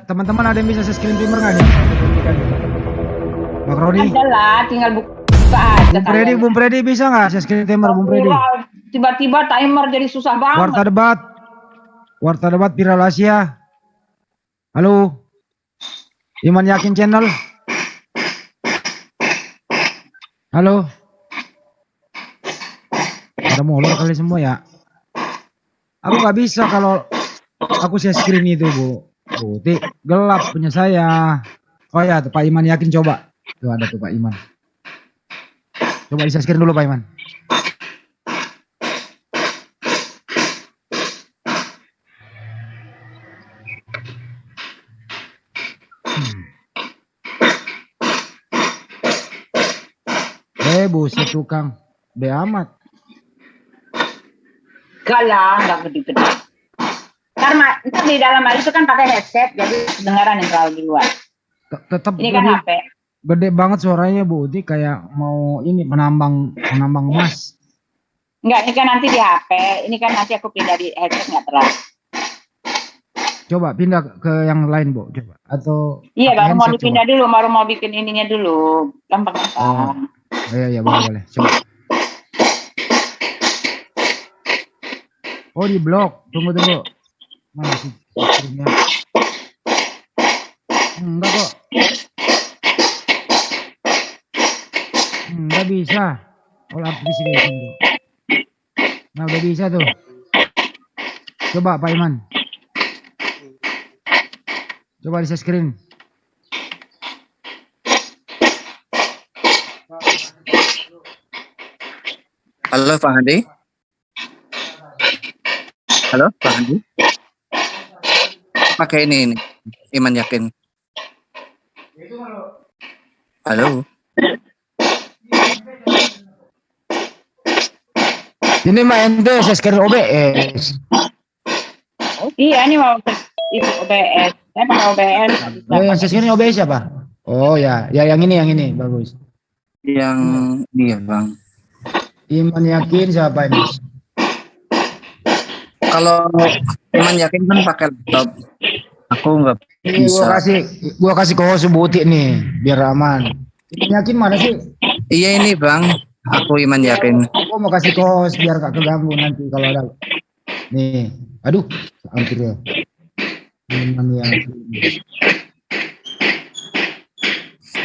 teman-teman ada yang bisa saya screen timer nggak nih? Bang Rodi. Adalah, tinggal buka aja. Bung Freddy bisa nggak saya screen timer, Bung Freddy? Tiba-tiba timer jadi susah banget. Warta debat viral Asia. Halo, Iman Yakin Channel. Halo. Ada molor kali semua ya. Aku nggak bisa kalau aku share screen itu, Bu. Gelap punya saya. Oh ya, Pak Iman Yakin coba. Tuh ada tuh Pak Iman. Coba di share screen dulu Pak Iman. Buset tukang. Be amat. Gak lah, gak gede-gede. Karena di dalam hal itu kan pakai headset, jadi kedengaran yang terlalu di luar. Tetap ini kan HP. Gede banget suaranya Bu. Ini kayak mau ini menambang emas. Enggak, ini kan nanti di HP. Ini kan nanti aku pindah di headset nggak terlalu. Coba pindah ke yang lain Bu. Coba atau iya baru mau dipindah dulu, baru mau bikin ininya dulu. Gampang. Iya boleh. Coba. Oh di blok. Tunggu. Mana sih screennya? Enggak kok. Enggak bisa. All application tuh. Nah udah bisa tuh. Coba Pak Iman. Coba di share screen. Halo Pak Hadi. Halo Pak Hadi. Pakai ini Iman Yakin. Halo. Ini mah ente share screen OBS. Iya ini mau itu OBS. Saya pakai OBS. Yang share screen OBS siapa? Oh ya yang ini bagus. Yang ini ya Bang. Iman Yakin siapa ini? Kalau Iman Yakin kan pakai laptop. Aku nggak bisa. Gua kasih ke host Butik nih biar aman. Iman Yakin mana sih? Iya ini Bang. Aku Iman Yakin. Gua mau kasih ke host biar gak keganggu nanti kalau ada. Nih, aduh, hampir ya. Iman Yakin.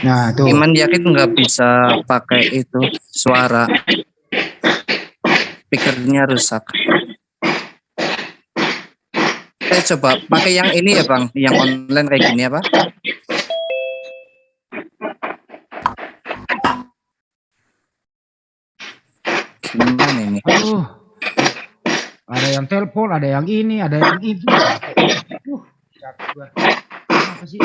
Nah tuh. Iman Yakin nggak bisa pakai itu suara. Speakernya rusak. Coba pakai yang ini ya Bang, yang online kayak gini apa? Gimana ini? Aduh. Ada yang telepon, ada yang ini, ada yang itu. Apa sih?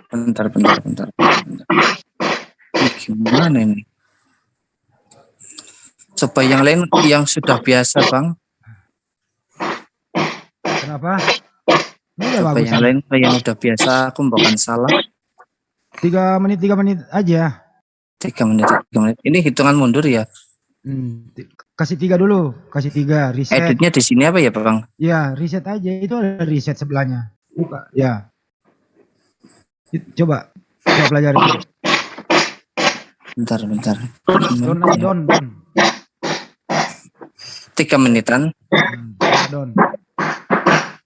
Bentar. Gimana ini? Coba yang lain yang sudah biasa Bang. Kenapa? Ini coba bagus. Yang lain yang udah biasa, aku bukan salah. 3 menit aja. 3 menit. Ini hitungan mundur ya? Kasih 3 dulu, kasih 3 reset. Editnya di sini apa ya Bang? Ya reset aja, itu ada reset sebelahnya. Buka, ya. Coba pelajari. Bentar. Don. 3 menitan. Don.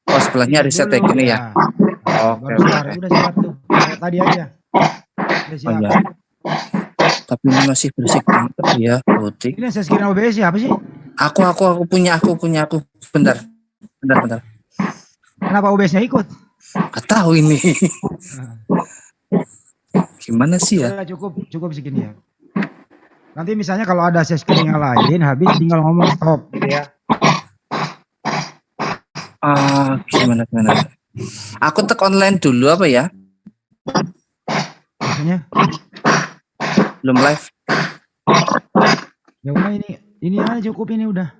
Oh sebelahnya reset kayak gini ya? Oke. Udah siap tuh. Kayak tadi aja. Udah siap. Oh, ya. Tapi ini masih berisik banget ya, Putih. Ini saya screen OBS ya, apa sih? Aku punya. Bentar. Kenapa OBS-nya ikut? Gak tahu ini. Gimana sih ya? Cukup segini ya. Nanti misalnya kalau ada share screen yang lain, habis tinggal ngomong stop gitu ya. Gimana? Aku tek online dulu apa ya? Maksudnya? Belum live. Ya udah ini aja cukup ini udah.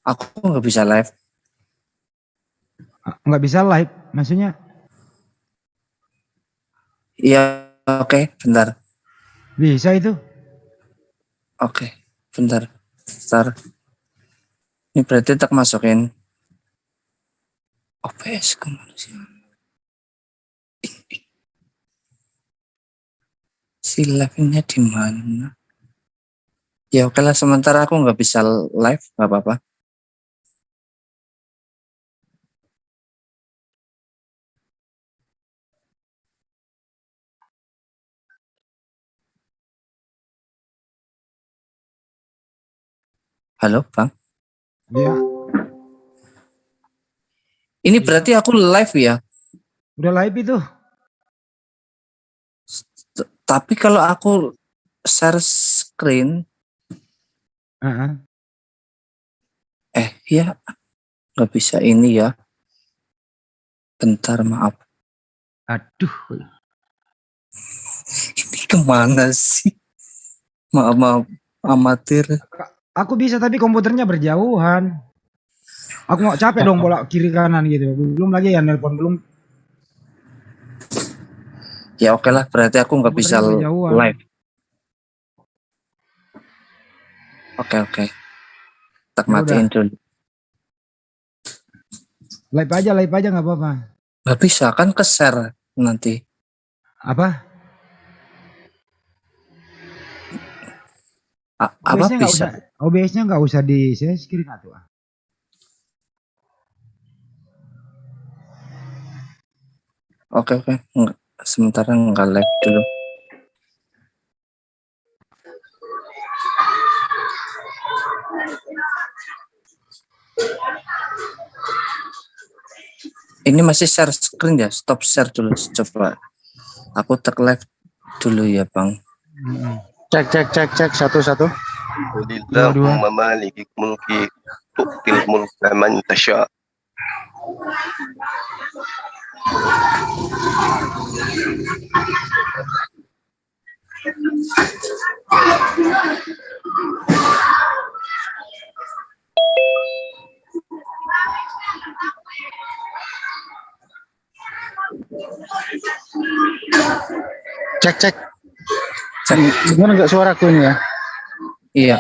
Aku nggak bisa live. Nggak bisa live, maksudnya? Iya, oke, bentar. Bisa itu? Oke, bentar. Ini berarti tak masukin OBS kemana sih? Si live-nya di mana? Ya oke lah, sementara aku nggak bisa live, nggak apa-apa. Halo, Bang. Iya. Ini berarti aku live ya? Udah live itu. Tapi kalau aku share screen, Heeh. ya nggak bisa ini ya. Bentar, maaf. Aduh. Ini kemana sih? Maaf, amatir. Aku bisa tapi komputernya berjauhan. Aku mau capek dong bolak kiri kanan gitu. Belum lagi ya nelpon belum. Ya oke lah, berarti aku nggak bisa Komputernya berjauhan. live. Oke. Tak Ya matiin dulu. Live aja nggak apa-apa. Nggak bisa kan ke share nanti. Apa? Apa OBS-nya nggak bisa? usah. OBS-nya nggak usah di share screen atau. Oke. Sementara nggak live dulu. Ini masih share screen ya? Stop share dulu. Coba. Aku tak live dulu ya, Bang. Cek satu. Qulillahumma malikil mulki tu'til mulka man tasha. Cek. Gimana nggak suaraku ini ya? Iya.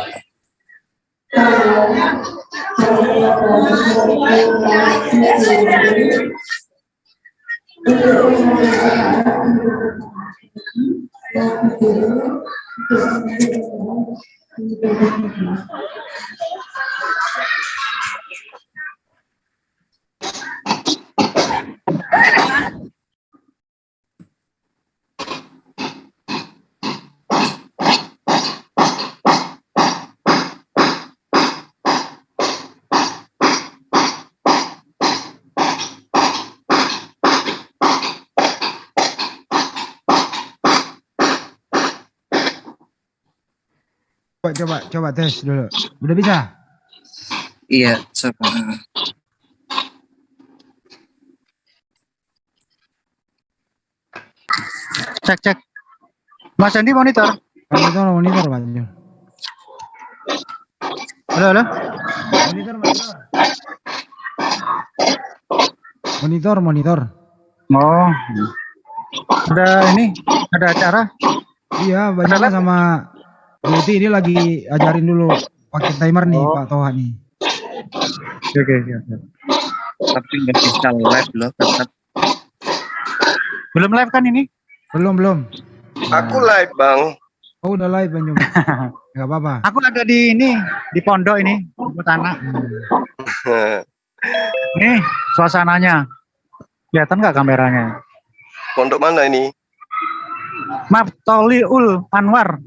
Coba tes dulu. Udah bisa? Iya, coba. Cek. Mas Andi monitor. Monitor Pak. Halo. Monitor. Oh. Ada acara. Iya, banyak sama Beauty ini lagi ajarin dulu pakai timer nih Pak Toha nih. Oke. Tapi nggak bisa live loh, tetap. Belum live kan ini? Belum. Aku live, Bang. Oh, udah live Bang Jum. Enggak apa-apa. Aku ada di pondok ini, di tanah. Nih, suasananya. Kelihatan nggak kameranya? Pondok mana ini? Maftoliul Anwar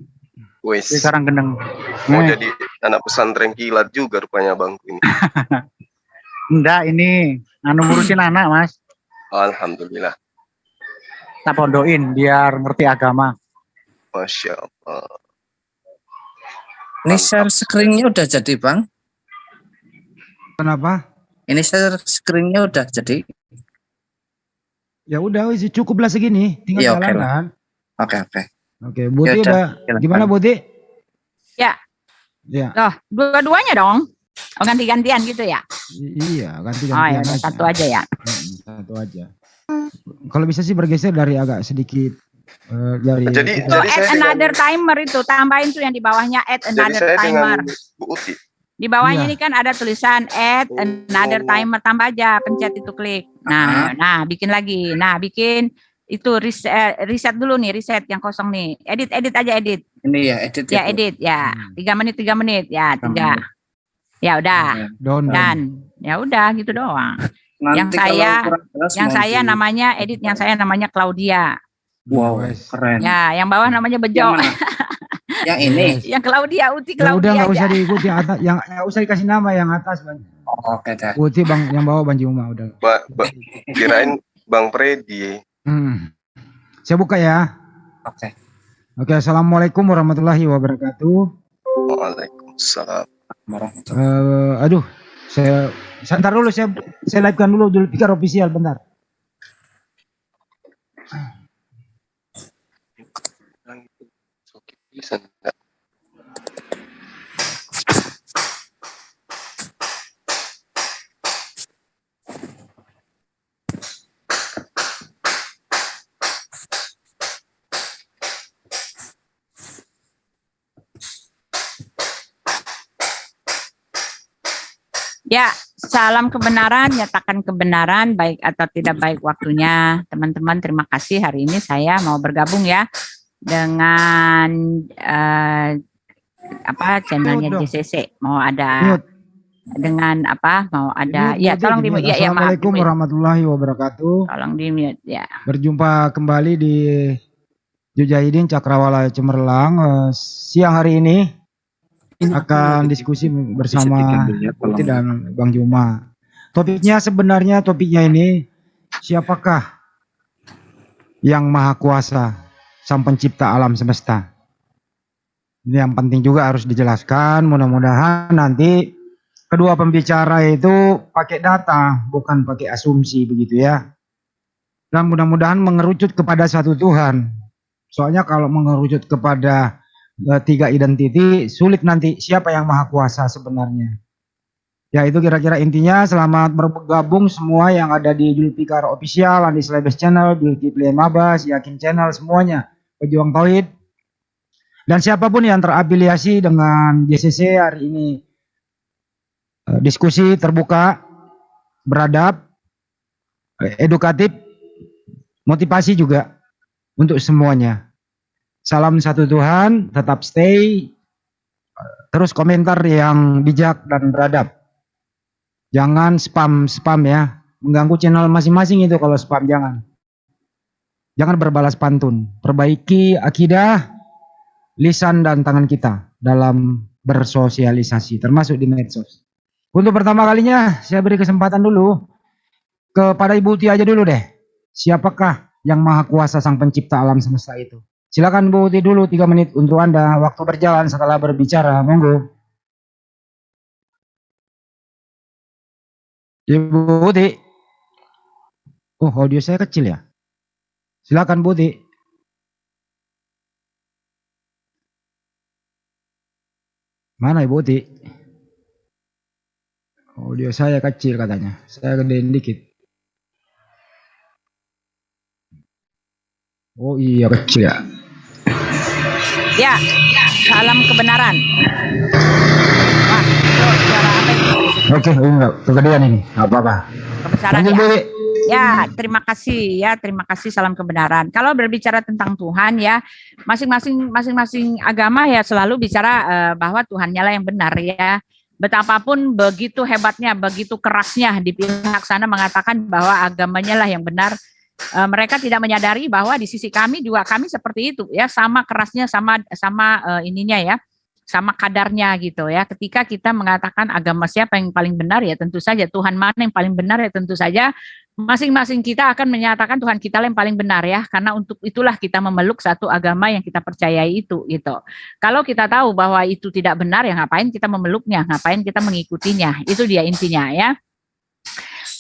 Wes. di Karanggeneng. Mau jadi anak pesantren kilat juga rupanya Bangku ini. Enggak, ini ngurusin anak, Mas. Alhamdulillah. Tak pondokin biar ngerti agama. Masya Allah. Ini share screen-nya udah jadi, Bang? Kenapa? Ini share screen-nya udah jadi. Ya udah wis cukup lah segini, tinggal Ya, oke jalan lah. kan. Oke. Oke, Buti Ya udah, udah gimana Buti? Ya. Ya. Loh, dua-duanya dong. Oh, ganti-gantian gitu ya? Iya, Oh ganti-gantian ya, udah, aja. satu aja ya. Satu aja. Kalau bisa sih bergeser dari agak sedikit dari Jadi Itu add saya another timer itu, tambahin tuh yang di bawahnya add Jadi another saya timer. dengan Bu Uti. Di bawahnya Iya. ini kan ada tulisan add another timer, tambah aja, pencet itu klik. Nah, bikin lagi. Nah, bikin itu reset dulu nih, reset yang kosong nih. Edit aja edit. Ini ya edit Ya edit ya. 3 menit ya, 3. Ya udah. Don. Dan ya udah gitu doang. Nanti Yang kalau saya- kurang jelas Yang mau saya di- namanya edit, yang saya namanya Claudia. Wow, Wes. keren. Ya, yang bawah namanya Yang Bejo. mana? Yang ini. Yang Claudia, Uti Ya udah Claudia nggak aja. usah diikuti atas, yang nggak usah dikasih nama yang atas Bang. Oh, oke dah. Putih Bang, yang bawah Bang Juma udah. Kirain Bang Freddy. Saya buka ya. Oke. Oke, assalamualaikum warahmatullahi wabarakatuh. Waalaikumsalam. Aduh, saya sebentar dulu, saya live-kan dulu Julfikar official bentar. Bisa enggak? Ya, salam kebenaran, nyatakan kebenaran, baik atau tidak baik waktunya. Teman-teman, terima kasih. Hari ini saya mau bergabung ya dengan channelnya Mute dong. JCC. Mau ada Mute. dengan apa? Mau ada. Mute, Ya, mute, tolong di di-mute. mute. Ya, maaf. Assalamualaikum di-mute. warahmatullahi wabarakatuh. Tolong di mute ya. Berjumpa kembali di Jujahidin Cakrawala Cemerlang. Siang hari ini akan diskusi bersama Putih dan Bang Juma. Topiknya ini, siapakah yang maha kuasa, sang pencipta alam semesta? Ini yang penting juga harus dijelaskan. Mudah-mudahan nanti kedua pembicara itu pakai data, bukan pakai asumsi begitu ya. Dan mudah-mudahan mengerucut kepada satu Tuhan. Soalnya kalau mengerucut kepada 3 identiti, sulit nanti siapa yang maha kuasa sebenarnya. Ya itu kira-kira intinya. Selamat bergabung semua yang ada di Julfikar Official, Andi Slebes Channel, Julkifli Mabas, Yakin Channel, semuanya pejuang tauhid. Dan siapapun yang terafiliasi dengan JCC hari ini, diskusi terbuka, beradab, edukatif, motivasi juga untuk semuanya. Salam satu Tuhan, tetap stay, terus komentar yang bijak dan beradab. Jangan spam ya, mengganggu channel masing-masing itu kalau spam jangan. Jangan berbalas pantun, perbaiki akidah, lisan dan tangan kita dalam bersosialisasi, termasuk di medsos. Untuk pertama kalinya saya beri kesempatan dulu kepada Ibu Uti aja dulu deh. Siapakah yang maha kuasa sang pencipta alam semesta itu? Silakan Bu Uti dulu 3 menit untuk Anda. Waktu berjalan setelah berbicara. Monggo. Ibu Uti. Oh, audio saya kecil ya. Silakan Bu Uti. Mana Ibu Uti? Audio saya kecil katanya. Saya gedein dikit. Oh iya kecil ya. Ya, salam kebenaran. Wah, itu suara apa itu? Oke, enggak kegedean ini. Enggak apa-apa. Kebesaran Lanjut, ya. Bu Uti. Ya, terima kasih salam kebenaran. Kalau berbicara tentang Tuhan ya, masing-masing agama ya selalu bicara bahwa Tuhannya lah yang benar ya. Betapapun begitu hebatnya, begitu kerasnya di pihak sana mengatakan bahwa agamanya lah yang benar, mereka tidak menyadari bahwa di sisi kami juga kami seperti itu ya, sama kerasnya, sama ininya ya, sama kadarnya gitu ya. Ketika kita mengatakan agama siapa yang paling benar ya tentu saja Tuhan mana yang paling benar ya tentu saja masing-masing kita akan menyatakan Tuhan kita yang paling benar ya, karena untuk itulah kita memeluk satu agama yang kita percayai itu gitu. Kalau kita tahu bahwa itu tidak benar ya ngapain kita memeluknya, ngapain kita mengikutinya, itu dia intinya ya.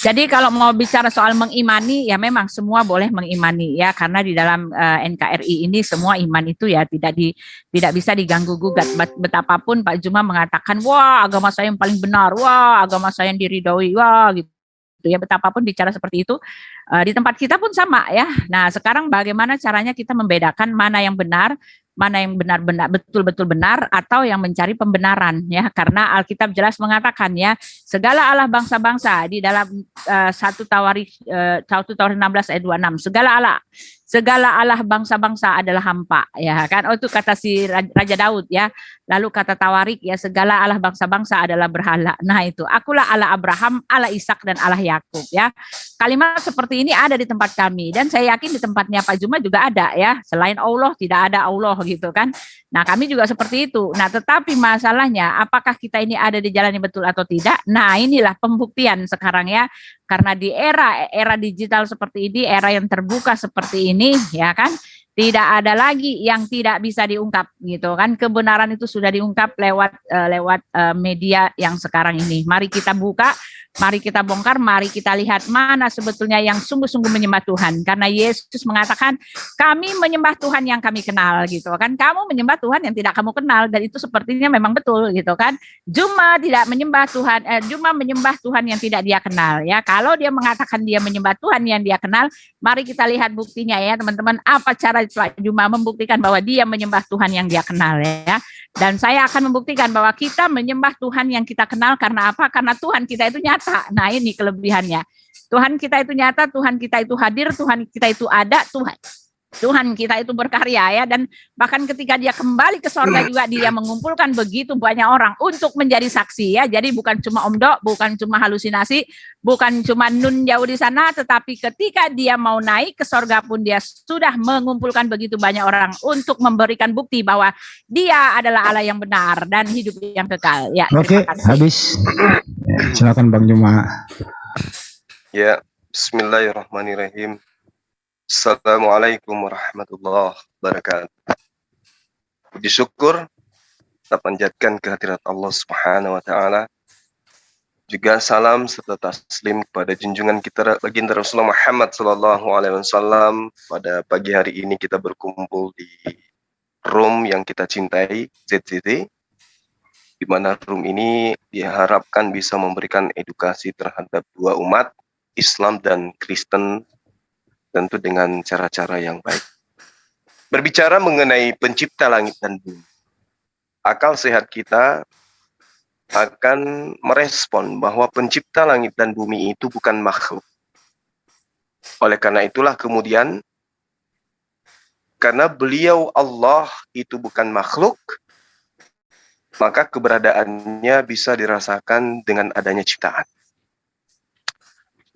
Jadi kalau mau bicara soal mengimani ya memang semua boleh mengimani ya, karena di dalam NKRI ini semua iman itu ya tidak bisa diganggu gugat. Betapapun Pak Juma mengatakan wah agama saya yang paling benar, wah agama saya yang diridhoi, wah gitu ya, betapapun bicara seperti itu di tempat kita pun sama ya. Nah sekarang bagaimana caranya kita membedakan mana yang benar, mana yang benar-benar betul-betul benar atau yang mencari pembenaran ya, karena Alkitab jelas mengatakan ya, segala Allah bangsa-bangsa di dalam 1 Tawarik 16 ayat 26, segala Allah bangsa-bangsa adalah hampa ya kan. Oh, itu kata si Raja Daud ya. Lalu kata Tawarik ya, segala Allah bangsa-bangsa adalah berhala. Nah itu, akulah Allah Abraham, Allah Ishak dan Allah Yakub ya. Kalimat seperti ini ada di tempat kami, dan saya yakin di tempatnya Pak Juma juga ada ya. Selain Allah tidak ada Allah gitu kan. Nah kami juga seperti itu. Nah tetapi masalahnya apakah kita ini ada di jalan yang betul atau tidak? Nah inilah pembuktian sekarang ya. Karena di era digital seperti ini, era yang terbuka seperti ini ya kan, tidak ada lagi yang tidak bisa diungkap gitu kan. Kebenaran itu sudah diungkap lewat media yang sekarang ini. Mari kita buka, mari kita bongkar, mari kita lihat mana sebetulnya yang sungguh-sungguh menyembah Tuhan. Karena Yesus mengatakan, kami menyembah Tuhan yang kami kenal gitu kan. Kamu menyembah Tuhan yang tidak kamu kenal, dan itu sepertinya memang betul gitu kan. Juma tidak menyembah Tuhan, Juma menyembah Tuhan yang tidak dia kenal ya. Kalau dia mengatakan dia menyembah Tuhan yang dia kenal, mari kita lihat buktinya ya teman-teman. Apa cara Pak Juma membuktikan bahwa dia menyembah Tuhan yang dia kenal ya. Dan saya akan membuktikan bahwa kita menyembah Tuhan yang kita kenal. Karena apa? Karena Tuhan kita itu nyata. Nah ini kelebihannya. Tuhan kita itu nyata, Tuhan kita itu hadir, Tuhan kita itu ada, Tuhan kita itu berkarya ya. Dan bahkan ketika dia kembali ke sorga juga dia mengumpulkan begitu banyak orang untuk menjadi saksi ya. Jadi bukan cuma omdo, bukan cuma halusinasi, bukan cuma nun jauh di sana, tetapi ketika dia mau naik ke sorga pun dia sudah mengumpulkan begitu banyak orang untuk memberikan bukti bahwa dia adalah Allah yang benar dan hidup yang kekal ya. Oke, habis. Silakan Bang Juma. Ya, bismillahirrahmanirrahim. Assalamualaikum warahmatullahi wabarakatuh. Puji syukur kita panjatkan kehadirat Allah Subhanahu wa taala. Juga salam serta taslim kepada junjungan kita baginda Rasulullah Muhammad sallallahu alaihi wasallam. Pada pagi hari ini kita berkumpul di room yang kita cintai, ZZT, di mana room ini diharapkan bisa memberikan edukasi terhadap dua umat, Islam dan Kristen, tentu dengan cara-cara yang baik. Berbicara mengenai pencipta langit dan bumi, akal sehat kita akan merespon bahwa pencipta langit dan bumi itu bukan makhluk. Oleh karena itulah kemudian, karena beliau Allah itu bukan makhluk, maka keberadaannya bisa dirasakan dengan adanya ciptaan.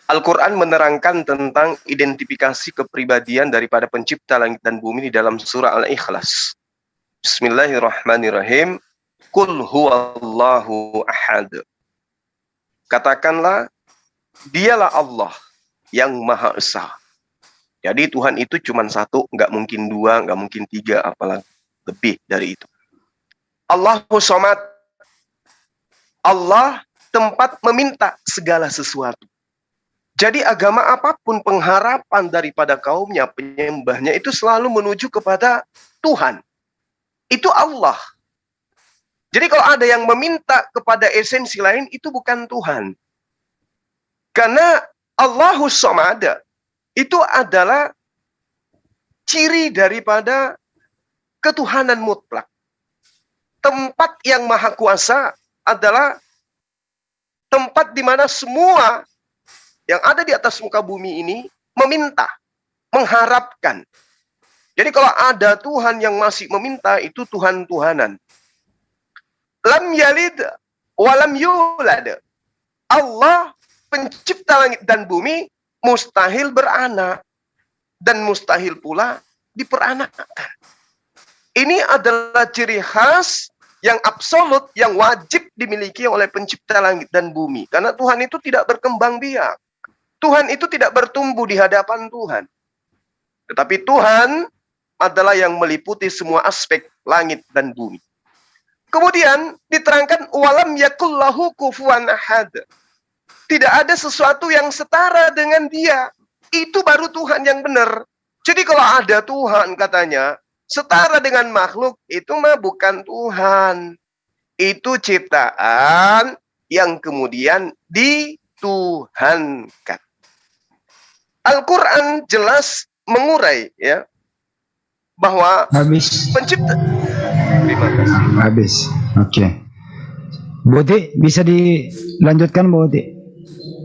Al-Quran menerangkan tentang identifikasi kepribadian daripada pencipta langit dan bumi di dalam surah Al-Ikhlas. Bismillahirrahmanirrahim. Qul huwallahu ahad. Katakanlah, dialah Allah yang Maha Esa. Jadi Tuhan itu cuma satu, nggak mungkin dua, nggak mungkin tiga, apalagi lebih dari itu. Allahu Somad. Allah tempat meminta segala sesuatu. Jadi agama apapun pengharapan daripada kaumnya, penyembahnya itu selalu menuju kepada Tuhan. Itu Allah. Jadi kalau ada yang meminta kepada esensi lain, itu bukan Tuhan. Karena Allahus Somad itu adalah ciri daripada ketuhanan mutlak. Tempat yang maha kuasa adalah tempat di mana semua yang ada di atas muka bumi ini meminta, mengharapkan. Jadi kalau ada Tuhan yang masih meminta, itu Tuhan-Tuhanan. Lam yalid walam yulad. Allah pencipta langit dan bumi mustahil beranak dan mustahil pula diperanakkan. Ini adalah ciri khas yang absolut, yang wajib dimiliki oleh pencipta langit dan bumi. Karena Tuhan itu tidak berkembang biak. Tuhan itu tidak bertumbuh di hadapan Tuhan. Tetapi Tuhan adalah yang meliputi semua aspek langit dan bumi. Kemudian diterangkan walam yakullahu kufuwan ahad. Tidak ada sesuatu yang setara dengan dia. Itu baru Tuhan yang benar. Jadi kalau ada Tuhan katanya setara dengan makhluk, itu mah bukan Tuhan. Itu ciptaan yang kemudian dituhankan. Al-Quran jelas mengurai ya bahwa Habis. pencipta. Terima kasih. Habis. Oke. Bu Uti, bisa dilanjutkan Bu Uti?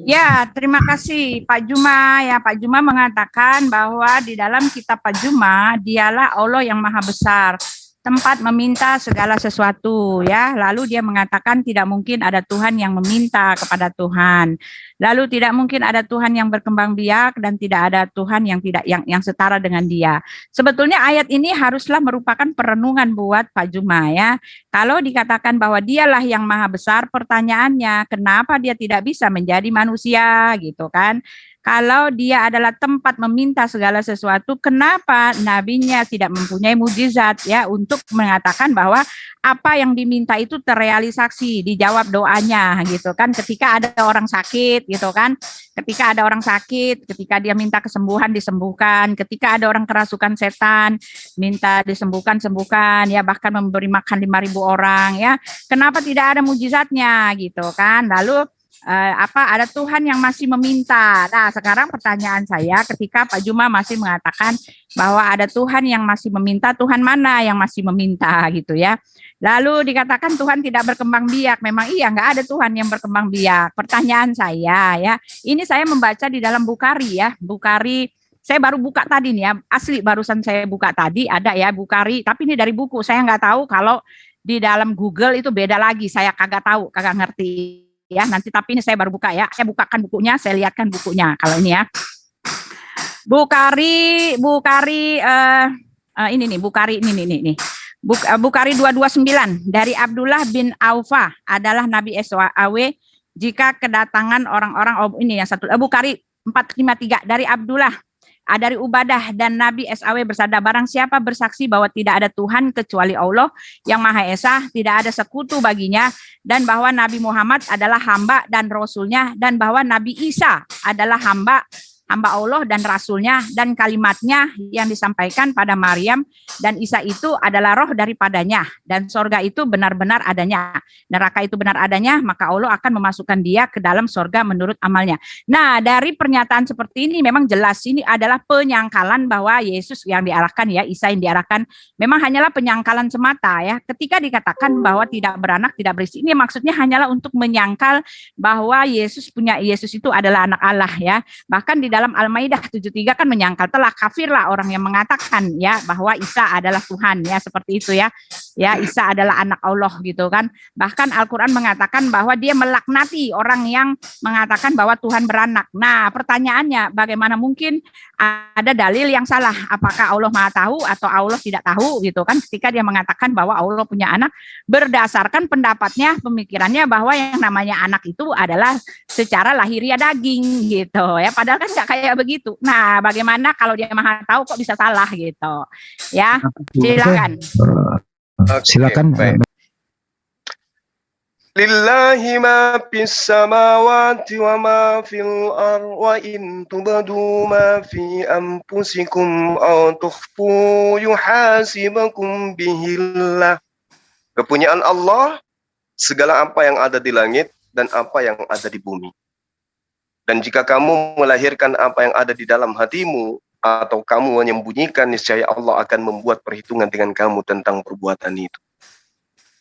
Ya, terima kasih Pak Juma. Ya, Pak Juma mengatakan bahwa di dalam kitab Pak Juma, dialah Allah yang maha besar, tempat meminta segala sesuatu, ya. Lalu dia mengatakan tidak mungkin ada Tuhan yang meminta kepada Tuhan. Lalu tidak mungkin ada Tuhan yang berkembang biak dan tidak ada Tuhan yang tidak yang setara dengan dia. Sebetulnya ayat ini haruslah merupakan perenungan buat Pak Juma, ya. Kalau dikatakan bahwa dialah yang maha besar, pertanyaannya kenapa dia tidak bisa menjadi manusia gitu kan? Kalau dia adalah tempat meminta segala sesuatu, kenapa nabinya tidak mempunyai mujizat ya untuk mengatakan bahwa apa yang diminta itu terrealisasi, dijawab doanya gitu kan? Ketika ada orang sakit gitu kan? Ketika ada orang sakit, ketika dia minta kesembuhan disembuhkan, ketika ada orang kerasukan setan minta disembuhkan sembuhkan ya, bahkan memberi makan 5.000 orang ya. Kenapa tidak ada mujizatnya gitu kan? Lalu ada Tuhan yang masih meminta. Nah, sekarang pertanyaan saya ketika Pak Juma masih mengatakan bahwa ada Tuhan yang masih meminta, Tuhan mana yang masih meminta gitu ya. Lalu dikatakan Tuhan tidak berkembang biak. Memang iya, nggak ada Tuhan yang berkembang biak. Pertanyaan saya ya, ini saya membaca di dalam Bukhari ya, Bukhari. Saya baru buka tadi nih ya, asli barusan saya buka tadi ada ya Bukhari, tapi ini dari buku. Saya nggak tahu kalau di dalam Google itu beda lagi. Saya kagak tahu, kagak ngerti. Ya, nanti tapi ini saya baru buka ya. Saya bukakan bukunya, saya lihatkan bukunya. Kalau ini ya. Bukhari ini nih, Bukhari ini. Bukhari 229 dari Abdullah bin Aufa adalah Nabi SAW jika kedatangan orang-orang ini yang satu. Bukhari 453 dari Abdullah dari Ubadah dan Nabi SAW bersabda, barang siapa bersaksi bahwa tidak ada Tuhan kecuali Allah yang Maha Esa, tidak ada sekutu baginya, dan bahwa Nabi Muhammad adalah hamba dan rasulnya, dan bahwa Nabi Isa adalah hamba Allah dan rasulnya, dan kalimatnya yang disampaikan pada Maryam, dan Isa itu adalah roh daripadanya, dan sorga itu benar-benar adanya, neraka itu benar adanya, maka Allah akan memasukkan dia ke dalam sorga menurut amalnya. Nah, dari pernyataan seperti ini memang jelas ini adalah penyangkalan bahwa Yesus yang diarahkan ya, Isa yang diarahkan memang hanyalah penyangkalan semata ya. Ketika dikatakan bahwa tidak beranak, tidak berisi, ini maksudnya hanyalah untuk menyangkal bahwa Yesus itu adalah anak Allah ya. Bahkan di dalam Al-Maidah 73 kan menyangkal, telah kafirlah orang yang mengatakan ya bahwa Isa adalah Tuhan ya, seperti itu ya. Ya, Isa adalah anak Allah gitu kan. Bahkan Al-Qur'an mengatakan bahwa dia melaknati orang yang mengatakan bahwa Tuhan beranak. Nah, pertanyaannya bagaimana mungkin ada dalil yang salah? Apakah Allah Maha tahu atau Allah tidak tahu gitu kan, ketika dia mengatakan bahwa Allah punya anak berdasarkan pendapatnya, pemikirannya bahwa yang namanya anak itu adalah secara lahiriah daging gitu ya, padahal kan nggak kayak begitu. Nah, bagaimana kalau dia Maha tahu kok bisa salah gitu ya? Silakan. Silakan. Baik. Lillahi ma fis samawati wa ma fil ard wa in tubdu ma fi anfusikum aw tukhfu yuhasibakum bihillah. Kepunyaan Allah segala apa yang ada di langit dan apa yang ada di bumi. Dan jika kamu melahirkan apa yang ada di dalam hatimu atau kamu menyembunyikan, niscaya Allah akan membuat perhitungan dengan kamu tentang perbuatan itu.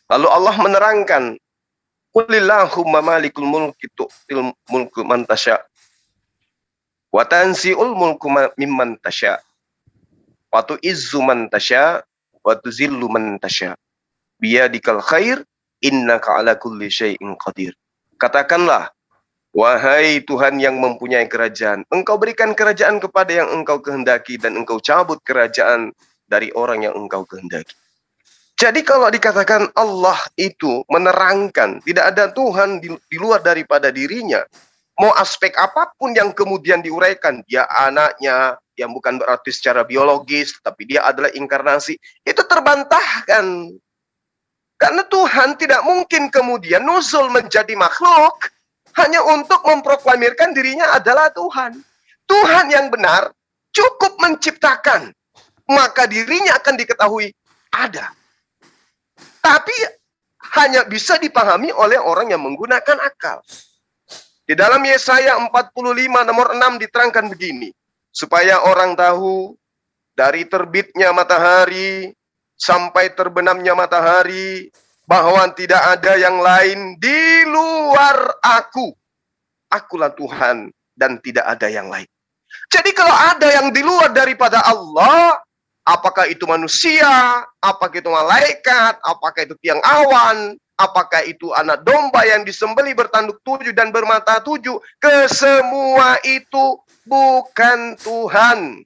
Lalu Allah menerangkan, Qulillahumma malikul mulki tu'til mulku man tasya wa tanzi'ul mulku mimman tasya wa tu'izzu man tasya wa tuzillu man tasya biyadikal khair innaka ala kulli syai'in qadir. Katakanlah, wahai Tuhan yang mempunyai kerajaan, engkau berikan kerajaan kepada yang engkau kehendaki dan engkau cabut kerajaan dari orang yang engkau kehendaki. Jadi kalau dikatakan Allah itu menerangkan tidak ada Tuhan di luar daripada dirinya, mau aspek apapun yang kemudian diuraikan, dia anaknya yang bukan berarti secara biologis, tapi dia adalah inkarnasi, itu terbantahkan. Karena Tuhan tidak mungkin kemudian nuzul menjadi makhluk hanya untuk memproklamirkan dirinya adalah Tuhan. Tuhan yang benar cukup menciptakan, maka dirinya akan diketahui ada. Tapi hanya bisa dipahami oleh orang yang menggunakan akal. Di dalam Yesaya 45 nomor 6 diterangkan begini, supaya orang tahu dari terbitnya matahari sampai terbenamnya matahari, bahwa tidak ada yang lain di luar aku. Akulah Tuhan dan tidak ada yang lain. Jadi kalau ada yang di luar daripada Allah, apakah itu manusia, apakah itu malaikat, apakah itu tiang awan, apakah itu anak domba yang disembelih bertanduk 7 dan bermata 7, kesemua itu bukan Tuhan.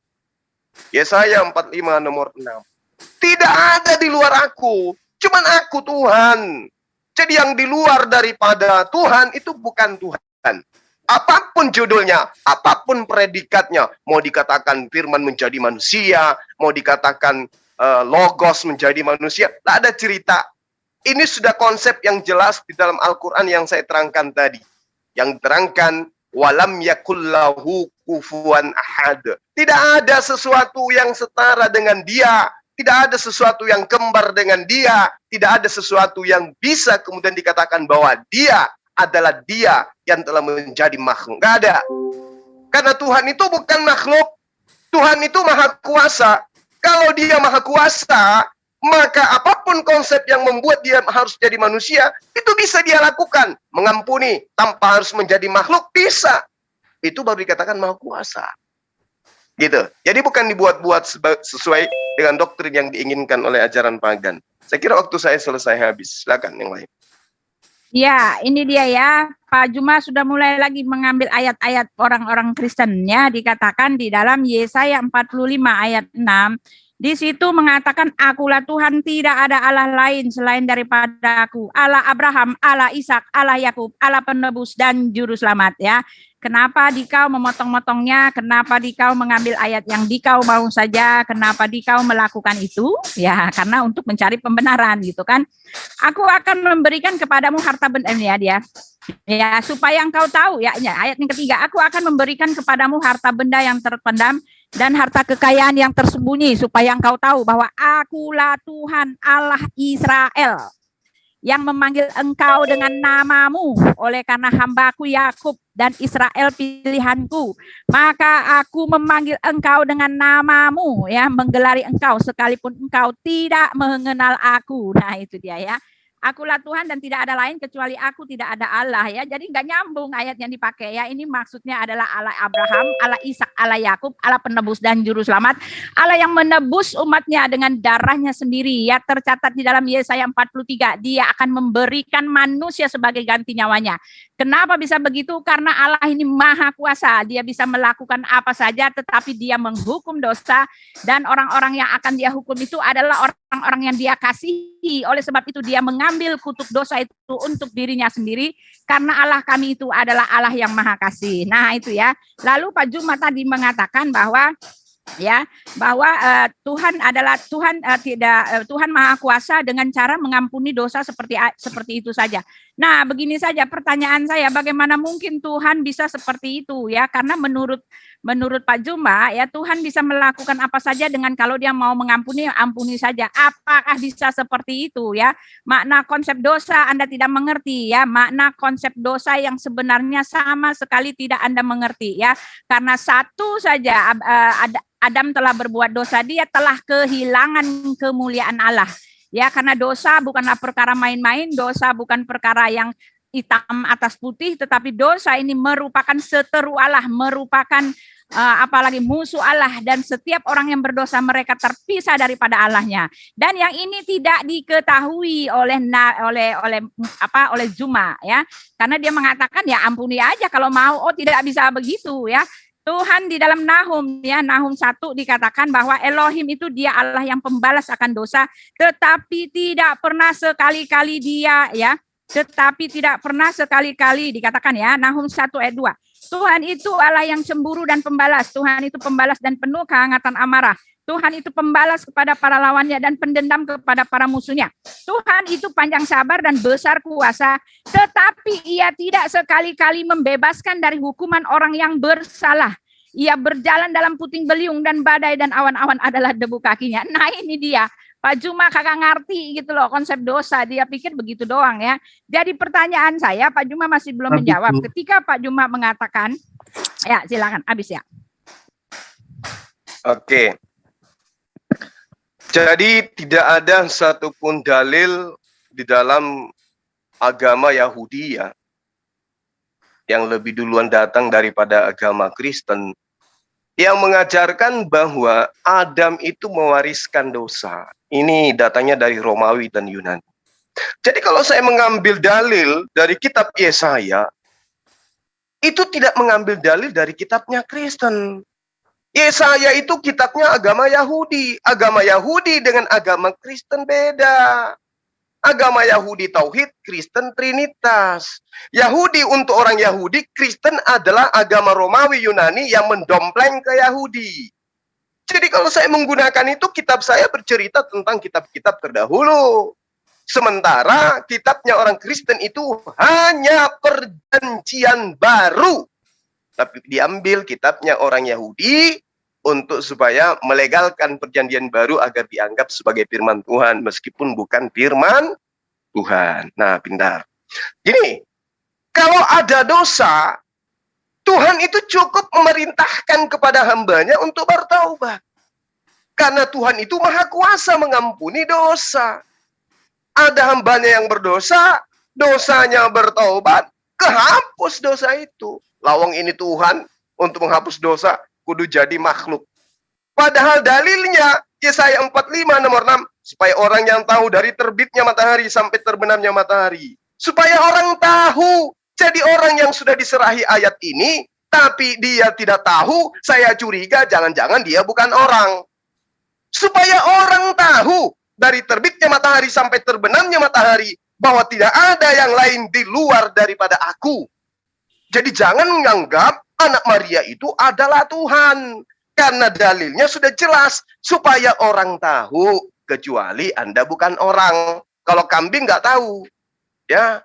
Yesaya 45 nomor 6. Tidak ada di luar aku, cuman aku Tuhan. Jadi yang di luar daripada Tuhan itu bukan Tuhan. Apapun judulnya, apapun predikatnya, mau dikatakan firman menjadi manusia, mau dikatakan logos menjadi manusia, tak ada cerita. Ini sudah konsep yang jelas di dalam Al-Quran yang saya terangkan tadi. Yang terangkan, walam yakullahu kufuwan ahad. Tidak ada sesuatu yang setara dengan dia. Tidak ada sesuatu yang kembar dengan dia. Tidak ada sesuatu yang bisa kemudian dikatakan bahwa dia adalah dia yang telah menjadi makhluk. Nggak ada. Karena Tuhan itu bukan makhluk. Tuhan itu maha kuasa. Kalau dia maha kuasa, maka apapun konsep yang membuat dia harus jadi manusia, itu bisa dia lakukan. Mengampuni tanpa harus menjadi makhluk, bisa. Itu baru dikatakan maha kuasa. Gitu. Jadi bukan dibuat-buat sesuai dengan doktrin yang diinginkan oleh ajaran pagan. Saya kira waktu saya selesai habis. Silakan yang lain. Ya, ini dia ya. Pak Juma sudah mulai lagi mengambil ayat-ayat orang-orang Kristen ya. Dikatakan di dalam Yesaya 45 ayat 6. Di situ mengatakan, akulah Tuhan, tidak ada Allah lain selain daripada aku. Allah Abraham, Allah Ishak, Allah Yakub, Allah penebus dan juru selamat ya. Kenapa dikau memotong-motongnya? Kenapa dikau mengambil ayat yang dikau mau saja? Kenapa dikau melakukan itu? Ya, karena untuk mencari pembenaran gitu kan. Aku akan memberikan kepadamu harta benda ya dia. Ya, supaya engkau tahu ya, ayat yang ketiga, aku akan memberikan kepadamu harta benda yang terpendam dan harta kekayaan yang tersembunyi, supaya engkau tahu bahwa akulah Tuhan Allah Israel yang memanggil engkau dengan namamu, oleh karena hambaku Yakub dan Israel pilihanku, maka aku memanggil engkau dengan namamu, ya, menggelari engkau sekalipun engkau tidak mengenal aku. Nah itu dia ya. Akulah Tuhan dan tidak ada lain kecuali aku, tidak ada Allah ya. Jadi nggak nyambung ayat yang dipakai ya. Ini maksudnya adalah Allah Abraham, Allah Ishak, Allah Yakub, Allah penebus dan juru selamat. Allah yang menebus umatnya dengan darahnya sendiri ya. Tercatat di dalam Yesaya 43. Dia akan memberikan manusia sebagai ganti nyawanya. Kenapa bisa begitu? Karena Allah ini maha kuasa. Dia bisa melakukan apa saja, tetapi dia menghukum dosa. Dan orang-orang yang akan dia hukum itu adalah orang-orang yang dia kasihi. Oleh sebab itu dia mengambil kutuk dosa itu untuk dirinya sendiri. Karena Allah kami itu adalah Allah yang maha kasih. Nah itu ya. Lalu Pak Juma tadi mengatakan bahwa ya, bahwa Tuhan adalah Tuhan, Tuhan maha kuasa dengan cara mengampuni dosa seperti itu saja. Nah, begini saja pertanyaan saya, bagaimana mungkin Tuhan bisa seperti itu ya? Karena menurut Pak Juma ya, Tuhan bisa melakukan apa saja dengan kalau dia mau mengampuni, ampuni saja. Apakah bisa seperti itu ya? Makna konsep dosa Anda tidak mengerti ya. Makna konsep dosa yang sebenarnya sama sekali tidak Anda mengerti ya. Karena satu saja Adam telah berbuat dosa, dia telah kehilangan kemuliaan Allah. Ya, karena dosa bukanlah perkara main-main, dosa bukan perkara yang hitam atas putih, tetapi dosa ini merupakan seteru Allah, merupakan apalagi musuh Allah, dan setiap orang yang berdosa mereka terpisah daripada Allahnya. Dan yang ini tidak diketahui oleh Juma ya. Karena dia mengatakan ya ampuni aja kalau mau. Oh, tidak bisa begitu ya. Tuhan di dalam Nahum ya, Nahum 1 dikatakan bahwa Elohim itu dia Allah yang pembalas akan dosa, tetapi tidak pernah sekali-kali dia ya, tetapi tidak pernah sekali-kali dikatakan ya, Nahum 1 ayat 2. Tuhan itu Allah yang cemburu dan pembalas, Tuhan itu pembalas dan penuh kehangatan amarah. Tuhan itu pembalas kepada para lawannya dan pendendam kepada para musuhnya. Tuhan itu panjang sabar dan besar kuasa, tetapi ia tidak sekali-kali membebaskan dari hukuman orang yang bersalah. Ia berjalan dalam puting beliung dan badai dan awan-awan adalah debu kakinya. Nah ini dia, Pak Juma kagak ngerti gitu loh konsep dosa, dia pikir begitu doang ya. Jadi pertanyaan saya, Pak Juma masih belum menjawab. Ketika Pak Juma mengatakan, ya silakan, habis ya. Oke. Jadi tidak ada satupun dalil di dalam agama Yahudi ya yang lebih duluan datang daripada agama Kristen yang mengajarkan bahwa Adam itu mewariskan dosa. Ini datanya dari Romawi dan Yunani. Jadi kalau saya mengambil dalil dari kitab Yesaya, itu tidak mengambil dalil dari kitabnya Kristen. Yesaya itu kitabnya agama Yahudi. Agama Yahudi dengan agama Kristen beda. Agama Yahudi tauhid, Kristen trinitas. Yahudi untuk orang Yahudi, Kristen adalah agama Romawi Yunani yang mendompleng ke Yahudi. Jadi kalau saya menggunakan itu, kitab saya bercerita tentang kitab-kitab terdahulu. Sementara kitabnya orang Kristen itu hanya perjanjian baru. Tapi diambil kitabnya orang Yahudi untuk supaya melegalkan perjanjian baru agar dianggap sebagai firman Tuhan meskipun bukan firman Tuhan. Nah, pintar. Gini, kalau ada dosa, Tuhan itu cukup memerintahkan kepada hambanya untuk bertaubat. Karena Tuhan itu maha kuasa mengampuni dosa. Ada hambanya yang berdosa, dosanya bertaubat, kehapus dosa itu. Lawang ini Tuhan untuk menghapus dosa, kudu jadi makhluk. Padahal dalilnya Yesaya 45 nomor 6, supaya orang yang tahu dari terbitnya matahari sampai terbenamnya matahari. Supaya orang tahu, jadi orang yang sudah diserahi ayat ini, tapi dia tidak tahu, saya curiga jangan-jangan dia bukan orang. Supaya orang tahu, dari terbitnya matahari sampai terbenamnya matahari, bahwa tidak ada yang lain di luar daripada aku. Jadi jangan menganggap anak Maria itu adalah Tuhan. Karena dalilnya sudah jelas. Supaya orang tahu. Kecuali Anda bukan orang. Kalau kambing nggak tahu. Ya.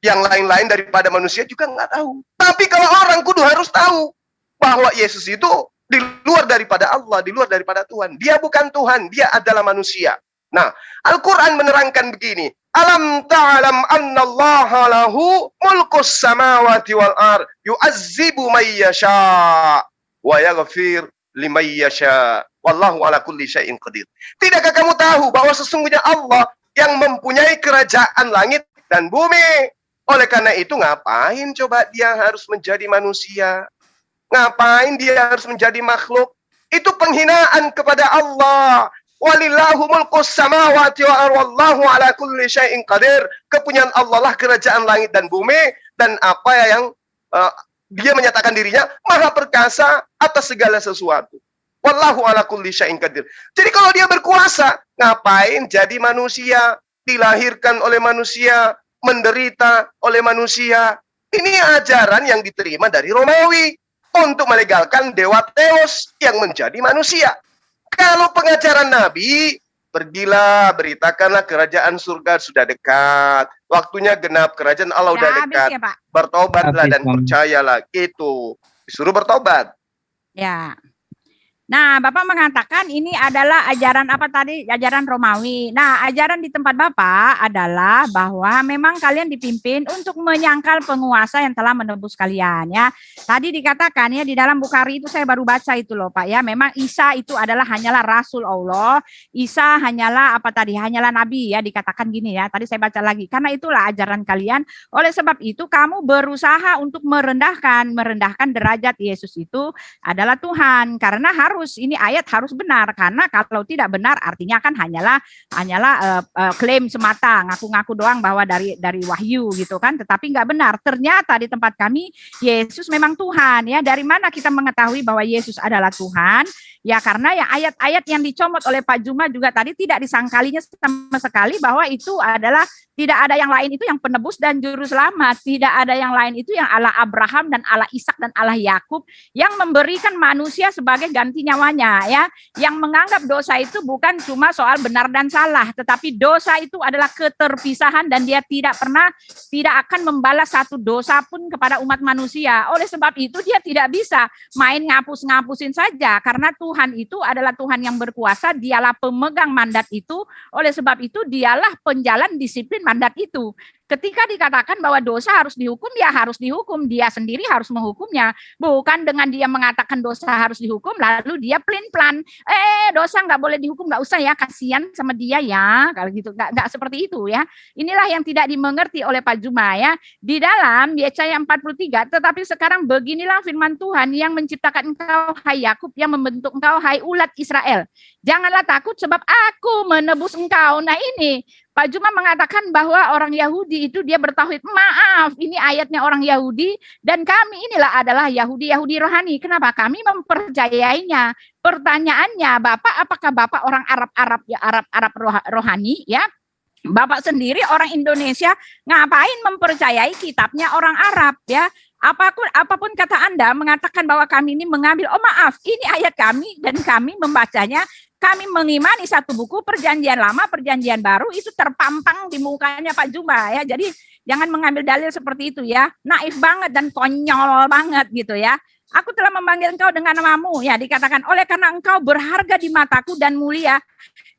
Yang lain-lain daripada manusia juga nggak tahu. Tapi kalau orang kudu harus tahu. Bahwa Yesus itu di luar daripada Allah. Di luar daripada Tuhan. Dia bukan Tuhan. Dia adalah manusia. Nah, Al-Quran menerangkan begini. Alam ta'alam anna Allah lahu mulkus samawati wal ar yu'azzibu man yasha wa yaghfir liman yasha wallahu ala kulli syai'in qadir. Tidakkah kamu tahu bahwa sesungguhnya Allah yang mempunyai kerajaan langit dan bumi? Oleh karena itu ngapain coba dia harus menjadi manusia? Ngapain dia harus menjadi makhluk? Itu penghinaan kepada Allah. Walillahu mulkus samawati wa wallahu ala kulli syai'in qadir. Kepunyaan Allah lah kerajaan langit dan bumi, dan apa yang dia menyatakan dirinya maha perkasa atas segala sesuatu. Wallahu ala kulli syai'in qadir. Jadi kalau dia berkuasa, ngapain jadi manusia, dilahirkan oleh manusia, menderita oleh manusia? Ini ajaran yang diterima dari Romawi untuk melegalkan dewa Theos yang menjadi manusia. Kalau pengajaran Nabi, pergilah, beritakanlah kerajaan surga sudah dekat. Waktunya genap, kerajaan Allah sudah dekat. Ya, Pak. Bertobatlah dan percayalah. Gitu. Disuruh bertobat. Ya. Nah, Bapak mengatakan ini adalah ajaran apa tadi? Ajaran Romawi. Nah, ajaran di tempat Bapak adalah bahwa memang kalian dipimpin untuk menyangkal penguasa yang telah menebus kalian ya. Tadi dikatakan ya di dalam Bukhari itu saya baru baca itu loh Pak ya. Memang Isa itu adalah hanyalah Rasul Allah. Isa hanyalah apa tadi? Hanyalah Nabi ya, dikatakan gini ya. Tadi saya baca lagi. Karena itulah ajaran kalian. Oleh sebab itu kamu berusaha untuk merendahkan derajat Yesus itu adalah Tuhan. Karena ini ayat harus benar, karena kalau tidak benar artinya kan hanyalah klaim semata, ngaku-ngaku doang bahwa dari wahyu gitu kan, tetapi nggak benar. Ternyata di tempat kami Yesus memang Tuhan ya. Dari mana kita mengetahui bahwa Yesus adalah Tuhan? Ya karena ya ayat-ayat yang dicomot oleh Pak Juma juga tadi tidak disangkalinya sama sekali bahwa itu adalah tidak ada yang lain itu yang penebus dan juru selamat. Tidak ada yang lain itu yang Allah Abraham dan Allah Ishak dan Allah Yakub yang memberikan manusia sebagai ganti nyawanya ya. Yang menganggap dosa itu bukan cuma soal benar dan salah, tetapi dosa itu adalah keterpisahan dan dia tidak akan membalas satu dosa pun kepada umat manusia. Oleh sebab itu dia tidak bisa main ngapus-ngapusin saja, karena Tuhan itu adalah Tuhan yang berkuasa, dialah pemegang mandat itu. Oleh sebab itu dialah penjalan disiplin mandat itu. Ketika dikatakan bahwa dosa harus dihukum, ya harus dihukum. Dia sendiri harus menghukumnya. Bukan dengan dia mengatakan dosa harus dihukum, lalu dia pelin-pelan. Dosa nggak boleh dihukum, nggak usah ya, kasihan sama dia ya. Kalau gitu, nggak seperti itu ya. Inilah yang tidak dimengerti oleh Pak Juma ya. Di dalam Yesaya 43, tetapi sekarang beginilah firman Tuhan yang menciptakan engkau, hai Yakub, yang membentuk engkau, hai ulat Israel. Janganlah takut sebab aku menebus engkau. Nah ini, Pak Juma mengatakan bahwa orang Yahudi itu dia bertauhid. Maaf, ini ayatnya orang Yahudi dan kami inilah adalah Yahudi rohani. Kenapa? Kami mempercayainya. Pertanyaannya, Bapak apakah Bapak orang Arab ya, Arab rohani ya? Bapak sendiri orang Indonesia, ngapain mempercayai kitabnya orang Arab ya? Apapun kata Anda mengatakan bahwa kami ini mengambil, oh maaf, ini ayat kami dan kami membacanya, kami mengimani satu buku Perjanjian Lama, Perjanjian Baru, itu terpampang di mukanya Pak Juma ya. Jadi jangan mengambil dalil seperti itu ya. Naif banget dan konyol banget gitu ya. Aku telah memanggil engkau dengan namamu ya, dikatakan oleh karena engkau berharga di mataku dan mulia.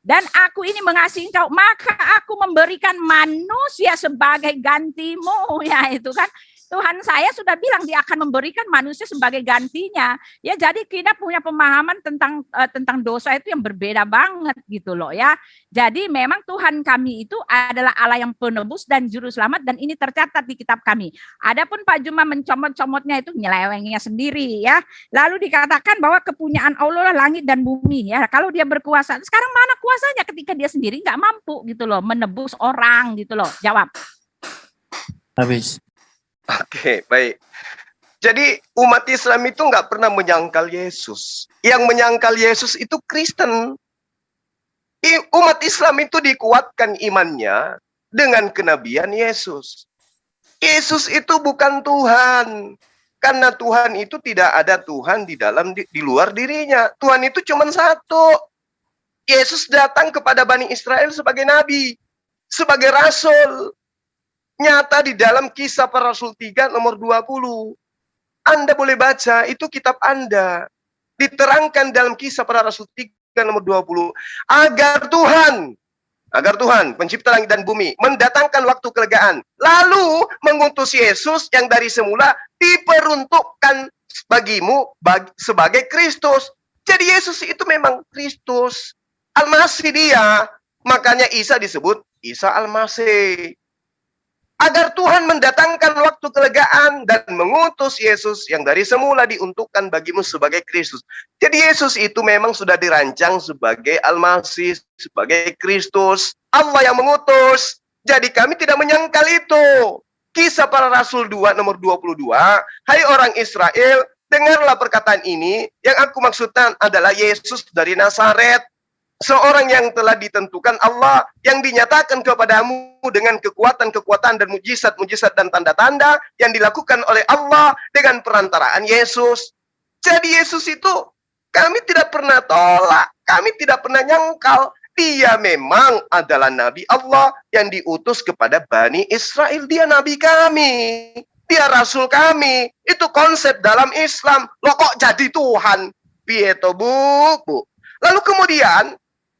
Dan aku ini mengasihi engkau, maka aku memberikan manusia sebagai gantimu ya, itu kan. Tuhan saya sudah bilang dia akan memberikan manusia sebagai gantinya. Ya, jadi kita punya pemahaman tentang dosa itu yang berbeda banget gitu loh ya. Jadi memang Tuhan kami itu adalah Allah yang penebus dan juru selamat, dan ini tercatat di kitab kami. Adapun Pak Juma mencomot-comotnya itu nyelewengnya sendiri ya. Lalu dikatakan bahwa kepunyaan Allah lah langit dan bumi ya. Kalau dia berkuasa, sekarang mana kuasanya ketika dia sendiri nggak mampu gitu loh menebus orang gitu loh. Jawab. Habis. Oke, baik. Jadi umat Islam itu nggak pernah menyangkal Yesus. Yang menyangkal Yesus itu Kristen. Umat Islam itu dikuatkan imannya dengan kenabian Yesus. Yesus itu bukan Tuhan. Karena Tuhan itu tidak ada Tuhan di luar dirinya. Tuhan itu cuma satu. Yesus datang kepada Bani Israel sebagai nabi, sebagai rasul. Nyata di dalam Kisah Para Rasul 3 nomor 20. Anda boleh baca, itu kitab Anda. Diterangkan dalam Kisah Para Rasul 3 nomor 20. Agar Tuhan, pencipta langit dan bumi, mendatangkan waktu kelegaan. Lalu mengutus Yesus yang dari semula diperuntukkan bagimu sebagai Kristus. Jadi Yesus itu memang Kristus. Al-Masih dia. Makanya Isa disebut Isa Al-Masih. Agar Tuhan mendatangkan waktu kelegaan dan mengutus Yesus yang dari semula diuntukkan bagimu sebagai Kristus. Jadi Yesus itu memang sudah dirancang sebagai Al-Masih, sebagai Kristus. Allah yang mengutus. Jadi kami tidak menyangkal itu. Kisah Para Rasul 2 nomor 22. Hai orang Israel, dengarlah perkataan ini. Yang aku maksudkan adalah Yesus dari Nazaret. Seorang yang telah ditentukan Allah, yang dinyatakan kepadamu dengan kekuatan-kekuatan dan mujizat-mujizat dan tanda-tanda yang dilakukan oleh Allah dengan perantaraan Yesus. Jadi Yesus itu kami tidak pernah tolak, kami tidak pernah nyangkal. Dia memang adalah Nabi Allah yang diutus kepada Bani Israel. Dia Nabi kami, dia Rasul kami. Itu konsep dalam Islam. Loh kok jadi Tuhan? Pieto bu. Lalu kemudian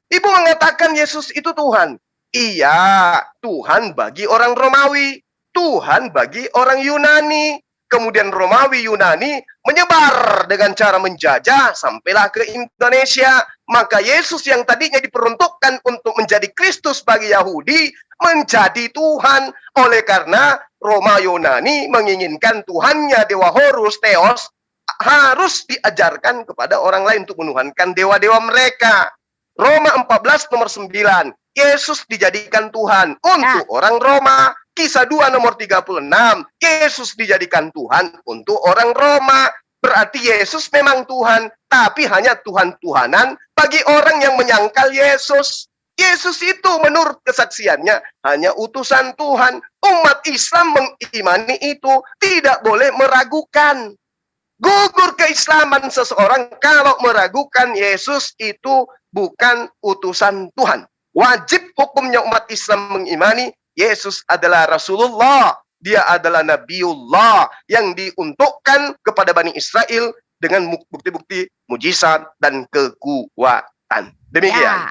Ibu mengatakan Yesus itu Tuhan. Iya, Tuhan bagi orang Romawi, Tuhan bagi orang Yunani. Kemudian Romawi Yunani menyebar dengan cara menjajah sampailah ke Indonesia. Maka Yesus yang tadinya diperuntukkan untuk menjadi Kristus bagi Yahudi menjadi Tuhan. Oleh karena Roma Yunani menginginkan Tuhannya Dewa Horus, Theos, harus diajarkan kepada orang lain untuk menuhankan dewa-dewa mereka. Roma 14 nomor 9. Yesus dijadikan Tuhan untuk orang Roma. Kisah 2 nomor 36. Yesus dijadikan Tuhan untuk orang Roma. Berarti Yesus memang Tuhan, tapi hanya Tuhan-Tuhanan bagi orang yang menyangkal Yesus. Yesus itu menurut kesaksiannya hanya utusan Tuhan. Umat Islam mengimani itu, tidak boleh meragukan. Gugur keislaman seseorang kalau meragukan Yesus itu bukan utusan Tuhan. Wajib hukumnya umat Islam mengimani Yesus adalah Rasulullah. Dia adalah Nabiullah yang diuntukkan kepada Bani Israel dengan bukti-bukti mujizat dan kekuatan. Demikian. Ya.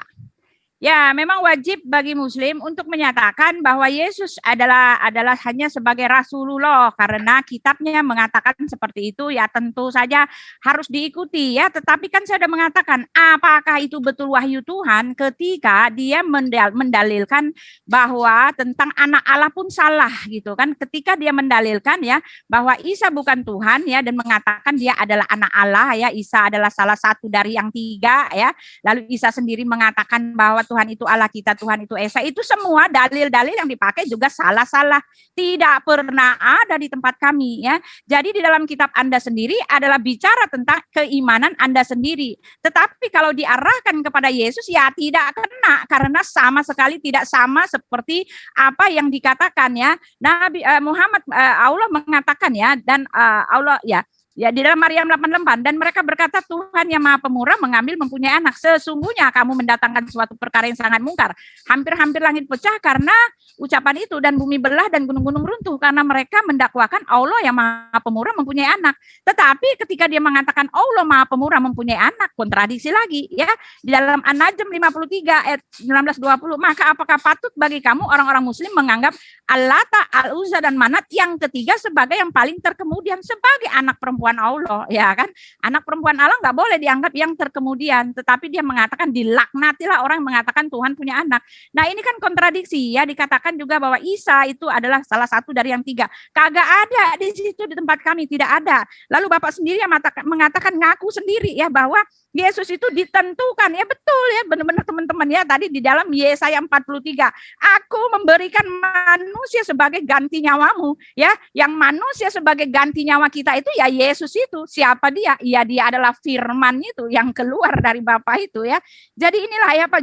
Ya, memang wajib bagi Muslim untuk menyatakan bahwa Yesus adalah hanya sebagai Rasulullah karena kitabnya mengatakan seperti itu. Ya, tentu saja harus diikuti ya. Tetapi kan saya sudah mengatakan, apakah itu betul wahyu Tuhan ketika dia mendalilkan bahwa tentang anak Allah pun salah gitu kan? Ketika dia mendalilkan ya bahwa Isa bukan Tuhan ya dan mengatakan dia adalah anak Allah ya. Isa adalah salah satu dari yang 3 ya. Lalu Isa sendiri mengatakan bahwa Tuhan itu Allah kita, Tuhan itu Esa. Itu semua dalil-dalil yang dipakai juga salah-salah. Tidak pernah ada di tempat kami ya. Jadi di dalam kitab Anda sendiri adalah bicara tentang keimanan Anda sendiri. Tetapi kalau diarahkan kepada Yesus ya tidak kena karena sama sekali tidak sama seperti apa yang dikatakan ya. Nabi Muhammad Allah mengatakan ya dan Allah ya di dalam Maryam 88 dan mereka berkata Tuhan yang Maha Pemurah mengambil mempunyai anak. Sesungguhnya kamu mendatangkan suatu perkara yang sangat mungkar. Hampir-hampir langit pecah karena ucapan itu dan bumi belah dan gunung-gunung runtuh karena mereka mendakwakan Allah yang Maha Pemurah mempunyai anak. Tetapi ketika dia mengatakan Allah Maha Pemurah mempunyai anak, kontradiksi lagi ya. Di dalam An-Najm 53 ayat 19-20, maka apakah patut bagi kamu orang-orang muslim menganggap Al-Lata, Al-Uzza dan Manat yang ketiga sebagai yang paling terkemudian sebagai anak perempuan Allah ya kan, anak perempuan Allah nggak boleh dianggap yang terkemudian, tetapi dia mengatakan dilaknatilah orang yang mengatakan Tuhan punya anak. Nah ini kan kontradiksi ya, dikatakan juga bahwa Isa itu adalah salah satu dari yang 3, kagak ada di situ di tempat kami, tidak ada. Lalu Bapak sendiri yang mengatakan ngaku sendiri ya bahwa Yesus itu ditentukan ya, betul ya, benar-benar teman-teman ya, tadi di dalam Yesaya 43, aku memberikan manusia sebagai ganti nyawamu ya, yang manusia sebagai ganti nyawa kita itu ya Yesus itu. Siapa dia? Ya dia adalah firman itu yang keluar dari Bapa itu ya. Jadi inilah ya Pak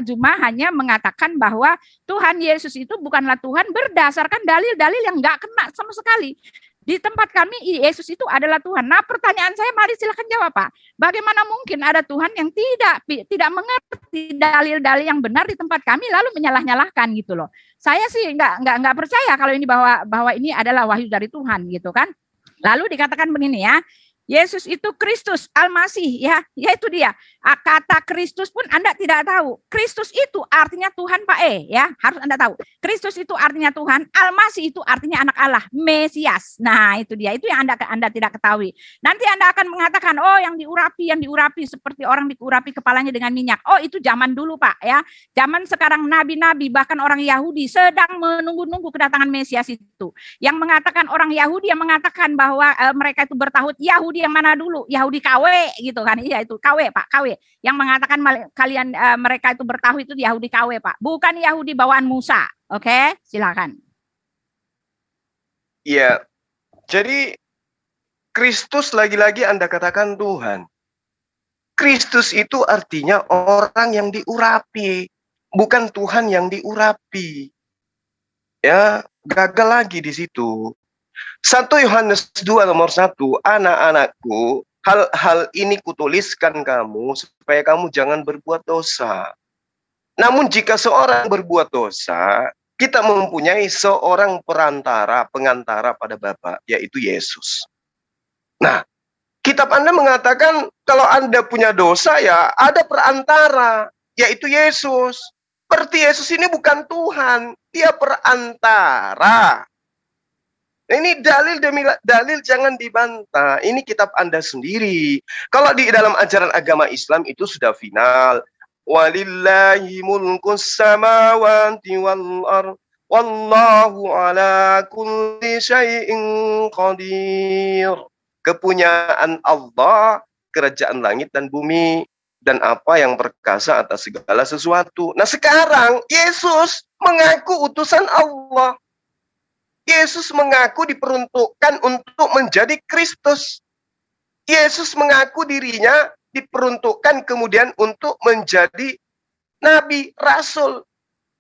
Juma hanya mengatakan bahwa Tuhan Yesus itu bukanlah Tuhan berdasarkan dalil-dalil yang enggak kena sama sekali. Di tempat kami Yesus itu adalah Tuhan. Nah pertanyaan saya mari silakan jawab Pak. Bagaimana mungkin ada Tuhan yang tidak mengerti dalil-dalil yang benar di tempat kami lalu menyalah-nyalahkan gitu loh. Saya sih nggak percaya kalau ini bahwa ini adalah wahyu dari Tuhan gitu kan. Lalu dikatakan begini ya. Yesus itu Kristus, Al-Masih ya, yaitu dia. Kata Kristus pun Anda tidak tahu. Kristus itu artinya Tuhan Pak ya, harus Anda tahu. Kristus itu artinya Tuhan, Al-Masih itu artinya anak Allah, Mesias. Nah, itu dia. Itu yang Anda tidak ketahui. Nanti Anda akan mengatakan, "Oh, yang diurapi seperti orang diurapi kepalanya dengan minyak." Oh, itu zaman dulu, Pak ya. Zaman sekarang nabi-nabi bahkan orang Yahudi sedang menunggu-nunggu kedatangan Mesias itu. Yang mengatakan orang Yahudi yang mengatakan bahwa mereka itu bertahun Yahudi yang mana dulu? Yahudi KW gitu kan. Iya itu KW Pak, KW. Yang mengatakan kalian mereka itu bertahu itu Yahudi KW Pak. Bukan Yahudi bawaan Musa. Oke, silakan. Iya. Jadi Kristus lagi-lagi Anda katakan Tuhan. Kristus itu artinya orang yang diurapi, bukan Tuhan yang diurapi. Ya, gagal lagi di situ. 1 Yohanes 2 nomor 1, anak-anakku, hal-hal ini kutuliskan kamu supaya kamu jangan berbuat dosa. Namun jika seorang berbuat dosa, kita mempunyai seorang pengantara pada Bapa, yaitu Yesus. Nah, kitab Anda mengatakan kalau Anda punya dosa ya ada perantara, yaitu Yesus. Berarti Yesus ini bukan Tuhan, dia perantara. Ini dalil demi dalil, jangan dibantah. Ini kitab Anda sendiri. Kalau di dalam ajaran agama Islam itu sudah final. Walillahi mulkus samawati wal ardh wallahu ala kulli syai'in qadir. Kepunyaan Allah, kerajaan langit dan bumi, dan apa yang perkasa atas segala sesuatu. Nah sekarang Yesus mengaku utusan Allah. Yesus mengaku diperuntukkan untuk menjadi Kristus. Yesus mengaku dirinya diperuntukkan kemudian untuk menjadi nabi, rasul.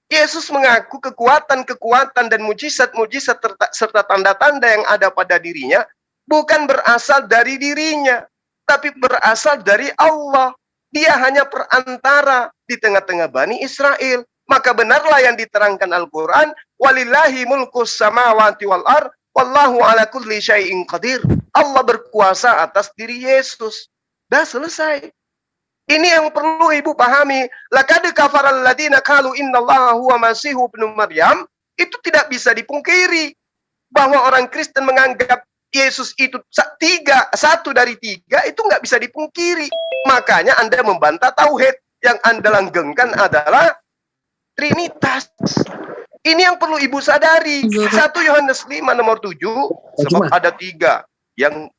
Yesus mengaku kekuatan-kekuatan dan mujizat-mujizat serta tanda-tanda yang ada pada dirinya bukan berasal dari dirinya, tapi berasal dari Allah. Dia hanya perantara di tengah-tengah Bani Israel. Maka benarlah yang diterangkan Al-Quran, walillahi mulkus samawati wal ardh wallahu ala kulli syai'in qadir. Allah berkuasa atas diri Yesus. Dah selesai. Ini yang perlu Ibu pahami. Laqad kafara alladziina qalu innallaha huwa masihu ibnu Maryam. Itu tidak bisa dipungkiri bahwa orang Kristen menganggap Yesus itu satu dari tiga, itu nggak bisa dipungkiri. Makanya Anda membantah tauhid. Yang Anda langgengkan adalah Trinitas. Ini yang perlu Ibu sadari. 1 Yohanes 5 nomor 7, sebab ada tiga yang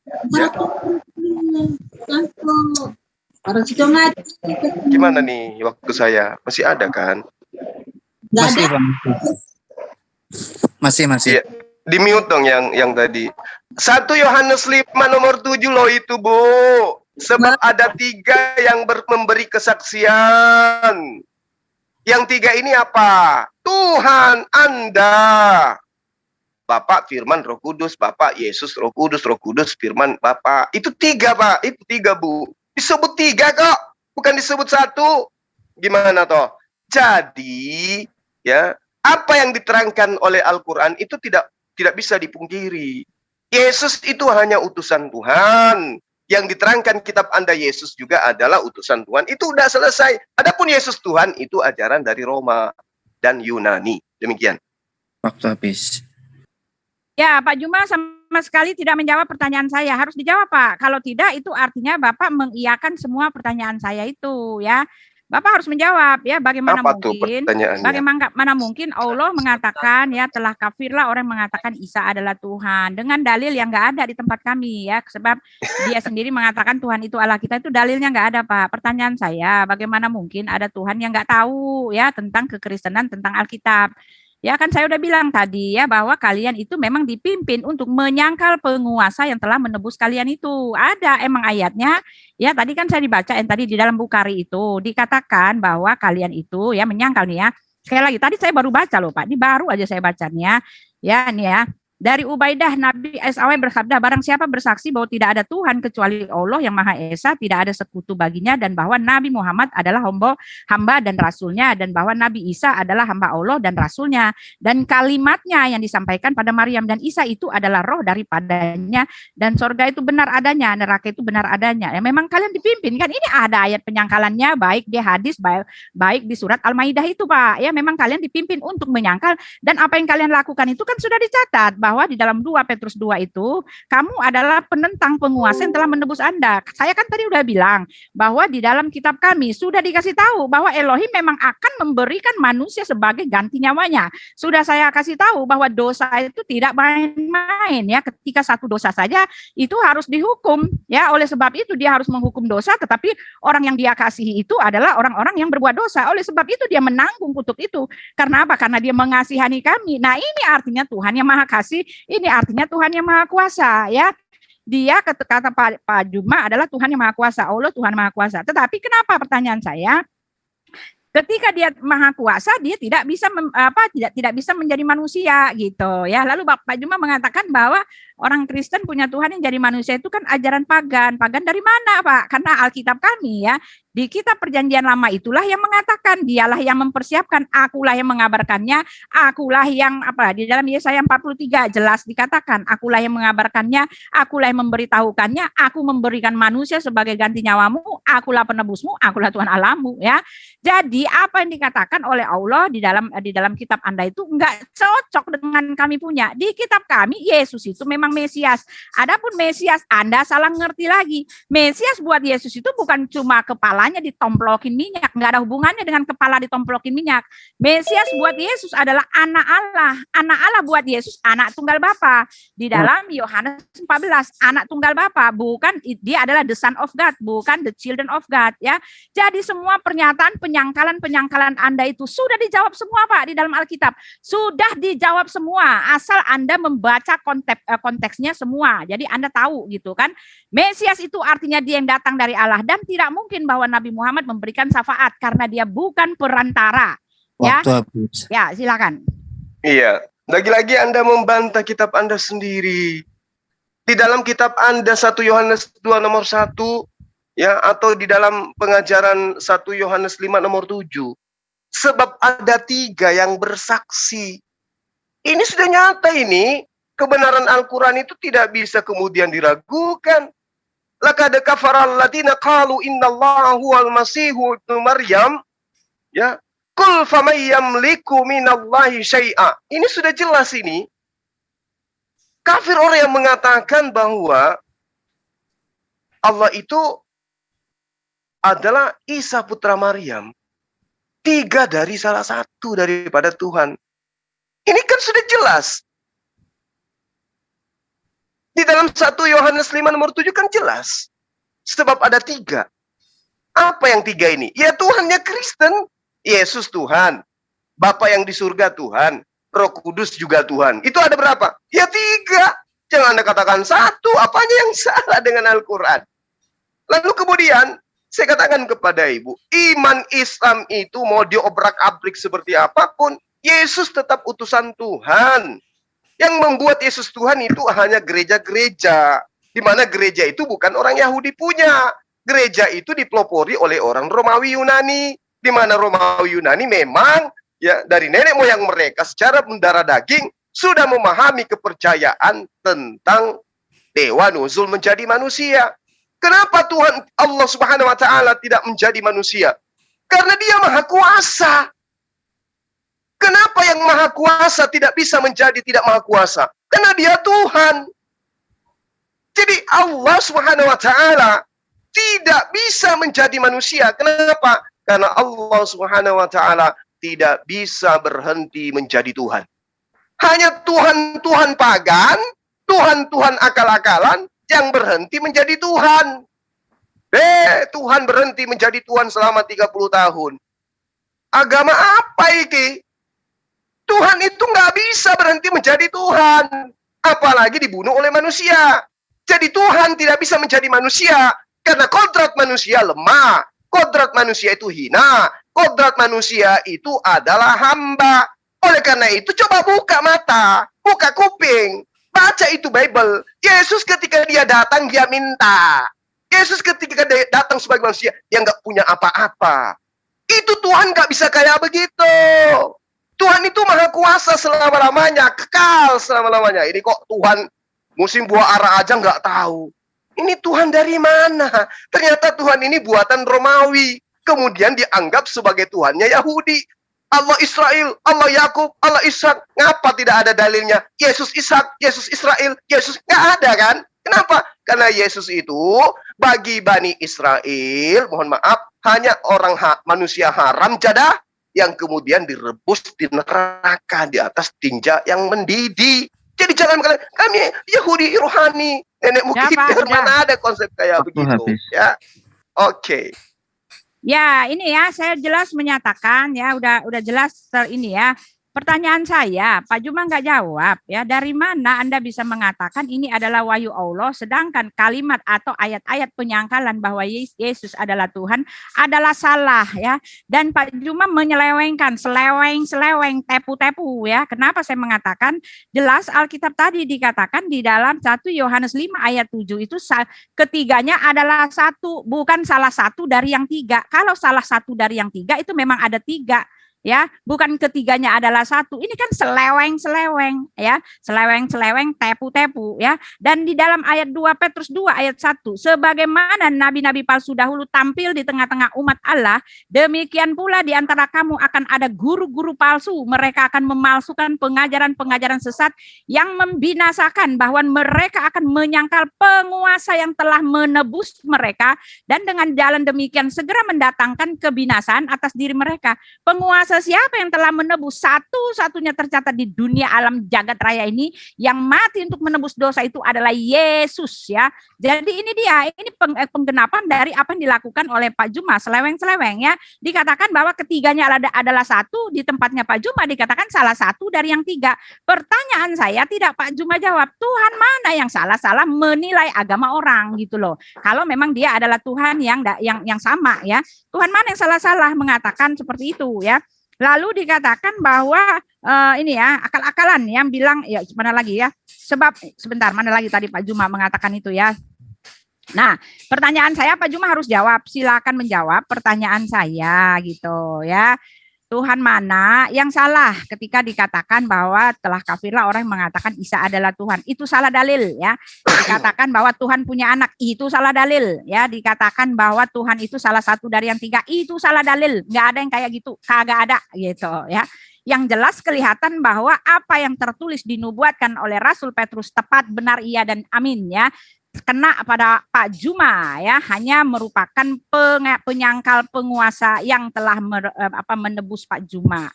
gimana nih waktu saya? Masih ada kan? Masih, Bang. Masih. Iya. Di mute dong yang tadi. 1 Yohanes 5 nomor 7 loh itu, Bu. Sebab ada tiga yang memberi kesaksian. Yang tiga ini apa? Tuhan Anda. Bapak, Firman, Roh Kudus. Bapak, Yesus, Roh Kudus, Firman, Bapak. Itu tiga, Pak. Itu tiga, Bu. Disebut tiga kok, bukan disebut satu. Gimana toh? Jadi, ya, apa yang diterangkan oleh Al-Quran itu tidak bisa dipungkiri. Yesus itu hanya utusan Tuhan. Yang diterangkan kitab Anda Yesus juga adalah utusan Tuhan. Itu udah selesai. Adapun Yesus Tuhan itu ajaran dari Roma dan Yunani. Demikian. Waktu habis. Ya, Pak Juma sama sekali tidak menjawab pertanyaan saya. Harus dijawab, Pak. Kalau tidak, itu artinya Bapak mengiyakan semua pertanyaan saya itu, ya. Bapak harus menjawab, ya. Bagaimana mungkin Allah mengatakan, ya, telah kafirlah orang mengatakan Isa adalah Tuhan. Dengan dalil yang nggak ada di tempat kami, ya. Sebab dia sendiri mengatakan Tuhan itu Allah kita, itu dalilnya nggak ada, Pak. Pertanyaan saya, bagaimana mungkin ada Tuhan yang nggak tahu, ya, tentang kekristenan, tentang Alkitab. Ya kan saya udah bilang tadi ya bahwa kalian itu memang dipimpin untuk menyangkal penguasa yang telah menebus kalian itu. Ada emang ayatnya. Ya tadi kan saya dibaca yang tadi di dalam Bukhari itu dikatakan bahwa kalian itu ya menyangkal nih ya. Sekali lagi tadi saya baru baca loh Pak. Ini baru aja saya bacanya. Ya nih ya. Dari Ubaidah Nabi SAW bersabda, barang siapa bersaksi bahwa tidak ada Tuhan kecuali Allah yang Maha Esa, tidak ada sekutu baginya, dan bahwa Nabi Muhammad adalah hamba dan rasulnya, dan bahwa Nabi Isa adalah hamba Allah dan rasulnya, dan kalimatnya yang disampaikan pada Maryam dan Isa itu adalah roh daripadanya, dan sorga itu benar adanya, neraka itu benar adanya. Ya memang kalian dipimpin kan, ini ada ayat penyangkalannya, baik di hadis, baik di surat Al-Maidah itu Pak. Ya memang kalian dipimpin untuk menyangkal, dan apa yang kalian lakukan itu kan sudah dicatat bahwa di dalam 2 Petrus 2 itu kamu adalah penentang penguasa yang telah menebus Anda. Saya kan tadi udah bilang bahwa di dalam kitab kami sudah dikasih tahu bahwa Elohim memang akan memberikan manusia sebagai ganti nyawanya. Sudah saya kasih tahu bahwa dosa itu tidak main-main ya. Ketika satu dosa saja itu harus dihukum ya. Oleh sebab itu dia harus menghukum dosa, tetapi orang yang dia kasihi itu adalah orang-orang yang berbuat dosa. Oleh sebab itu dia menanggung kutuk itu. Karena apa? Karena dia mengasihani kami. Nah, ini artinya Tuhan yang Maha Kasih. Ini artinya Tuhan yang Maha Kuasa ya. Dia kata Pak Juma adalah Tuhan yang Maha Kuasa, Allah Tuhan Maha Kuasa. Tetapi kenapa pertanyaan saya? Ketika dia Maha Kuasa, dia tidak bisa menjadi manusia gitu ya. Lalu Pak Juma mengatakan bahwa orang Kristen punya Tuhan yang jadi manusia itu kan ajaran pagan. Pagan dari mana, Pak? Karena Alkitab kami ya, di kitab Perjanjian Lama itulah yang mengatakan, dialah yang mempersiapkan, akulah yang mengabarkannya, akulah yang di dalam Yesaya 43 jelas dikatakan, akulah yang mengabarkannya, akulah yang memberitahukannya, aku memberikan manusia sebagai ganti nyawamu, akulah penebusmu, akulah Tuhan Allahmu ya. Jadi apa yang dikatakan oleh Allah di dalam kitab Anda itu enggak cocok dengan kami punya. Di kitab kami Yesus itu memang Mesias. Adapun Mesias Anda salah ngerti lagi. Mesias buat Yesus itu bukan cuma kepalanya ditomplokin minyak, enggak ada hubungannya dengan kepala ditomplokin minyak. Mesias buat Yesus adalah anak Allah. Anak Allah buat Yesus anak tunggal Bapa. Di dalam Yohanes 14 anak tunggal Bapa, bukan dia adalah the son of God, bukan the children of God ya. Jadi semua pernyataan penyangkalan Anda itu sudah dijawab semua Pak di dalam Alkitab. Sudah dijawab semua asal Anda membaca konteksnya semua. Jadi Anda tahu gitu kan. Mesias itu artinya dia yang datang dari Allah dan tidak mungkin bahwa Nabi Muhammad memberikan syafaat karena dia bukan perantara. Ya. Ya, silakan. Iya, lagi-lagi Anda membantah kitab Anda sendiri. Di dalam kitab Anda 1 Yohanes 2 nomor 1 ya, atau di dalam pengajaran 1 Yohanes 5 nomor 7. Sebab ada 3 yang bersaksi. Ini sudah nyata ini. Kebenaran Al-Quran itu tidak bisa kemudian diragukan. Laqad kafara alladziina qalu innallaha huwal masihu ibnu Maryam. Ya. Qul faman yamliku minallahi syai'a. Ini sudah jelas ini. Kafir orang yang mengatakan bahwa Allah itu adalah Isa putra Maryam. 3 dari salah satu daripada Tuhan. Ini kan sudah jelas. Di dalam 1 Yohanes 5 nomor 7 kan jelas. Sebab ada 3. Apa yang 3 ini? Ya Tuhannya Kristen. Yesus Tuhan. Bapa yang di surga Tuhan. Roh Kudus juga Tuhan. Itu ada berapa? Ya 3. Jangan Anda katakan 1. Apanya yang salah dengan Al-Quran? Lalu kemudian, saya katakan kepada Ibu, iman Islam itu mau diobrak-abrik seperti apapun, Yesus tetap utusan Tuhan. Yang membuat Yesus Tuhan itu hanya gereja-gereja. Di mana gereja itu bukan orang Yahudi punya. Gereja itu dipelopori oleh orang Romawi Yunani. Di mana Romawi Yunani memang ya dari nenek moyang mereka secara mendarah daging sudah memahami kepercayaan tentang dewa nuzul menjadi manusia. Kenapa Tuhan Allah Subhanahu wa taala tidak menjadi manusia? Karena Dia Maha Kuasa. Kenapa yang Maha Kuasa tidak bisa menjadi tidak Maha Kuasa? Karena Dia Tuhan. Jadi Allah Subhanahu wa taala tidak bisa menjadi manusia. Kenapa? Karena Allah Subhanahu wa taala tidak bisa berhenti menjadi Tuhan. Hanya Tuhan-Tuhan pagan, Tuhan-Tuhan akal-akalan yang berhenti menjadi Tuhan. Tuhan berhenti menjadi Tuhan selama 30 tahun. Agama apa ini? Tuhan itu nggak bisa berhenti menjadi Tuhan. Apalagi dibunuh oleh manusia. Jadi Tuhan tidak bisa menjadi manusia. Karena kodrat manusia lemah. Kodrat manusia itu hina. Kodrat manusia itu adalah hamba. Oleh karena itu coba buka mata. Buka kuping. Baca itu Bible. Yesus ketika dia datang, dia minta. Yesus ketika dia datang sebagai manusia, dia nggak punya apa-apa. Itu Tuhan nggak bisa kayak begitu. Tuhan itu Maha Kuasa selama-lamanya, kekal selama-lamanya. Ini kok Tuhan musim buah ara aja nggak tahu. Ini Tuhan dari mana? Ternyata Tuhan ini buatan Romawi. Kemudian dianggap sebagai Tuhannya Yahudi. Allah Israel, Allah Yakub, Allah Ishak. Ngapa tidak ada dalilnya? Yesus Ishak, Yesus Israel, Yesus nggak ada kan? Kenapa? Karena Yesus itu bagi Bani Israel, mohon maaf, hanya orang manusia haram jadah yang kemudian direbus di neraka di atas tinja yang mendidih. Jadi jangan kalian, kami Yahudi rohani, nenek moyang mana ada konsep kayak begitu. Ya, oke. Ya, ini ya saya jelas menyatakan ya udah jelas ini ya. Pertanyaan saya, Pak Juma nggak jawab ya. Dari mana Anda bisa mengatakan ini adalah wahyu Allah, sedangkan kalimat atau ayat-ayat penyangkalan bahwa Yesus adalah Tuhan adalah salah ya. Dan Pak Juma menyelewengkan, seleweng, tepu-tepu ya. Kenapa saya mengatakan jelas Alkitab tadi dikatakan di dalam 1 Yohanes 5 ayat 7 itu ketiganya adalah satu, bukan salah satu dari yang 3. Kalau salah satu dari yang 3 itu memang ada 3. Ya, bukan ketiganya adalah satu. Ini kan seleweng ya, seleweng tepu-tepu ya. Dan di dalam ayat 2 Petrus 2 ayat 1, sebagaimana nabi-nabi palsu dahulu tampil di tengah-tengah umat Allah, demikian pula di antara kamu akan ada guru-guru palsu. Mereka akan memalsukan pengajaran-pengajaran sesat yang membinasakan, bahwa mereka akan menyangkal penguasa yang telah menebus mereka, dan dengan jalan demikian segera mendatangkan kebinasaan atas diri mereka. Penguasa siapa yang telah menebus? Satu-satunya tercatat di dunia alam jagat raya ini yang mati untuk menebus dosa itu adalah Yesus ya. Jadi ini dia, ini penggenapan dari apa yang dilakukan oleh Pak Juma, seleweng-seleweng ya. Dikatakan bahwa ketiganya adalah satu, di tempatnya Pak Juma dikatakan salah satu dari yang 3. Pertanyaan saya, tidak Pak Juma jawab, Tuhan mana yang salah-salah menilai agama orang gitu loh. Kalau memang dia adalah Tuhan yang sama ya. Tuhan mana yang salah-salah mengatakan seperti itu ya. Lalu dikatakan bahwa ini ya akal-akalan yang bilang ya mana lagi ya, sebab sebentar mana lagi tadi Pak Juma mengatakan itu ya. Nah pertanyaan saya Pak Juma harus jawab, silakan menjawab pertanyaan saya gitu ya. Tuhan mana yang salah ketika dikatakan bahwa telah kafirlah orang yang mengatakan Isa adalah Tuhan. Itu salah dalil ya. Dikatakan bahwa Tuhan punya anak, itu salah dalil ya. Dikatakan bahwa Tuhan itu salah satu dari yang tiga, itu salah dalil. Nggak ada yang kayak gitu, kagak ada gitu ya. Yang jelas kelihatan bahwa apa yang tertulis dinubuatkan oleh Rasul Petrus tepat, benar, iya dan amin ya. Kena pada Pak Juma ya, hanya merupakan penyangkal penguasa yang telah menebus Pak Juma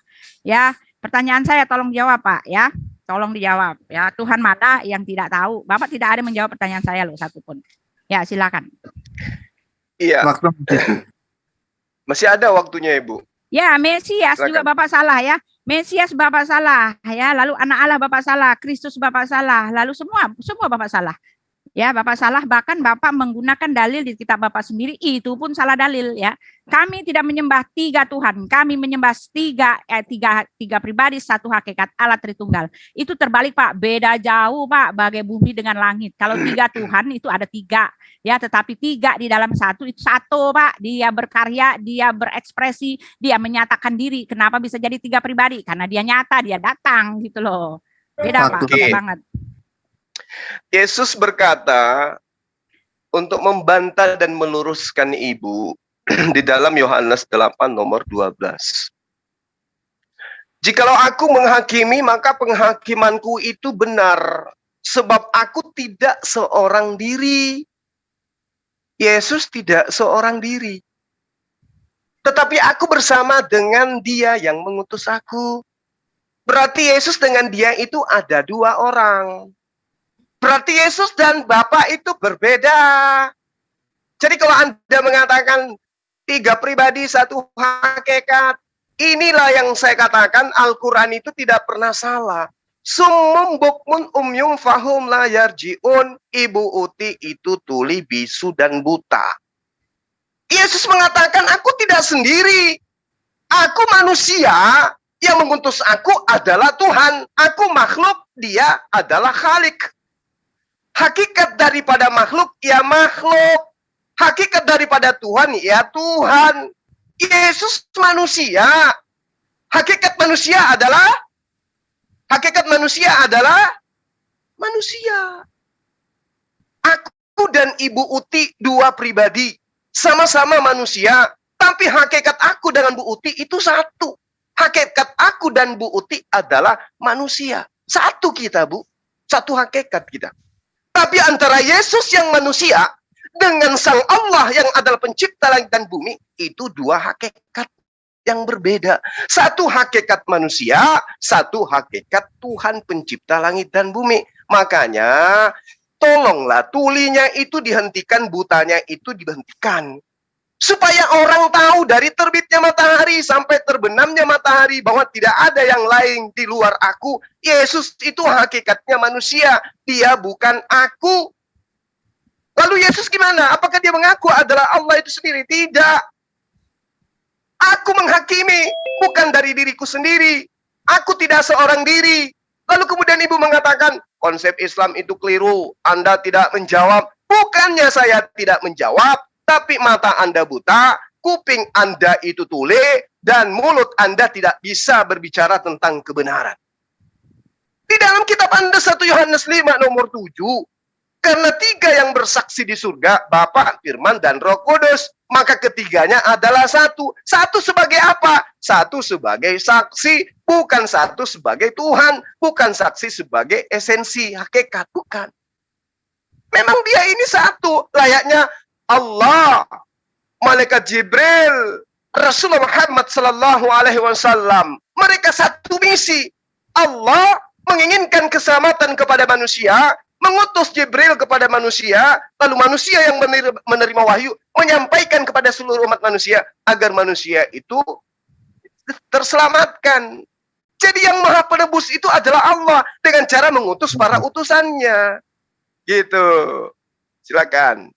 ya. Pertanyaan saya tolong jawab Pak ya, tolong dijawab ya. Tuhan mana yang tidak tahu? Bapak tidak ada menjawab pertanyaan saya loh satupun ya. Silakan. Iya. Waktu Masih ada waktunya Ibu. Ya, Mesias Silakan. juga Bapak salah ya. Mesias Bapak salah ya, lalu anak Allah Bapak salah, Kristus Bapak salah, lalu semua Bapak salah. Ya, Bapak salah, bahkan Bapak menggunakan dalil di kitab Bapak sendiri, itu pun salah dalil ya. Kami tidak menyembah tiga Tuhan, kami menyembah tiga pribadi, satu hakikat, Allah Tritunggal. Itu terbalik Pak, beda jauh Pak, bagai bumi dengan langit. Kalau tiga Tuhan itu ada tiga, ya, tetapi tiga di dalam satu itu satu Pak. Dia berkarya, dia berekspresi, dia menyatakan diri. Kenapa bisa jadi tiga pribadi? Karena dia nyata, dia datang gitu loh. Beda Pak, beda banget. Yesus berkata untuk membantah dan meluruskan Ibu di dalam Yohanes 8 nomor 12. Jikalau aku menghakimi, maka penghakimanku itu benar, sebab aku tidak seorang diri. Yesus tidak seorang diri, tetapi aku bersama dengan Dia yang mengutus aku. Berarti Yesus dengan Dia itu ada dua orang. Berarti Yesus dan Bapa itu berbeda. Jadi kalau Anda mengatakan tiga pribadi, satu hakikat, inilah yang saya katakan Al-Quran itu tidak pernah salah. Summum bukmun umyum fahum la yarji'un. Ibu Uti itu tuli, bisu, dan buta. Yesus mengatakan, aku tidak sendiri. Aku manusia, yang mengutus aku adalah Tuhan. Aku makhluk, dia adalah Khalik. Hakikat daripada makhluk, ya makhluk. Hakikat daripada Tuhan, ya Tuhan. Yesus manusia. Hakikat manusia adalah manusia. Aku dan Ibu Uti dua pribadi. Sama-sama manusia. Tapi hakikat aku dengan Bu Uti itu satu. Hakikat aku dan Bu Uti adalah manusia. Satu kita, Bu. Satu hakikat kita. Tapi antara Yesus yang manusia dengan Sang Allah yang adalah pencipta langit dan bumi, itu dua hakikat yang berbeda. Satu hakikat manusia, satu hakikat Tuhan pencipta langit dan bumi. Makanya, tolonglah tulinya itu dihentikan, butanya itu dihentikan. Supaya orang tahu dari terbitnya matahari sampai terbenamnya matahari bahwa tidak ada yang lain di luar aku. Yesus itu hakikatnya manusia. Dia bukan aku. Lalu Yesus gimana? Apakah dia mengaku adalah Allah itu sendiri? Tidak. Aku menghakimi, bukan dari diriku sendiri. Aku tidak seorang diri. Lalu kemudian ibu mengatakan, konsep Islam itu keliru. Anda tidak menjawab. Bukannya saya tidak menjawab. Tapi mata Anda buta, kuping Anda itu tuli, dan mulut Anda tidak bisa berbicara tentang kebenaran. Di dalam kitab Anda 1 Yohanes 5 nomor 7, karena tiga yang bersaksi di surga, Bapa, Firman, dan Roh Kudus, maka ketiganya adalah satu. Satu sebagai apa? Satu sebagai saksi, bukan satu sebagai Tuhan, bukan saksi sebagai esensi, hakikat, bukan. Memang dia ini satu, layaknya Allah, Malaikat Jibril, Rasulullah Muhammad sallallahu alaihi wasallam. Mereka satu misi. Allah menginginkan keselamatan kepada manusia, mengutus Jibril kepada manusia, lalu manusia yang menerima wahyu menyampaikan kepada seluruh umat manusia agar manusia itu terselamatkan. Jadi yang Maha Penebus itu adalah Allah dengan cara mengutus para utusannya. Gitu. Silakan.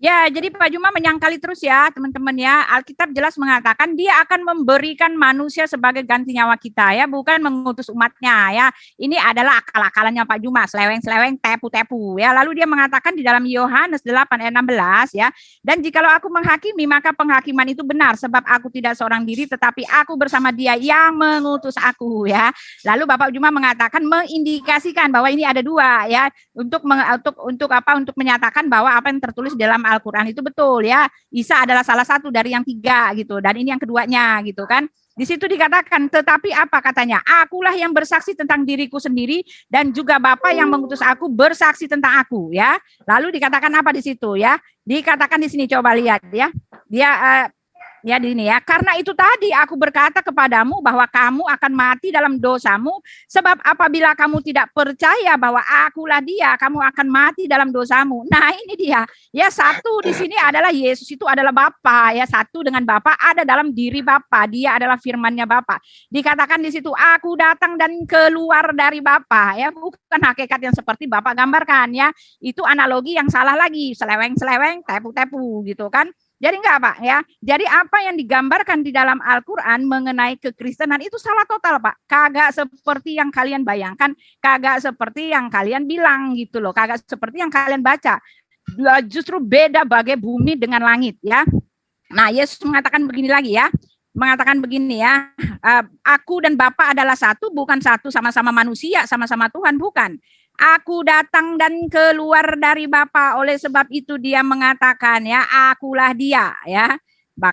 Ya, jadi Pak Juma menyangkali terus ya, teman-teman ya. Alkitab jelas mengatakan dia akan memberikan manusia sebagai ganti nyawa kita ya, bukan mengutus umatnya ya. Ini adalah akal-akalannya Pak Juma, seleweng-seleweng, tepu-tepu ya. Lalu dia mengatakan di dalam Yohanes 8 ayat 16 ya, dan jikalau aku menghakimi, maka penghakiman itu benar, sebab aku tidak seorang diri, tetapi aku bersama dia yang mengutus aku ya. Lalu Bapak Juma mengatakan, mengindikasikan bahwa ini ada dua ya, untuk menyatakan bahwa apa yang tertulis dalam Al-Quran itu betul ya. Isa adalah salah satu dari yang tiga gitu, dan ini yang keduanya gitu kan. Di situ dikatakan, tetapi apa katanya? Akulah yang bersaksi tentang diriku sendiri, dan juga Bapa yang mengutus aku bersaksi tentang aku ya. Lalu dikatakan apa di situ ya? Dikatakan di sini, coba lihat ya. Dia ya di sini ya, karena itu tadi aku berkata kepadamu bahwa kamu akan mati dalam dosamu, sebab apabila kamu tidak percaya bahwa akulah dia, kamu akan mati dalam dosamu. Nah ini dia ya, satu di sini adalah Yesus itu adalah Bapa ya, satu dengan Bapa ada dalam diri Bapa, dia adalah firman-Nya Bapa. Dikatakan di situ, aku datang dan keluar dari Bapa ya, bukan hakikat yang seperti Bapa gambarkan ya. Itu analogi yang salah lagi, seleweng-seleweng, tepu-tepu gitu kan. Jadi enggak Pak ya. Jadi apa yang digambarkan di dalam Al-Quran mengenai kekristenan itu salah total Pak. Kagak seperti yang kalian bayangkan, kagak seperti yang kalian bilang gitu loh, kagak seperti yang kalian baca. Justru beda bagai bumi dengan langit ya. Nah Yesus mengatakan begini lagi ya. Mengatakan begini ya, aku dan Bapa adalah satu, bukan satu sama-sama manusia, sama-sama Tuhan, bukan. Aku datang dan keluar dari Bapa, oleh sebab itu dia mengatakan ya, akulah dia ya.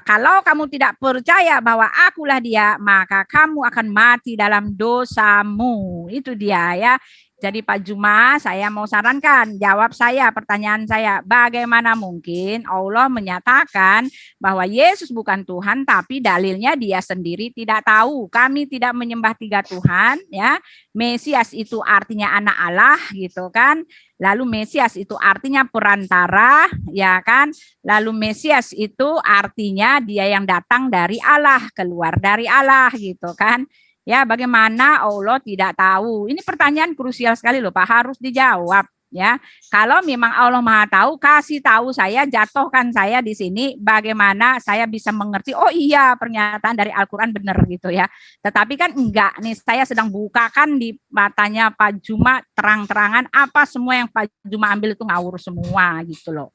Kalau kamu tidak percaya bahwa akulah dia, maka kamu akan mati dalam dosamu. Itu dia ya. Jadi Pak Juma, saya mau sarankan, jawab saya, pertanyaan saya, bagaimana mungkin Allah menyatakan bahwa Yesus bukan Tuhan, tapi dalilnya dia sendiri tidak tahu. Kami tidak menyembah tiga Tuhan, ya. Mesias itu artinya anak Allah, gitu kan. Lalu Mesias itu artinya perantara, ya kan. Lalu Mesias itu artinya dia yang datang dari Allah, keluar dari Allah, gitu kan. Ya, bagaimana Allah tidak tahu? Ini pertanyaan krusial sekali loh, Pak, harus dijawab ya. Kalau memang Allah Maha tahu, kasih tahu saya, jatuhkan saya di sini, bagaimana saya bisa mengerti? Oh iya, pernyataan dari Al-Qur'an benar gitu ya. Tetapi kan enggak nih, saya sedang bukakan di matanya Pak Juma terang-terangan, apa semua yang Pak Juma ambil itu ngawur semua gitu loh.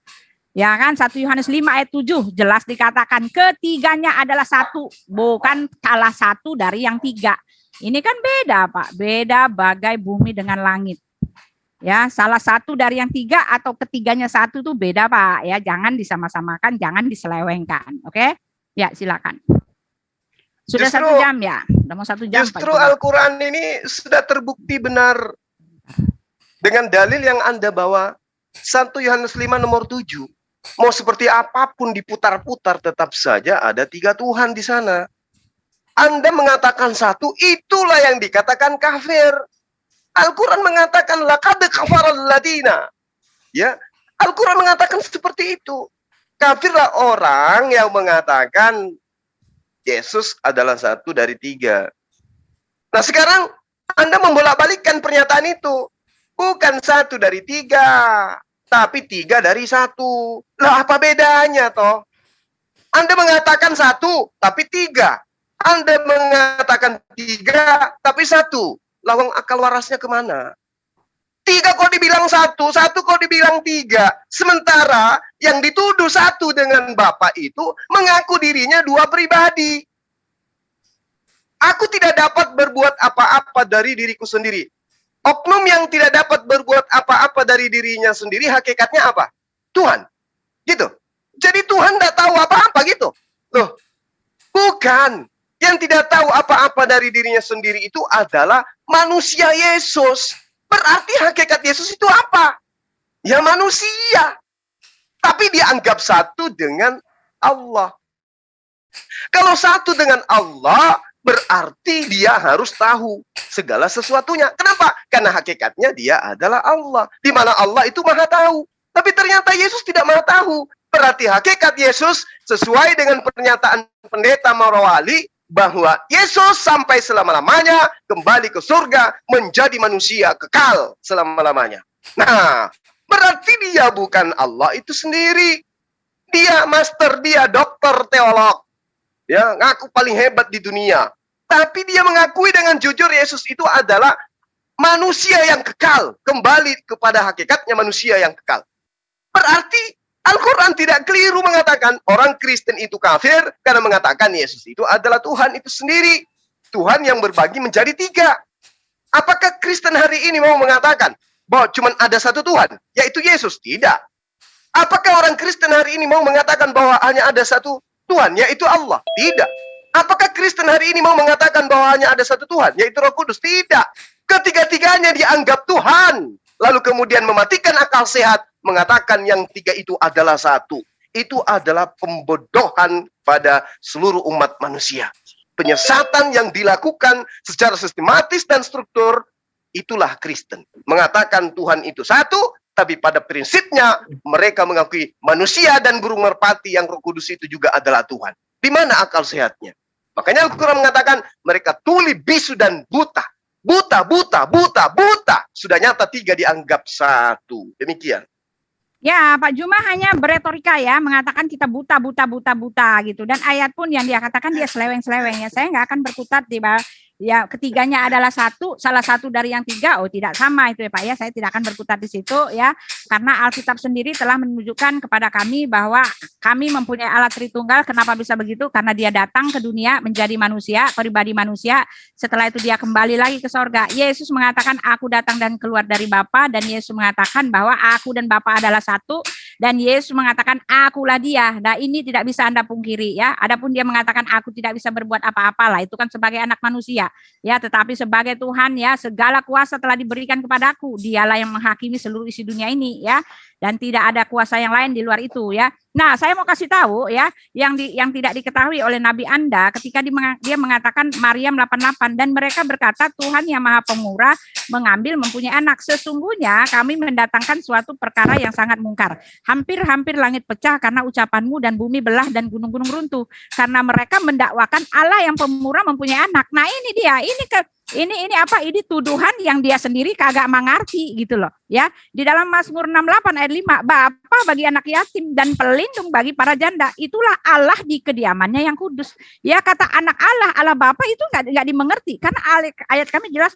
Ya kan, 1 Yohanes 5 ayat 7 jelas dikatakan ketiganya adalah satu, bukan salah satu dari yang tiga. Ini kan beda Pak, beda bagai bumi dengan langit. Ya, salah satu dari yang tiga atau ketiganya satu itu beda Pak. Ya, jangan disama-samakan, jangan diselewengkan. Oke? Ya, silakan. Sudah Justru, 1 jam ya, udah mau 1 jam. Justru Al-Quran ini sudah terbukti benar dengan dalil yang Anda bawa. 1 Yohanes 5 nomor 7. Mau seperti apapun diputar-putar, tetap saja ada tiga Tuhan di sana. Anda mengatakan satu, itulah yang dikatakan kafir. Al-Quran mengatakan laqad kafaral ladina. Ya, Al-Quran mengatakan seperti itu. Kafirlah orang yang mengatakan Yesus adalah satu dari tiga. Nah sekarang Anda membolak-balikkan pernyataan itu. Bukan satu dari tiga, tapi tiga dari satu. Lah apa bedanya toh? Anda mengatakan satu, tapi tiga. Anda mengatakan tiga, tapi satu. Lawang akal warasnya kemana? Tiga kok dibilang satu, satu kok dibilang tiga. Sementara yang dituduh satu dengan Bapak itu mengaku dirinya dua pribadi. Aku tidak dapat berbuat apa-apa dari diriku sendiri. Oknum yang tidak dapat berbuat apa-apa dari dirinya sendiri, hakikatnya apa? Tuhan. Gitu. Jadi Tuhan tidak tahu apa-apa gitu. Loh, bukan. Yang tidak tahu apa-apa dari dirinya sendiri itu adalah manusia Yesus. Berarti hakikat Yesus itu apa? Ya manusia. Tapi dianggap satu dengan Allah. Kalau satu dengan Allah, berarti dia harus tahu segala sesuatunya. Kenapa? Karena hakikatnya dia adalah Allah. Di mana Allah itu maha tahu. Tapi ternyata Yesus tidak maha tahu. Berarti hakikat Yesus sesuai dengan pernyataan pendeta Marawali, bahwa Yesus sampai selama-lamanya kembali ke surga menjadi manusia kekal selama-lamanya. Nah, berarti dia bukan Allah itu sendiri. Dia master, dia dokter teolog. Ya, ngaku paling hebat di dunia. Tapi dia mengakui dengan jujur Yesus itu adalah manusia yang kekal. Kembali kepada hakikatnya manusia yang kekal. Berarti Al-Quran tidak keliru mengatakan orang Kristen itu kafir karena mengatakan Yesus itu adalah Tuhan itu sendiri. Tuhan yang berbagi menjadi 3. Apakah Kristen hari ini mau mengatakan bahwa cuma ada satu Tuhan, yaitu Yesus? Tidak. Apakah orang Kristen hari ini mau mengatakan bahwa hanya ada satu Tuhan, yaitu Allah? Tidak. Apakah Kristen hari ini mau mengatakan bahwa hanya ada satu Tuhan, yaitu Roh Kudus? Tidak. Ketiga-tiganya dianggap Tuhan. Lalu kemudian mematikan akal sehat, mengatakan yang 3 itu adalah satu. Itu adalah pembodohan pada seluruh umat manusia. Penyesatan yang dilakukan secara sistematis dan struktur, itulah Kristen. Mengatakan Tuhan itu satu, tapi pada prinsipnya mereka mengakui manusia dan burung merpati yang Roh Kudus itu juga adalah Tuhan. Di mana akal sehatnya? Makanya Al-Quran mengatakan mereka tuli, bisu, dan buta. Buta, buta, buta, buta. Sudah nyata 3 dianggap satu. Demikian. Ya, Pak Juma hanya beretorika ya, mengatakan kita buta, buta, buta, buta gitu. Dan ayat pun yang dia katakan dia seleweng-seleweng ya. Saya nggak akan berkutat di bawah. Ya, ketiganya adalah satu, salah satu dari yang 3. Oh, tidak sama itu ya Pak ya. Saya tidak akan berkutat di situ ya. Karena Alkitab sendiri telah menunjukkan kepada kami bahwa kami mempunyai Allah Tritunggal. Kenapa bisa begitu? Karena dia datang ke dunia menjadi manusia, pribadi manusia. Setelah itu dia kembali lagi ke sorga. Yesus mengatakan aku datang dan keluar dari Bapa, dan Yesus mengatakan bahwa aku dan Bapa adalah satu. Dan Yesus mengatakan akulah dia. Nah, ini tidak bisa Anda pungkiri ya. Adapun dia mengatakan aku tidak bisa berbuat apa-apa lah. Itu kan sebagai anak manusia. Ya, tetapi sebagai Tuhan ya, segala kuasa telah diberikan kepadaku. Dialah yang menghakimi seluruh isi dunia ini ya. Dan tidak ada kuasa yang lain di luar itu ya. Nah, saya mau kasih tahu ya, yang tidak diketahui oleh Nabi Anda ketika dia mengatakan Maryam 88, dan mereka berkata Tuhan yang Maha Pemurah mengambil mempunyai anak. Sesungguhnya kami mendatangkan suatu perkara yang sangat mungkar. Hampir-hampir langit pecah karena ucapanmu, dan bumi belah dan gunung-gunung runtuh. Karena mereka mendakwakan Allah yang pemurah mempunyai anak. Nah, ini dia, ini tuduhan yang dia sendiri kagak mengerti gitu loh ya. Di dalam Mazmur 68 ayat 5, Bapa bagi anak yatim dan pelindung bagi para janda, itulah Allah di kediamannya yang kudus. Ya, kata anak Allah Bapa itu enggak dimengerti karena ayat kami jelas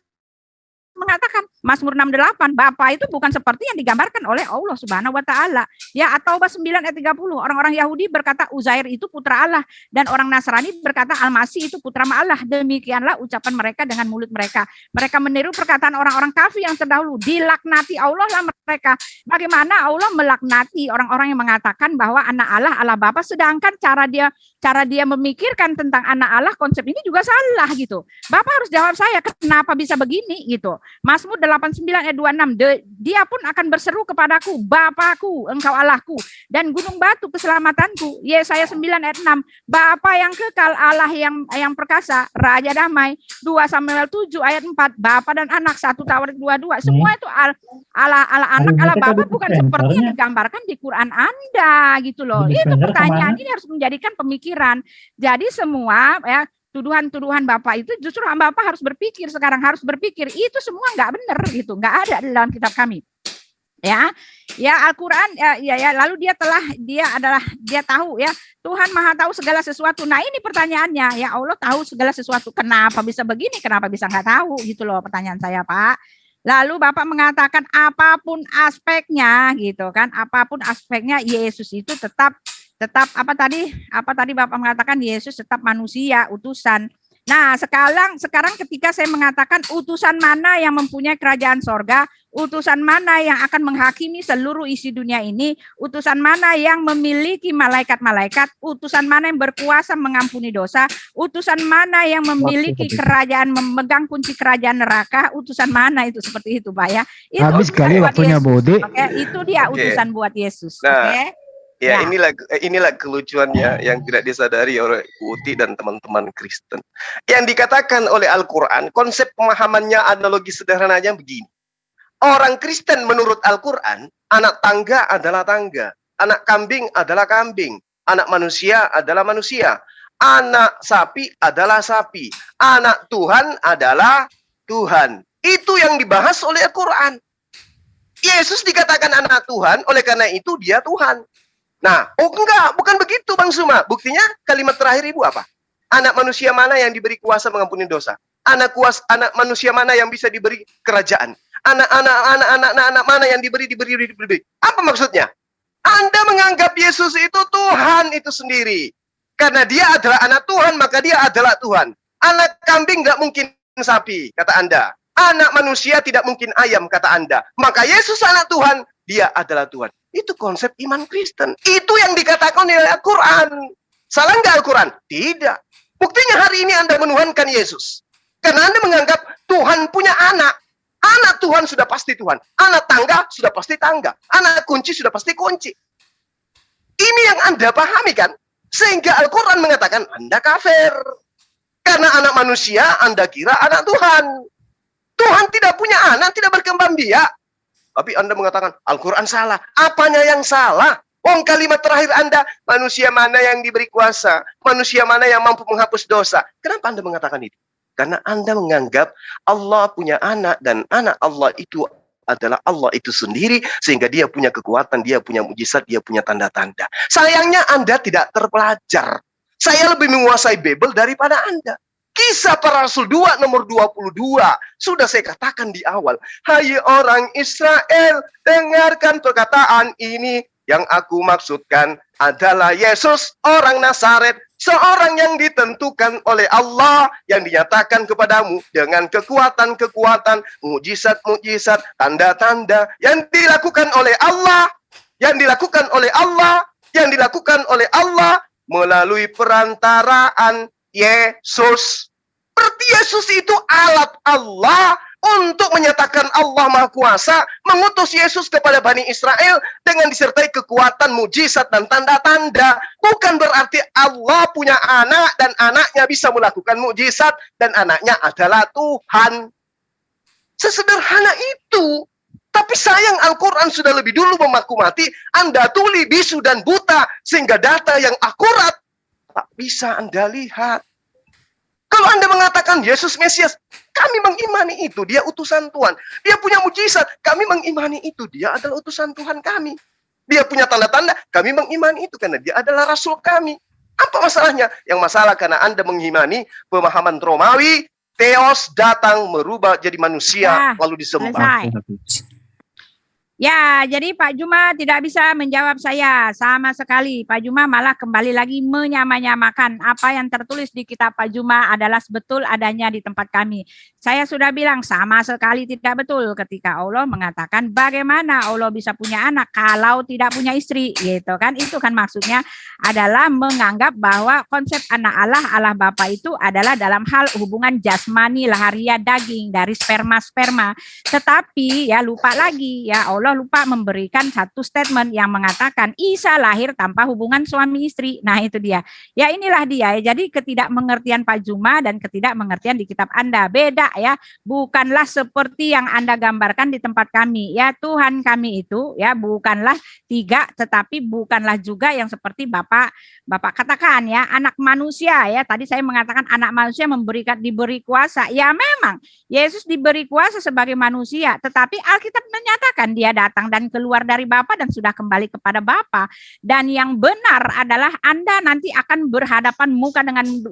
mengatakan Mazmur 68, Bapa itu bukan seperti yang digambarkan oleh Allah Subhanahu wa taala. Ya, At-Taubah 9 ayat 30, orang-orang Yahudi berkata Uzair itu putra Allah, dan orang Nasrani berkata Al-Masih itu putra Allah. Demikianlah ucapan mereka dengan mulut mereka. Mereka meniru perkataan orang-orang kafir yang terdahulu. Dilaknati Allah lah mereka. Bagaimana Allah melaknati orang-orang yang mengatakan bahwa anak Allah Bapa, sedangkan cara dia memikirkan tentang anak Allah, konsep ini juga salah gitu. Bapak harus jawab saya, kenapa bisa begini gitu. Mazmur 89 ayat 26, dia pun akan berseru kepadaku, Bapakku, engkau Allahku, dan gunung batu keselamatanku. Yesaya 9 ayat 6, Bapa yang kekal, Allah yang perkasa, Raja damai. 2 Samuel 7 ayat 4, Bapa dan anak, 1 Tawarik 22. Semua itu Allah anak, Allah Bapa, bukan seperti yang digambarkan di Quran Anda gitu loh. Itu pertanyaan ini harus menjadikan pemikiran. Jadi semua ya, tuduhan-tuduhan Bapak itu justru Bapak harus berpikir sekarang, harus berpikir itu semua nggak benar gitu, nggak ada di dalam kitab kami. Ya Al-Quran ya, lalu dia tahu ya, Tuhan Maha tahu segala sesuatu. Nah, ini pertanyaannya, ya Allah tahu segala sesuatu, kenapa bisa begini, kenapa bisa nggak tahu gitu loh pertanyaan saya, Pak. Lalu Bapak mengatakan apapun aspeknya gitu kan, apapun aspeknya Yesus itu tetap apa tadi Bapak mengatakan Yesus tetap manusia, utusan. Nah, sekarang ketika saya mengatakan utusan mana yang mempunyai kerajaan sorga, utusan mana yang akan menghakimi seluruh isi dunia ini, utusan mana yang memiliki malaikat-malaikat, utusan mana yang berkuasa mengampuni dosa, utusan mana yang memiliki kerajaan, memegang kunci kerajaan neraka, utusan mana itu, seperti itu Pak ya. Itu habis sekali waktunya Budi. Oke, itu dia utusan buat Yesus. Nah, oke. Ya, inilah kelucuannya yang tidak disadari oleh Uti dan teman-teman Kristen. Yang dikatakan oleh Al-Quran, konsep pemahamannya analogi sederhananya begini. Orang Kristen menurut Al-Quran, anak tangga adalah tangga, anak kambing adalah kambing, anak manusia adalah manusia, anak sapi adalah sapi, anak Tuhan adalah Tuhan. Itu yang dibahas oleh Al-Quran. Yesus dikatakan anak Tuhan, oleh karena itu dia Tuhan. Nah, oh enggak, bukan begitu Bang Suma. Buktinya kalimat terakhir Ibu apa? Anak manusia mana yang diberi kuasa mengampuni dosa? Anak manusia mana yang bisa diberi kerajaan? Anak mana yang diberi. Apa maksudnya? Anda menganggap Yesus itu Tuhan itu sendiri. Karena dia adalah anak Tuhan, maka dia adalah Tuhan. Anak kambing nggak mungkin sapi, kata Anda. Anak manusia tidak mungkin ayam, kata Anda. Maka Yesus anak Tuhan, dia adalah Tuhan. Itu konsep iman Kristen. Itu yang dikatakan oleh Al-Quran. Salah nggak Al-Quran? Tidak. Buktinya hari ini Anda menuhankan Yesus. Karena Anda menganggap Tuhan punya anak. Anak Tuhan sudah pasti Tuhan. Anak tangga sudah pasti tangga. Anak kunci sudah pasti kunci. Ini yang Anda pahami kan? Sehingga Al-Quran mengatakan Anda kafir. Karena anak manusia Anda kira anak Tuhan. Tuhan tidak punya anak, tidak berkembang biak. Tapi Anda mengatakan Al-Quran salah. Apanya yang salah? Kalimat terakhir Anda, manusia mana yang diberi kuasa? Manusia mana yang mampu menghapus dosa? Kenapa Anda mengatakan itu? Karena Anda menganggap Allah punya anak dan anak Allah itu adalah Allah itu sendiri sehingga dia punya kekuatan, dia punya mujizat, dia punya tanda-tanda. Sayangnya Anda tidak terpelajar. Saya lebih menguasai Bible daripada Anda. Kisah Para Rasul 2 nomor 22 sudah saya katakan di awal. Hai orang Israel, dengarkan perkataan ini. Yang aku maksudkan adalah Yesus orang Nazaret, seorang yang ditentukan oleh Allah, yang dinyatakan kepadamu dengan kekuatan-kekuatan, mujizat-mujizat, tanda-tanda yang dilakukan oleh Allah, yang dilakukan oleh Allah, yang dilakukan oleh Allah melalui perantaraan Yesus. Berarti Yesus itu alat Allah untuk menyatakan Allah Maha Kuasa, mengutus Yesus kepada Bani Israel dengan disertai kekuatan, mujizat, dan tanda-tanda. Bukan berarti Allah punya anak dan anaknya bisa melakukan mujizat dan anaknya adalah Tuhan. Sesederhana itu. Tapi sayang Al-Quran sudah lebih dulu memakmati Anda tuli, bisu, dan buta sehingga data yang akurat tak bisa Anda lihat. Kalau Anda mengatakan Yesus Mesias, kami mengimani itu, dia utusan Tuhan. Dia punya mujizat, kami mengimani itu, dia adalah utusan Tuhan kami. Dia punya tanda-tanda, kami mengimani itu karena dia adalah rasul kami. Apa masalahnya? Yang masalah karena Anda mengimani pemahaman Romawi, Theos datang merubah jadi manusia, lalu disembah. Ya, jadi Pak Juma tidak bisa menjawab saya sama sekali. Pak Juma malah kembali lagi menyamakan apa yang tertulis di kitab Pak Juma adalah betul adanya di tempat kami. Saya sudah bilang sama sekali tidak betul ketika Allah mengatakan bagaimana Allah bisa punya anak kalau tidak punya istri, gitu kan? Itu kan maksudnya adalah menganggap bahwa konsep anak Allah Bapa itu adalah dalam hal hubungan jasmani lahiriah daging dari sperma. Tetapi ya lupa lagi ya Allah lupa memberikan satu statement yang mengatakan Isa lahir tanpa hubungan suami istri. Nah itu dia. Ya inilah dia. Jadi ketidakmengertian Pak Juma dan ketidakmengertian di kitab Anda. Beda ya. Bukanlah seperti yang Anda gambarkan di tempat kami. Ya Tuhan kami itu ya bukanlah tiga tetapi bukanlah juga yang seperti Bapak katakan ya anak manusia ya. Tadi saya mengatakan anak manusia diberi kuasa. Ya memang Yesus diberi kuasa sebagai manusia. Tetapi Alkitab menyatakan dia datang dan keluar dari Bapa dan sudah kembali kepada Bapa. Dan yang benar adalah Anda nanti akan berhadapan muka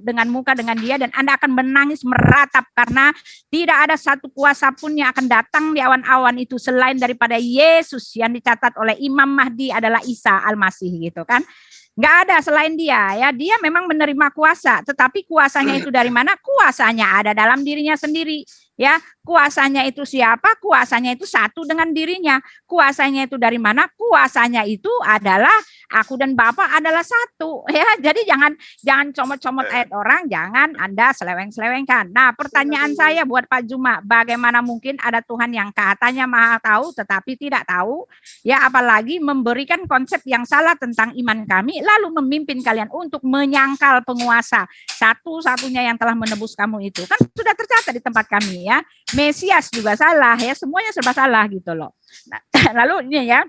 dengan muka dengan dia dan Anda akan menangis meratap karena tidak ada satu kuasa pun yang akan datang di awan-awan itu selain daripada Yesus yang dicatat oleh Imam Mahdi adalah Isa Al-Masih gitu kan. Nggak ada selain dia ya, dia memang menerima kuasa, tetapi kuasanya itu dari mana? Kuasanya ada dalam dirinya sendiri ya. Kuasanya itu siapa? Kuasanya itu satu dengan dirinya. Kuasanya itu dari mana? Kuasanya itu adalah aku dan Bapa adalah satu ya. Jadi jangan comot-comot ayat orang, jangan Anda seleweng-selewengkan. Nah, pertanyaan saya buat Pak Juma, bagaimana mungkin ada Tuhan yang katanya Maha tahu tetapi tidak tahu ya, apalagi memberikan konsep yang salah tentang iman kami lalu memimpin kalian untuk menyangkal penguasa satu-satunya yang telah menebus kamu itu. Kan sudah tercatat di tempat kami ya. Mesias juga salah ya, semuanya serba salah gitu loh. Nah, lalu ini ya,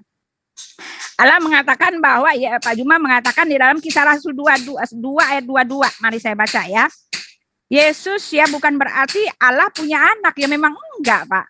Allah mengatakan bahwa ya Pak Juma mengatakan di dalam Kisah Rasul 2 ayat 22, mari saya baca ya. Yesus ya bukan berarti Allah punya anak ya, memang enggak Pak.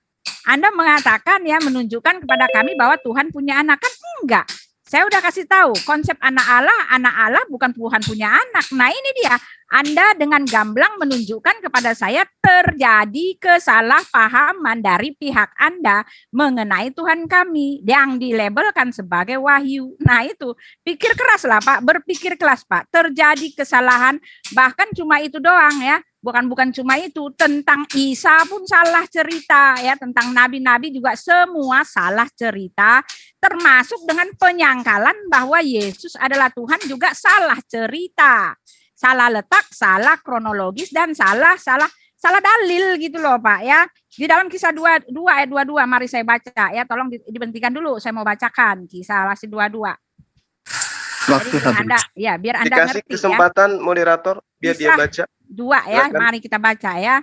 Anda mengatakan ya menunjukkan kepada kami bahwa Tuhan punya anak, kan enggak. Saya udah kasih tahu konsep anak Allah bukan Tuhan punya anak. Nah ini dia, Anda dengan gamblang menunjukkan kepada saya terjadi kesalahpahaman dari pihak Anda mengenai Tuhan kami yang dilabelkan sebagai wahyu. Nah itu, pikir keras lah Pak, berpikir keras Pak. Terjadi kesalahan, bahkan cuma itu doang ya. Bukan cuma itu, tentang Isa pun salah cerita ya, tentang nabi-nabi juga semua salah cerita, termasuk dengan penyangkalan bahwa Yesus adalah Tuhan juga salah cerita. Salah letak, salah kronologis, dan salah dalil gitu loh Pak ya. Di dalam Kisah 2 ayat 22, mari saya baca ya, tolong dibentikan dulu, saya mau bacakan Kisah 22. Waktu Jadi habis. biar Anda Dikasih ngerti kesempatan moderator biar dia Kisah baca. 2 ya, Silakan. mari kita baca ya.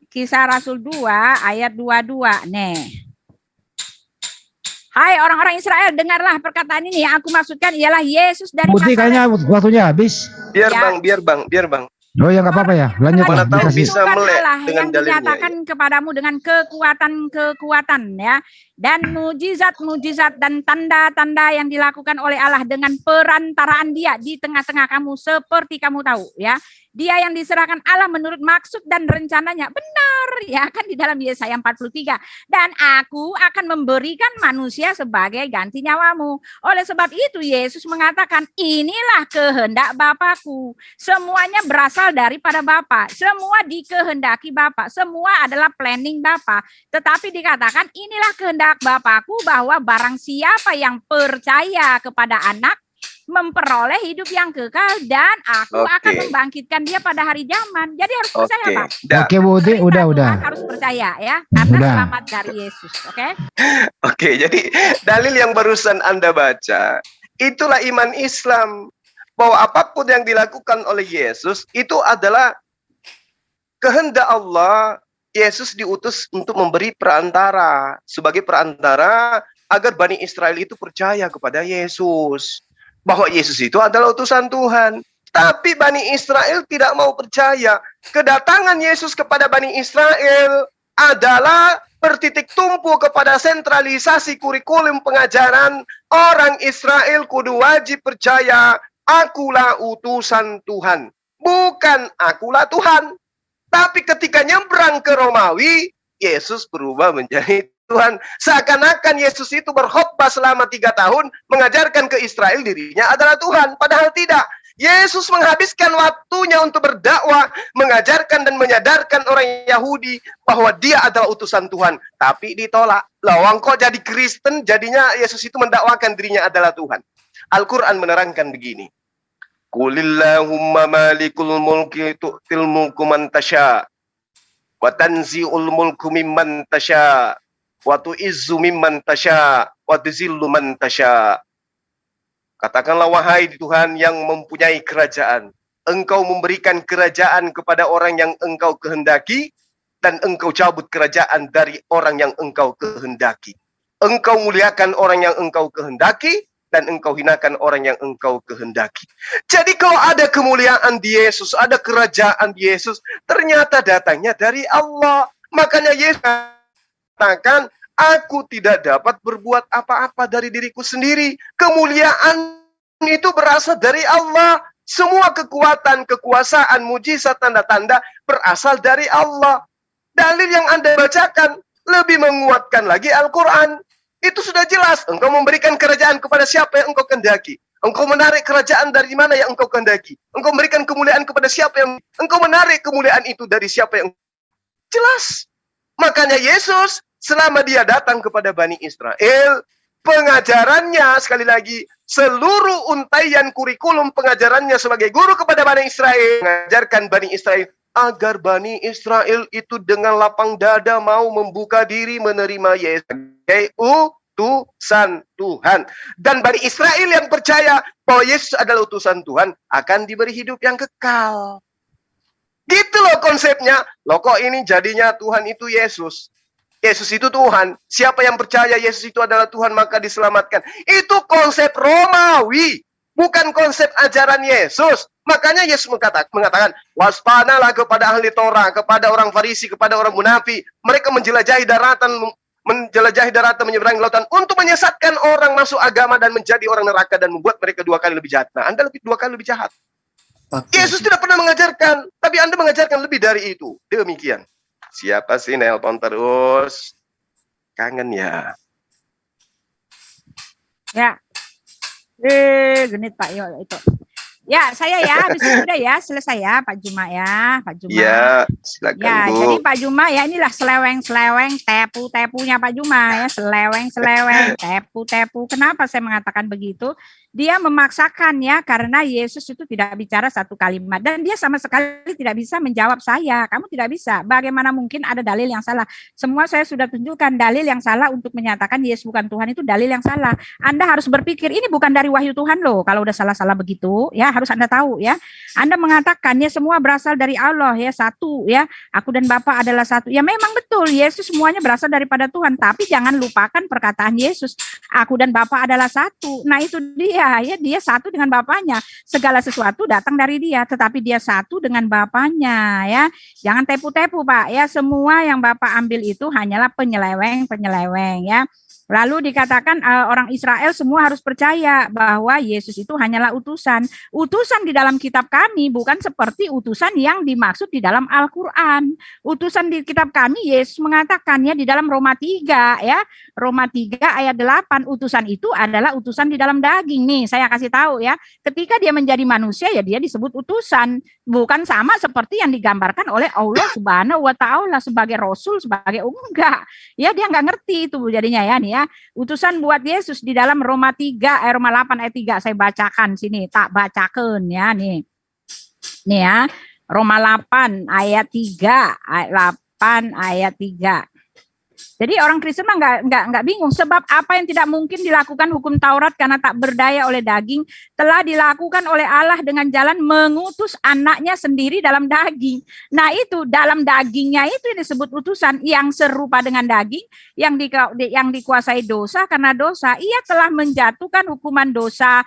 Kisah Rasul 2 ayat 22 nih. Hai orang-orang Israel, dengarlah perkataan ini yang aku maksudkan ialah Yesus dari Putih kayaknya waktunya habis. Biar Ya. Biar bang. Oh ya nggak apa-apa ya. Lanjut Mana Pak, tahu dikasih. bisa melek Allah dengan yang dalilnya, dinyatakan kepadamu dengan kekuatan ya, dan mujizat dan tanda-tanda yang dilakukan oleh Allah dengan perantaraan Dia di tengah-tengah kamu seperti kamu tahu ya. Dia yang diserahkan Allah menurut maksud dan rencananya. Benar ya kan di dalam Yesaya 43. Dan aku akan memberikan manusia sebagai ganti nyawamu. Oleh sebab itu Yesus mengatakan, inilah kehendak Bapakku. Semuanya berasal daripada Bapa. Semua dikehendaki Bapa. Semua adalah planning Bapa. Tetapi dikatakan inilah kehendak Bapakku bahwa barang siapa yang percaya kepada anak memperoleh hidup yang kekal dan aku akan membangkitkan dia pada hari zaman. Jadi harus percaya Pak. Oke Bu Uti, udah. Tuhan harus percaya ya, karena Udah. selamat dari Yesus. Oke, jadi dalil yang barusan Anda baca, itulah iman Islam. Bahwa apapun yang dilakukan oleh Yesus, itu adalah kehendak Allah. Yesus diutus untuk memberi perantara. Sebagai perantara, agar Bani Israel itu percaya kepada Yesus. Bahwa Yesus itu adalah utusan Tuhan. Tapi Bani Israel tidak mau percaya. Kedatangan Yesus kepada Bani Israel adalah bertitik tumpu kepada sentralisasi kurikulum pengajaran. Orang Israel kudu wajib percaya, akulah utusan Tuhan. Bukan akulah Tuhan. Tapi ketika nyebrang ke Romawi, Yesus berubah menjadi Tuhan. Seakan-akan Yesus itu berkhotbah selama 3 tahun, mengajarkan ke Israel dirinya adalah Tuhan. Padahal tidak. Yesus menghabiskan waktunya untuk berdakwah, mengajarkan dan menyadarkan orang Yahudi bahwa dia adalah utusan Tuhan. Tapi ditolak. Lawang kok jadi Kristen, jadinya Yesus itu mendakwakan dirinya adalah Tuhan. Al-Quran menerangkan begini. Qulillahumma malikul mulki tu'til mulku man tasha wa tanzi'ul mulku mimman tasha wa tu'izzu mimman tasha wa tuzillu man tasha. Katakanlah wahai Tuhan yang mempunyai kerajaan, Engkau memberikan kerajaan kepada orang yang Engkau kehendaki dan Engkau cabut kerajaan dari orang yang Engkau kehendaki. Engkau muliakan orang yang Engkau kehendaki dan Engkau hinakan orang yang Engkau kehendaki. Jadi kalau ada kemuliaan di Yesus, ada kerajaan di Yesus, ternyata datangnya dari Allah. Makanya Yesus katakan, aku tidak dapat berbuat apa-apa dari diriku sendiri. Kemuliaan itu berasal dari Allah. Semua kekuatan, kekuasaan, mujizat, tanda-tanda berasal dari Allah. Dalil yang Anda bacakan lebih menguatkan lagi Al-Quran. Itu sudah jelas. Engkau memberikan kerajaan kepada siapa yang Engkau kehendaki. Engkau menarik kerajaan dari mana yang Engkau kehendaki. Engkau memberikan kemuliaan kepada siapa yang Engkau menarik kemuliaan itu dari siapa yang jelas. Makanya Yesus selama dia datang kepada Bani Israel, pengajarannya sekali lagi seluruh untaian kurikulum pengajarannya sebagai guru kepada Bani Israel, mengajarkan Bani Israel agar Bani Israel itu dengan lapang dada mau membuka diri menerima Yesus sebagai utusan Tuhan. Dan Bani Israel yang percaya bahwa Yesus adalah utusan Tuhan akan diberi hidup yang kekal. Gitu loh konsepnya. Loh kok ini jadinya Tuhan itu Yesus. Yesus itu Tuhan. Siapa yang percaya Yesus itu adalah Tuhan maka diselamatkan. Itu konsep Romawi. Bukan konsep ajaran Yesus. Makanya Yesus mengatakan, waspadalah kepada ahli Torah, kepada orang Farisi, kepada orang munafik. Mereka menjelajahi daratan, menjelajahi daratan, menyeberangi lautan untuk menyesatkan orang masuk agama dan menjadi orang neraka dan membuat mereka 2 kali lebih jahat. Nah, Anda 2 kali lebih jahat. Yesus tidak pernah mengajarkan, tapi Anda mengajarkan lebih dari itu. Demikian. Siapa sih nelpon terus? Kangen ya. Ya. Genit Pak Yo itu. Ya, saya ya habis itu udah ya, selesai ya Pak Juma ya, Pak Juma. Ya, silakan Ya, Bu. jadi Pak Juma ya inilah seleweng-seleweng tepu-tepunya Pak Juma ya, seleweng-seleweng tepu-tepu. Kenapa saya mengatakan begitu? Dia memaksakan ya karena Yesus itu tidak bicara satu kalimat dan dia sama sekali tidak bisa menjawab saya. Kamu tidak bisa. Bagaimana mungkin ada dalil yang salah? Semua saya sudah tunjukkan dalil yang salah untuk menyatakan Yesus bukan Tuhan itu dalil yang salah. Anda harus berpikir ini bukan dari wahyu Tuhan loh. Kalau udah salah-salah begitu ya harus Anda tahu ya. Anda mengatakan ya semua berasal dari Allah ya, satu ya. Aku dan Bapa adalah satu. Ya memang betul Yesus semuanya berasal daripada Tuhan, tapi jangan lupakan perkataan Yesus. Aku dan Bapa adalah satu. Nah itu dia ya, dia satu dengan Bapaknya. Segala sesuatu datang dari dia, tetapi dia satu dengan Bapaknya ya. Jangan tepu-tepu Pak ya. Semua yang Bapak ambil itu hanyalah penyeleweng ya. Lalu dikatakan orang Israel semua harus percaya bahwa Yesus itu hanyalah utusan. Utusan di dalam kitab kami bukan seperti utusan yang dimaksud di dalam Al-Quran. Utusan di kitab kami Yesus mengatakannya di dalam Roma 3 ya. Roma 3 ayat 8, utusan itu adalah utusan di dalam daging. Nih saya kasih tahu ya. Ketika dia menjadi manusia ya dia disebut utusan. Bukan sama seperti yang digambarkan oleh Allah Subhanahu wa Ta'ala sebagai rasul, sebagai enggak. Ya dia enggak ngerti itu jadinya ya nih ya. Utusan buat Yesus di dalam Roma 3 Roma 8 ayat 3 saya bacakan sini, tak bacakan ya nih. Nih ya, Roma 8 ayat 3, ayat 8 ayat 3. Jadi orang Kristen mah nggak bingung sebab apa yang tidak mungkin dilakukan hukum Taurat karena tak berdaya oleh daging telah dilakukan oleh Allah dengan jalan mengutus anaknya sendiri dalam daging. Nah itu dalam dagingnya itu yang disebut utusan yang serupa dengan daging yang dikuasai dosa karena dosa ia telah menjatuhkan hukuman dosa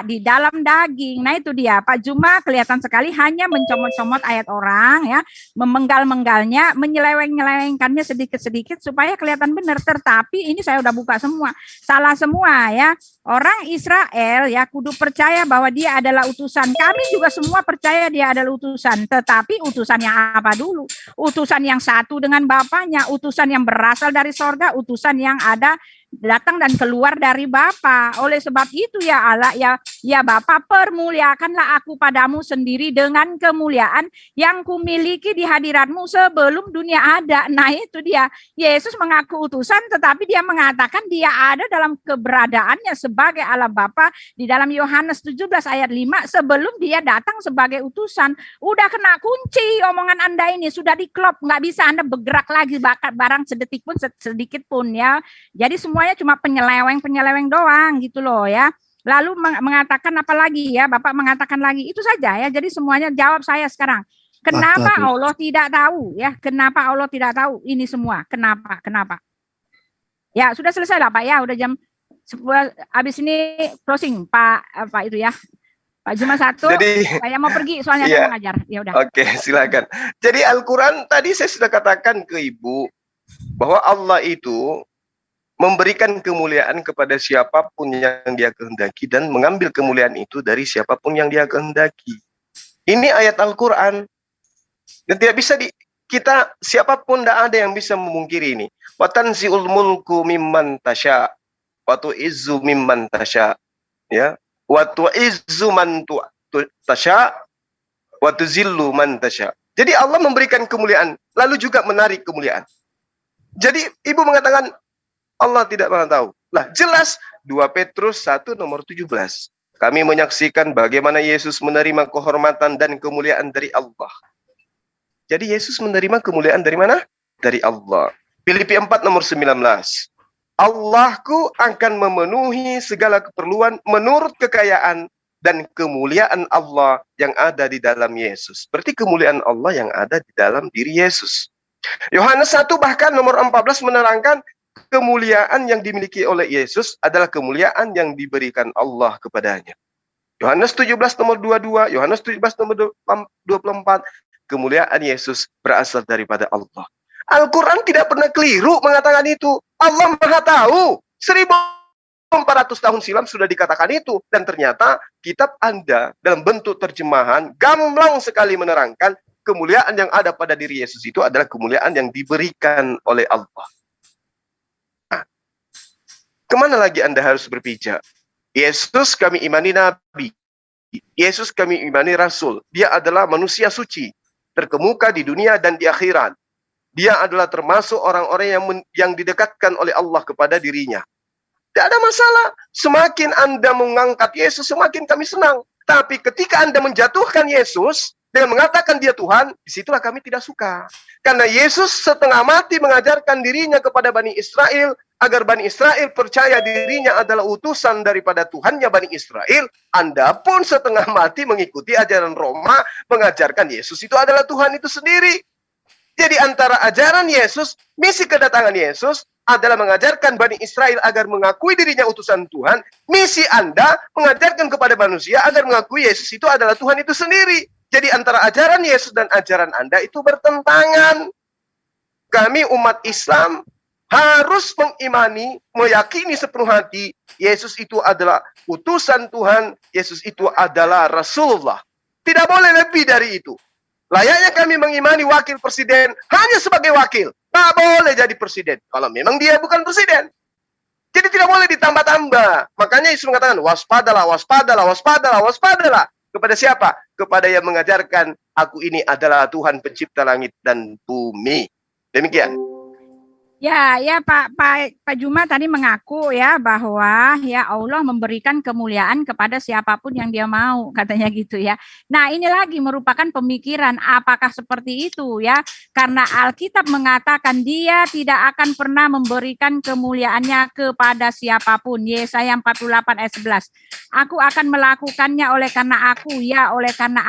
di dalam daging. Nah itu dia Pak Juma kelihatan sekali hanya mencomot-comot ayat orang ya, memenggal-menggalnya, menyeleweng-nyelewengkannya sedikit-sedikit supaya kelihatan benar, tetapi ini saya udah buka semua, salah semua ya. Orang Israel ya kudu percaya bahwa dia adalah utusan. Kami juga semua percaya dia adalah utusan, tetapi utusan yang apa dulu? Utusan yang satu dengan Bapaknya, utusan yang berasal dari sorga, utusan yang ada datang dan keluar dari Bapa. Oleh sebab itu ya Allah ya Bapa, permuliakanlah aku padamu sendiri dengan kemuliaan yang kumiliki di hadiratmu sebelum dunia ada. Nah itu dia, Yesus mengaku utusan tetapi dia mengatakan dia ada dalam keberadaannya sebagai Allah Bapa di dalam Yohanes 17 ayat 5 sebelum dia datang sebagai utusan. Udah kena kunci omongan Anda ini, sudah diklop, nggak bisa Anda bergerak lagi barang sedetik pun sedikit pun ya. Jadi semuanya cuma penyeleweng doang gitu loh ya. Lalu mengatakan apa lagi ya, Bapak mengatakan lagi itu saja ya. Jadi semuanya jawab saya sekarang. Kenapa Allah tidak tahu ya? Kenapa Allah tidak tahu ini semua? Kenapa? Ya sudah selesai lah Pak ya, udah jam 10 habis ini closing Pak itu ya. Pak Juma 1. Jadi saya mau pergi soalnya saya mengajar. Ya udah. Oke, silakan. Jadi Al-Qur'an tadi saya sudah katakan ke Ibu bahwa Allah itu memberikan kemuliaan kepada siapapun yang dia kehendaki dan mengambil kemuliaan itu dari siapapun yang dia kehendaki. Ini ayat Al-Quran. Dan tidak bisa kita siapapun tidak ada yang bisa memungkiri ini. Wa tanzi'ul mulku mimman tasya wa tu'izzu mimman tasya ya. Wa tu'izzu man tasya wa tuzillu man tasya. Jadi Allah memberikan kemuliaan lalu juga menarik kemuliaan. Jadi Ibu mengatakan Allah tidak pernah tahu. Lah jelas 2 Petrus 1 nomor 17. Kami menyaksikan bagaimana Yesus menerima kehormatan dan kemuliaan dari Allah. Jadi Yesus menerima kemuliaan dari mana? Dari Allah. Filipi 4 nomor 19. Allahku akan memenuhi segala keperluan menurut kekayaan dan kemuliaan Allah yang ada di dalam Yesus. Berarti kemuliaan Allah yang ada di dalam diri Yesus. Yohanes 1 bahkan nomor 14 menerangkan kemuliaan yang dimiliki oleh Yesus adalah kemuliaan yang diberikan Allah kepadanya. Yohanes 17 nomor 22, Yohanes 17 nomor 24, kemuliaan Yesus berasal daripada Allah. Al-Quran tidak pernah keliru mengatakan itu. Allah Maha tahu. 1400 tahun silam sudah dikatakan itu. Dan ternyata kitab Anda dalam bentuk terjemahan gamblang sekali menerangkan kemuliaan yang ada pada diri Yesus itu adalah kemuliaan yang diberikan oleh Allah. Nah, kemana lagi Anda harus berpijak? Yesus kami imani Nabi. Yesus kami imani Rasul. Dia adalah manusia suci, terkemuka di dunia dan di akhirat. Dia adalah termasuk orang-orang yang didekatkan oleh Allah kepada dirinya. Tidak ada masalah. Semakin Anda mengangkat Yesus, semakin kami senang. Tapi ketika Anda menjatuhkan Yesus dengan mengatakan dia Tuhan, disitulah kami tidak suka. Karena Yesus setengah mati mengajarkan dirinya kepada Bani Israel, agar Bani Israel percaya dirinya adalah utusan daripada Tuhannya Bani Israel. Anda pun setengah mati mengikuti ajaran Roma, mengajarkan Yesus itu adalah Tuhan itu sendiri. Jadi antara ajaran Yesus, misi kedatangan Yesus adalah mengajarkan Bani Israel agar mengakui dirinya utusan Tuhan. Misi Anda mengajarkan kepada manusia agar mengakui Yesus itu adalah Tuhan itu sendiri. Jadi antara ajaran Yesus dan ajaran Anda itu bertentangan. Kami umat Islam harus mengimani, meyakini sepenuh hati Yesus itu adalah utusan Tuhan, Yesus itu adalah Rasulullah. Tidak boleh lebih dari itu. Layaknya kami mengimani wakil presiden hanya sebagai wakil. Tak boleh jadi presiden. Kalau memang dia bukan presiden. Jadi tidak boleh ditambah-tambah. Makanya Yesus mengatakan, waspadalah, waspadalah, waspadalah, waspadalah. Kepada siapa? Kepada yang mengajarkan, aku ini adalah Tuhan pencipta langit dan bumi. Demikian. Ya, Pak Juma tadi mengaku ya bahwa ya Allah memberikan kemuliaan kepada siapapun yang dia mau, katanya gitu ya. Nah, ini lagi merupakan pemikiran apakah seperti itu ya? Karena Alkitab mengatakan dia tidak akan pernah memberikan kemuliaannya kepada siapapun. Yesaya 48 ayat 11. Aku akan melakukannya oleh karena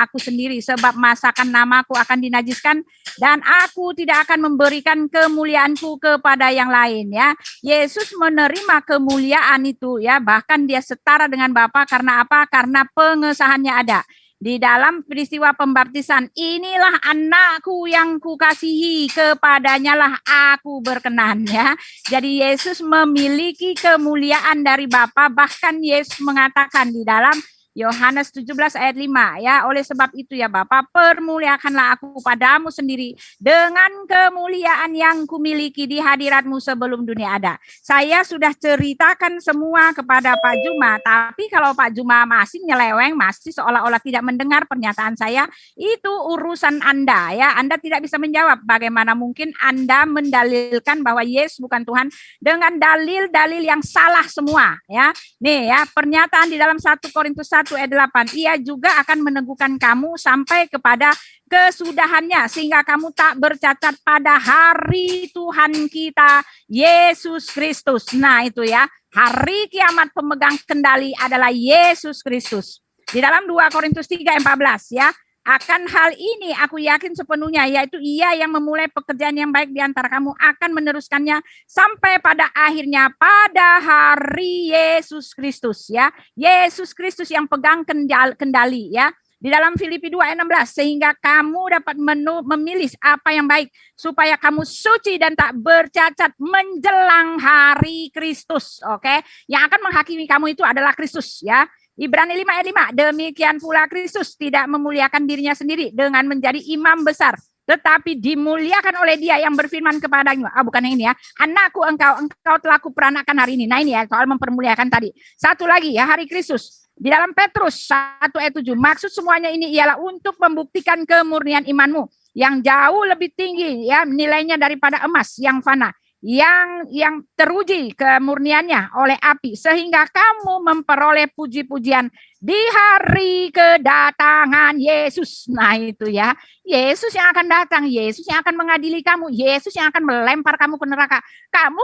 aku sendiri, sebab masakan namaku akan dinajiskan dan aku tidak akan memberikan kemuliaanku kepada yang lain ya. Yesus menerima kemuliaan itu ya, bahkan dia setara dengan Bapa karena apa? Karena pengesahannya ada. Di dalam peristiwa pembaptisan, inilah anakku yang kukasihi, kepadanya lah aku berkenan ya. Jadi Yesus memiliki kemuliaan dari Bapa, bahkan Yesus mengatakan di dalam Yohanes 17 ayat 5 ya, oleh sebab itu ya Bapa, permuliakanlah aku padamu sendiri dengan kemuliaan yang kumiliki di hadiratmu sebelum dunia ada. Saya sudah ceritakan semua kepada Pak Juma, tapi kalau Pak Juma masih nyeleweng, masih seolah-olah tidak mendengar pernyataan saya, itu urusan Anda ya. Anda tidak bisa menjawab. Bagaimana mungkin Anda mendalilkan bahwa Yesus bukan Tuhan dengan dalil-dalil yang salah semua ya. Nih ya, pernyataan di dalam 1 Korintus 1 ayat 8, ia juga akan meneguhkan kamu sampai kepada kesudahannya sehingga kamu tak bercacat pada hari Tuhan kita Yesus Kristus. Nah itu ya, hari kiamat pemegang kendali adalah Yesus Kristus. Di dalam 2 Korintus 3 ayat 14 ya, akan hal ini aku yakin sepenuhnya, yaitu ia yang memulai pekerjaan yang baik di antara kamu akan meneruskannya sampai pada akhirnya pada hari Yesus Kristus ya. Yesus Kristus yang pegang kendali ya. Di dalam Filipi 2 ayat 16, sehingga kamu dapat memilih apa yang baik supaya kamu suci dan tak bercacat menjelang hari Kristus. Oke, yang akan menghakimi kamu itu adalah Kristus ya. Ibrani 5 ayat 5, demikian pula Kristus tidak memuliakan dirinya sendiri dengan menjadi imam besar, tetapi dimuliakan oleh dia yang berfirman kepadanya, bukan yang ini ya, anakku engkau telah kuperanakan hari ini. Nah ini ya, soal mempermuliakan tadi. Satu lagi ya, hari Kristus. Di dalam Petrus 1 ayat 7, maksud semuanya ini ialah untuk membuktikan kemurnian imanmu yang jauh lebih tinggi ya nilainya daripada emas yang fana, yang teruji kemurniannya oleh api, sehingga kamu memperoleh puji-pujian di hari kedatangan Yesus. Nah itu ya, Yesus yang akan datang, Yesus yang akan mengadili kamu, Yesus yang akan melempar kamu ke neraka. Kamu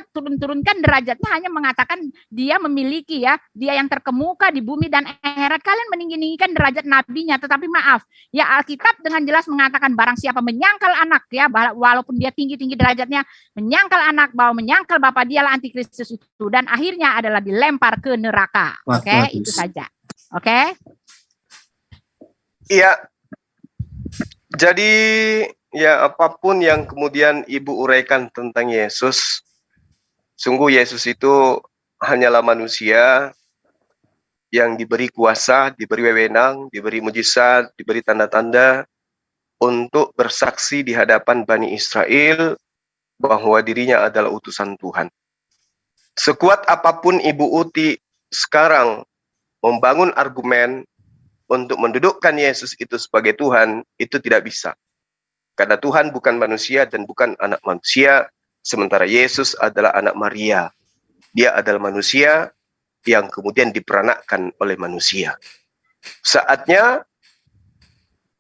turun-turunkan derajatnya hanya mengatakan dia memiliki ya, dia yang terkemuka di bumi dan akhirat. Kalian meninggikan derajat nabinya, tetapi maaf ya, Alkitab dengan jelas mengatakan barang siapa menyangkal anak ya, walaupun dia tinggi-tinggi derajatnya, menyangkal anak, bahwa menyangkal Bapa, dialah antikristus itu, dan akhirnya adalah dilempar ke neraka. Oke, itu saja. Oke. Iya. Jadi ya apapun yang kemudian Ibu uraikan tentang Yesus, Sungguh Yesus itu hanyalah manusia yang diberi kuasa, diberi wewenang, diberi mujizat, diberi tanda-tanda untuk bersaksi di hadapan Bani Israel bahwa dirinya adalah utusan Tuhan. Sekuat apapun Ibu Uti sekarang membangun argumen untuk mendudukkan Yesus itu sebagai Tuhan, itu tidak bisa. Karena Tuhan bukan manusia dan bukan anak manusia, sementara Yesus adalah anak Maria. Dia adalah manusia yang kemudian diperanakkan oleh manusia. Saatnya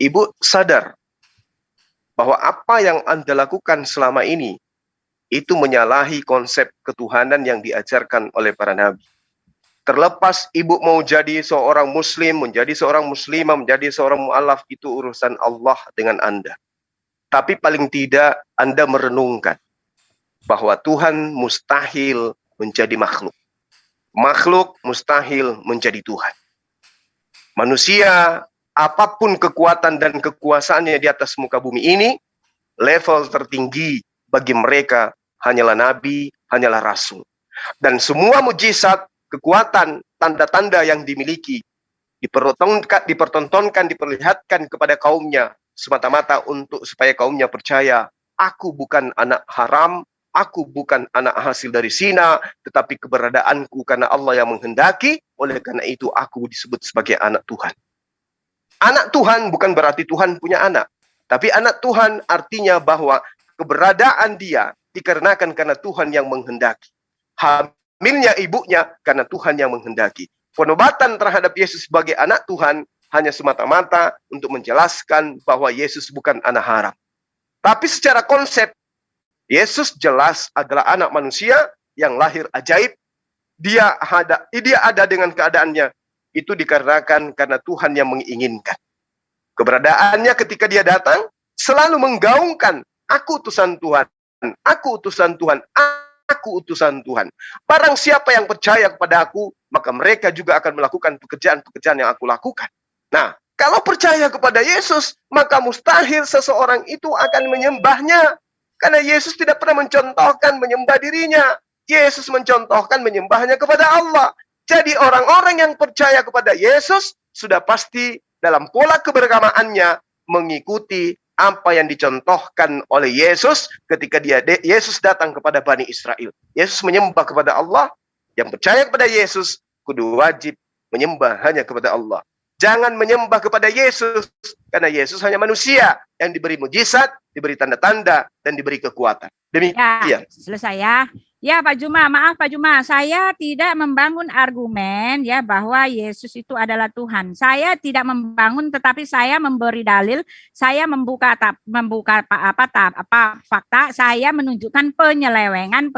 Ibu sadar bahwa apa yang Anda lakukan selama ini itu menyalahi konsep ketuhanan yang diajarkan oleh para nabi. Terlepas Ibu mau jadi seorang muslim, menjadi seorang muslimah, menjadi seorang mu'alaf, itu urusan Allah dengan Anda. Tapi paling tidak Anda merenungkan bahwa Tuhan mustahil menjadi makhluk. Makhluk mustahil menjadi Tuhan. Manusia, apapun kekuatan dan kekuasaannya di atas muka bumi ini, level tertinggi bagi mereka hanyalah nabi, hanyalah rasul. Dan semua mujizat, kekuatan, tanda-tanda yang dimiliki dipertontonkan, diperlihatkan kepada kaumnya semata-mata untuk supaya kaumnya percaya, aku bukan anak haram, aku bukan anak hasil dari zina, tetapi keberadaanku karena Allah yang menghendaki, oleh karena itu aku disebut sebagai anak Tuhan. Anak Tuhan bukan berarti Tuhan punya anak, tapi anak Tuhan artinya bahwa keberadaan dia dikarenakan karena Tuhan yang menghendaki. Hamilnya ibunya karena Tuhan yang menghendaki. Penobatan terhadap Yesus sebagai anak Tuhan hanya semata-mata untuk menjelaskan bahwa Yesus bukan anak haram. Tapi secara konsep, Yesus jelas adalah anak manusia yang lahir ajaib. Dia ada dengan keadaannya. Itu dikarenakan karena Tuhan yang menginginkan. Keberadaannya ketika dia datang selalu menggaungkan, aku utusan Tuhan, aku utusan Tuhan, aku utusan Tuhan. Barang siapa yang percaya kepada aku, maka mereka juga akan melakukan pekerjaan-pekerjaan yang aku lakukan. Nah, kalau percaya kepada Yesus, maka mustahil seseorang itu akan menyembahnya. Karena Yesus tidak pernah mencontohkan menyembah dirinya. Yesus mencontohkan menyembahnya kepada Allah. Jadi orang-orang yang percaya kepada Yesus sudah pasti dalam pola keberagamaannya mengikuti apa yang dicontohkan oleh Yesus ketika Yesus datang kepada Bani Israel. Yesus menyembah kepada Allah, yang percaya kepada Yesus kudu wajib menyembah hanya kepada Allah. Jangan menyembah kepada Yesus karena Yesus hanya manusia yang diberi mujizat, diberi tanda-tanda, dan diberi kekuatan. Demikian. Ya, selesai ya. Ya Pak Juma, maaf Pak Juma, saya tidak membangun argumen ya bahwa Yesus itu adalah Tuhan. Saya tidak membangun, tetapi saya memberi dalil, saya membuka fakta, saya menunjukkan penyelewengan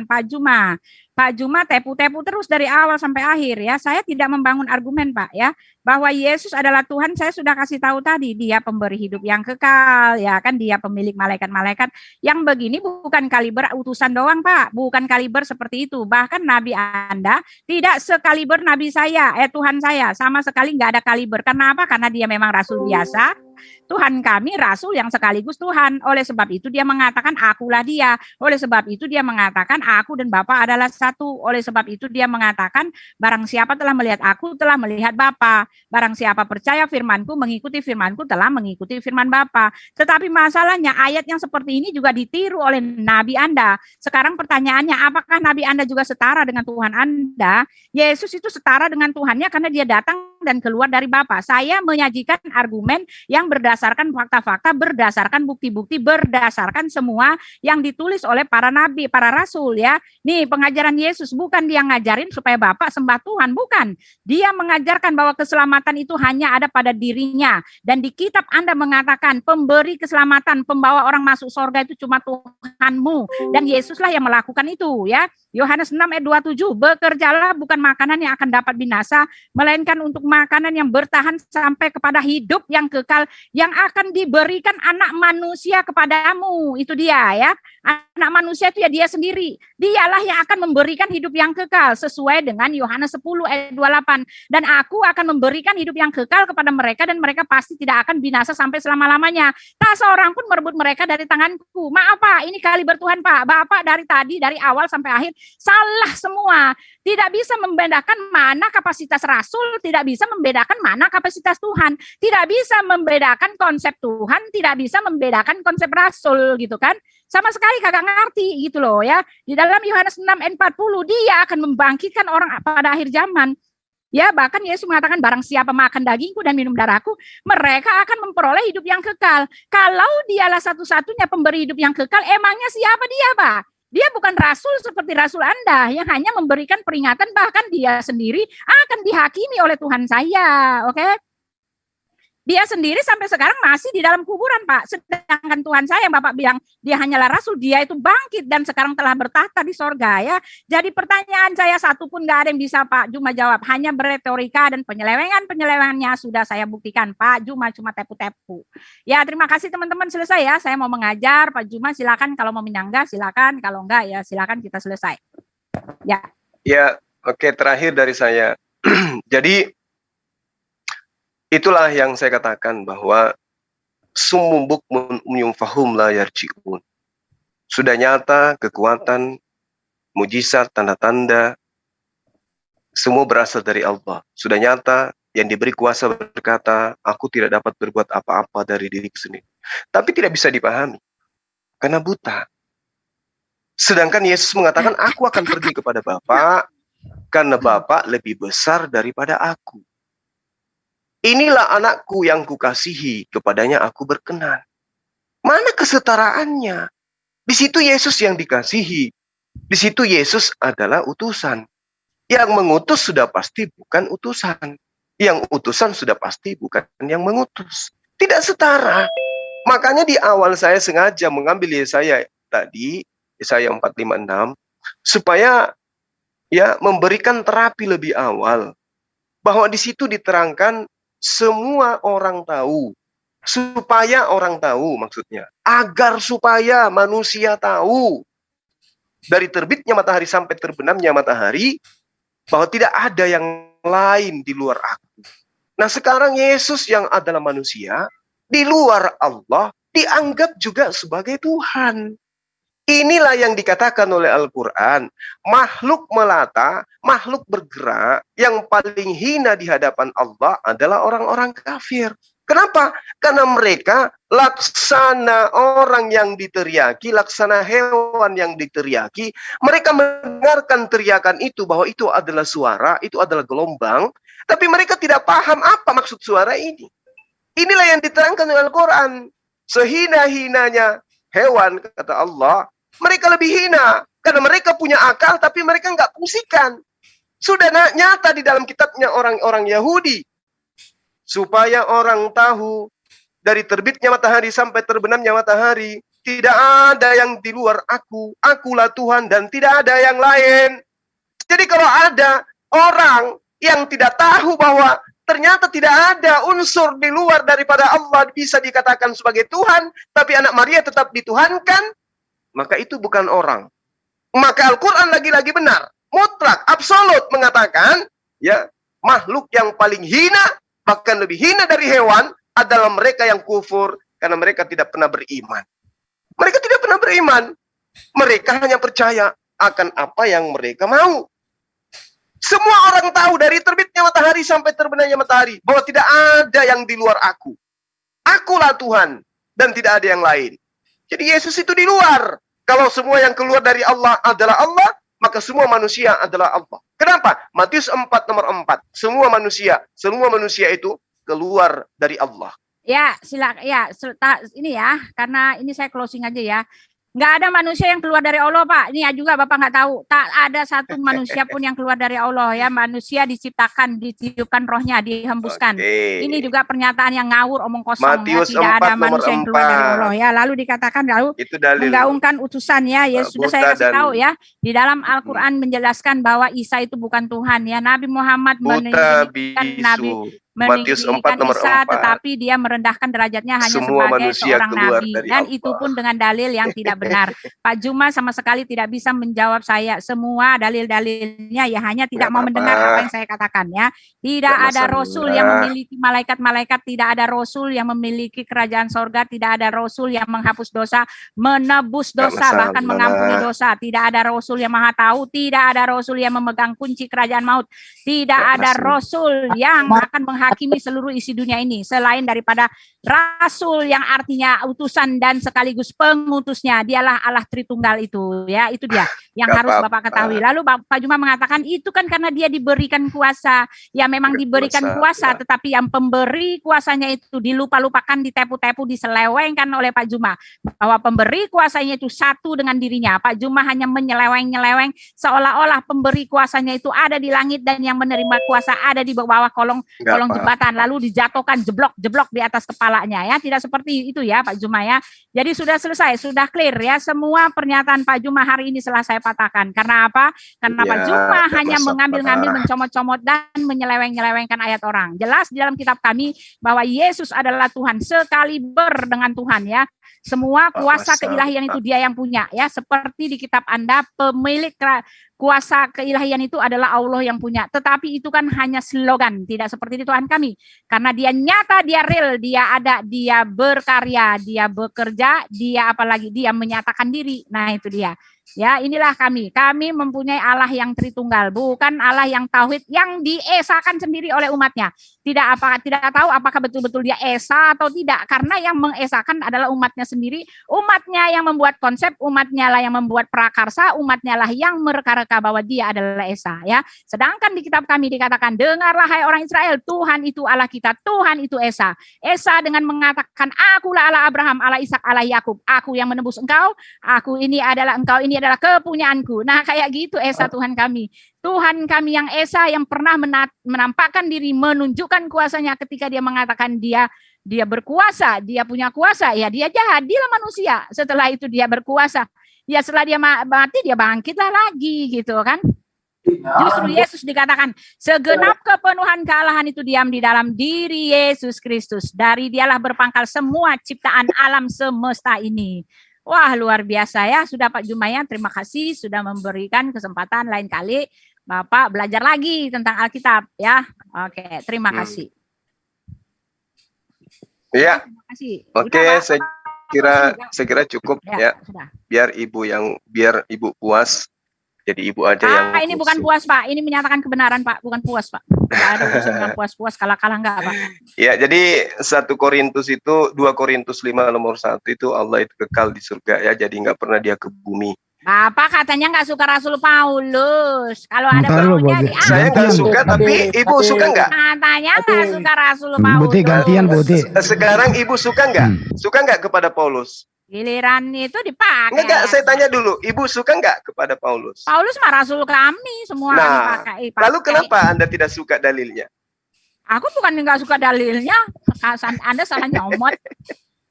Pak Juma. Pak Juma tepu-tepu terus dari awal sampai akhir ya. Saya tidak membangun argumen Pak ya, bahwa Yesus adalah Tuhan. Saya sudah kasih tahu tadi, dia pemberi hidup yang kekal ya kan, dia pemilik malaikat-malaikat. Yang begini bukan kaliber utusan doang Pak, bukan kaliber seperti itu. Bahkan Nabi Anda tidak sekaliber Nabi saya, Tuhan saya, sama sekali nggak ada kaliber. Kenapa? Karena dia memang rasul biasa. Tuhan kami rasul yang sekaligus Tuhan. Oleh sebab itu dia mengatakan akulah dia. Oleh sebab itu dia mengatakan aku dan Bapa adalah satu. Oleh sebab itu dia mengatakan barang siapa telah melihat aku telah melihat Bapa. Barang siapa percaya firmanku mengikuti firmanku telah mengikuti firman Bapa. Tetapi masalahnya ayat yang seperti ini juga ditiru oleh Nabi Anda. Sekarang pertanyaannya, apakah Nabi Anda juga setara dengan Tuhan Anda? Yesus itu setara dengan Tuhannya karena dia datang dan keluar dari Bapa. Saya menyajikan argumen yang berdasarkan fakta-fakta, berdasarkan bukti-bukti, berdasarkan semua yang ditulis oleh para nabi, para rasul ya. Nih pengajaran Yesus bukan dia ngajarin supaya Bapak sembah Tuhan, bukan. Dia mengajarkan bahwa keselamatan itu hanya ada pada dirinya. Dan di kitab Anda mengatakan pemberi keselamatan, pembawa orang masuk surga itu cuma Tuhanmu. Dan Yesuslah yang melakukan itu ya. Yohanes 6 ayat 27, bekerjalah bukan makanan yang akan dapat binasa, melainkan untuk makanan yang bertahan sampai kepada hidup yang kekal yang akan diberikan anak manusia kepadamu. Itu dia ya. Anak manusia itu ya dia sendiri. Dialah yang akan memberikan hidup yang kekal sesuai dengan Yohanes 10 ayat 28. Dan aku akan memberikan hidup yang kekal kepada mereka dan mereka pasti tidak akan binasa sampai selama-lamanya. Tak seorang pun merebut mereka dari tanganku. Maaf Pak, ini kali bertuhan Pak. Bapak dari tadi, dari awal sampai akhir, salah semua. Tidak bisa membedakan mana kapasitas rasul, tidak bisa membedakan mana kapasitas Tuhan. Tidak bisa membedakan konsep Tuhan, tidak bisa membedakan konsep rasul gitu kan. Sama sekali kagak ngerti gitu loh ya. Di dalam Yohanes 6 ayat 40, dia akan membangkitkan orang pada akhir zaman. Ya, bahkan Yesus mengatakan barang siapa makan dagingku dan minum darahku, mereka akan memperoleh hidup yang kekal. Kalau dialah satu-satunya pemberi hidup yang kekal, emangnya siapa dia, Pak? Dia bukan rasul seperti rasul Anda yang hanya memberikan peringatan, bahkan dia sendiri akan dihakimi oleh Tuhan saya. Oke? Dia sendiri sampai sekarang masih di dalam kuburan, Pak. Sedangkan Tuhan saya yang Bapak bilang dia hanyalah rasul, dia itu bangkit dan sekarang telah bertahta di sorga ya. Jadi pertanyaan saya satu pun nggak ada yang bisa Pak Juma jawab. Hanya beretorika dan penyelewengan-penyelewengannya sudah saya buktikan. Pak Juma cuma tepu-tepu. Ya terima kasih teman-teman, selesai ya. Saya mau mengajar, Pak Juma silakan kalau mau menyangga silakan. Kalau enggak ya silakan kita selesai. Ya. Ya, oke, terakhir dari saya. Jadi itulah yang saya katakan bahwa summum bukmun umyum fahum la yarji'un. Sudah nyata kekuatan, mujizat, tanda-tanda semua berasal dari Allah. Sudah nyata yang diberi kuasa berkata, aku tidak dapat berbuat apa-apa dari diriku sendiri. Tapi tidak bisa dipahami karena buta. Sedangkan Yesus mengatakan, aku akan pergi kepada Bapa karena Bapa lebih besar daripada aku. Inilah anakku yang kukasihi, kepadanya aku berkenan. Mana kesetaraannya? Di situ Yesus yang dikasihi. Di situ Yesus adalah utusan. Yang mengutus sudah pasti bukan utusan. Yang utusan sudah pasti bukan yang mengutus. Tidak setara. Makanya di awal saya sengaja mengambil Yesaya tadi, Yesaya 456, supaya ya memberikan terapi lebih awal. Bahwa di situ diterangkan semua orang tahu, supaya orang tahu maksudnya, agar supaya manusia tahu dari terbitnya matahari sampai terbenamnya matahari bahwa tidak ada yang lain di luar aku. Nah sekarang Yesus yang adalah manusia di luar Allah dianggap juga sebagai Tuhan. Inilah yang dikatakan oleh Al-Quran, makhluk melata, makhluk bergerak, yang paling hina di hadapan Allah adalah orang-orang kafir. Kenapa? Karena mereka laksana orang yang diteriaki, laksana hewan yang diteriaki, mereka mendengarkan teriakan itu bahwa itu adalah suara, itu adalah gelombang, tapi mereka tidak paham apa maksud suara ini. Inilah yang diterangkan oleh Al-Quran. Sehina-hinanya hewan, kata Allah, mereka lebih hina karena mereka punya akal tapi mereka nggak fungsikan. Sudah nyata di dalam kitabnya orang-orang Yahudi. Supaya orang tahu dari terbitnya matahari sampai terbenamnya matahari, tidak ada yang di luar aku. Akulah Tuhan dan tidak ada yang lain. Jadi kalau ada orang yang tidak tahu bahwa ternyata tidak ada unsur di luar daripada Allah bisa dikatakan sebagai Tuhan, tapi anak Maria tetap dituhankan, maka itu bukan orang. Maka Al-Quran lagi-lagi benar, mutlak, absolut mengatakan, ya makhluk yang paling hina, bahkan lebih hina dari hewan, adalah mereka yang kufur, karena mereka tidak pernah beriman. Mereka tidak pernah beriman. Mereka hanya percaya akan apa yang mereka mau. Semua orang tahu dari terbitnya matahari sampai terbenamnya matahari, bahwa tidak ada yang di luar aku. Akulah Tuhan, dan tidak ada yang lain. Jadi Yesus itu di luar. Kalau semua yang keluar dari Allah adalah Allah, maka semua manusia adalah Allah. Kenapa? Matius 4 nomor 4. Semua manusia itu keluar dari Allah. Ya, silakan ya, ini ya, karena ini saya closing aja ya. Nggak ada manusia yang keluar dari Allah, Pak. Ini juga Bapak nggak tahu. Tak ada satu manusia pun yang keluar dari Allah ya. Manusia diciptakan, ditiupkan rohnya, dihembuskan. Oke. Ini juga pernyataan yang ngawur, omong kosong. Matius Ya. Tidak 4 ada nomor manusia yang keluar dari 4. Allah ya. Lalu dikatakan lalu Itu dalil. menggaungkan utusan ya. Ya sudah saya Buddha kasih dan- tahu ya. Di dalam Al-Quran menjelaskan bahwa Isa itu bukan Tuhan ya. Nabi Muhammad Buta menjadikan Nabi bisu. Matius 4 meninggikan nomor Isa, 4. tetapi dia merendahkan derajatnya hanya Semua sebagai manusia seorang keluar nabi, dari dan Allah. itu pun dengan dalil yang tidak benar. Pak Juma sama sekali tidak bisa menjawab saya semua dalil-dalilnya, ya hanya tidak Nggak mau apa-apa. mendengar apa yang saya katakan ya. Tidak Nggak ada masalah. rasul yang memiliki malaikat-malaikat, tidak ada rasul yang memiliki kerajaan sorga, tidak ada rasul yang menghapus dosa, menebus Nggak dosa, bahkan masalah. mengampuni dosa. Tidak ada rasul yang maha tahu, tidak ada rasul yang memegang kunci kerajaan maut, tidak Nggak ada masalah. rasul yang akan menghakimi seluruh isi dunia ini selain daripada rasul yang artinya utusan dan sekaligus pengutusnya. Dialah Allah Tritunggal itu ya, itu dia yang Nggak harus apa-apa. Bapak ketahui. Lalu Pak Juma mengatakan itu kan karena dia diberikan kuasa. Ya memang diberikan kuasa, ya. tetapi yang pemberi kuasanya itu dilupa-lupakan, ditepu-tepu, diselewengkan oleh Pak Juma, bahwa pemberi kuasanya itu satu dengan dirinya. Pak Juma hanya menyeleweng-nyeleweng seolah-olah pemberi kuasanya itu ada di langit dan yang menerima kuasa ada di bawah kolong Nggak apa-apa. jembatan, lalu dijatuhkan jeblok-jeblok di atas kepalanya ya. Tidak seperti itu ya Pak Juma ya. Jadi sudah selesai, sudah clear ya semua pernyataan Pak Juma hari ini setelah saya patahkan. Karena apa? Karena Ya, Pak Juma nggak hanya masalah. mengambil-ngambil, mencomot-comot dan menyeleweng-nyelewengkan ayat orang. Jelas di dalam kitab kami bahwa Yesus adalah Tuhan, sekaliber dengan Tuhan ya. Semua Pak kuasa Masa, keilahian itu dia yang punya ya. Seperti di kitab Anda, pemilik kuasa keilahian itu adalah Allah yang punya. Tetapi itu kan hanya slogan, tidak seperti di Tuhan kami. Karena dia nyata, dia real, dia ada, dia berkarya, dia bekerja, dia apalagi dia menyatakan diri. Nah itu dia. Ya, inilah kami. Kami mempunyai Allah yang Tritunggal, bukan Allah yang tauhid yang diesakan sendiri oleh umatnya. Tidak tahu apakah betul-betul dia esa atau tidak, karena yang mengesakan adalah umatnya sendiri. Umatnya yang membuat konsep, umatnya lah yang membuat prakarsa, umatnya lah yang mereka-reka bahwa dia adalah esa ya. Sedangkan di kitab kami dikatakan, dengarlah hai orang Israel, Tuhan itu Allah kita, Tuhan itu esa. Esa dengan mengatakan, akulah Allah Abraham, Allah Ishak, Allah Yakub, aku yang menebus engkau, aku ini adalah engkau, ini adalah kepunyaanku. Nah kayak gitu esa Tuhan kami. Tuhan kami yang esa, yang pernah menampakkan diri, menunjukkan kuasanya ketika dia mengatakan dia berkuasa, dia punya kuasa, ya dia jahat, dia manusia. Setelah itu dia berkuasa, ya setelah dia mati dia bangkitlah lagi gitu kan. Justru Yesus dikatakan segenap kepenuhan kealahan itu diam di dalam diri Yesus Kristus. Dari dialah berpangkal semua ciptaan alam semesta ini. Wah luar biasa ya. Sudah Pak Jumaya, terima kasih sudah memberikan kesempatan. Lain kali Bapak belajar lagi tentang Alkitab ya. Oke, terima kasih. Ya, Terima kasih. oke, Udah, Pak? saya kira cukup Ya, ya. sudah. Biar ibu puas. Jadi ibu aja yang Ini bukan puas Pak, ini menyatakan kebenaran Pak, bukan puas Pak. Tidak ada urusan dengan puas-puas, kalah-kalah enggak Pak. Ya, jadi 2 Korintus 5 nomor 1 itu Allah itu kekal di surga ya. Jadi nggak pernah dia ke bumi. Bapak katanya nggak suka Rasul Paulus. Kalau ada Ntar lu, maunya Bobi. diambil. Saya nggak suka, tapi ibu suka nggak? Katanya nggak suka Rasul Paulus. Buti gantian, Buti. Sekarang ibu suka nggak? Suka nggak kepada Paulus? Giliran itu dipakai. Enggak, saya tanya dulu. Ibu suka nggak kepada Paulus? Paulus mah Rasul kami, semua Nah, dipakai. lalu kenapa Anda tidak suka dalilnya? Aku bukan nggak suka dalilnya, Anda salah nyomot.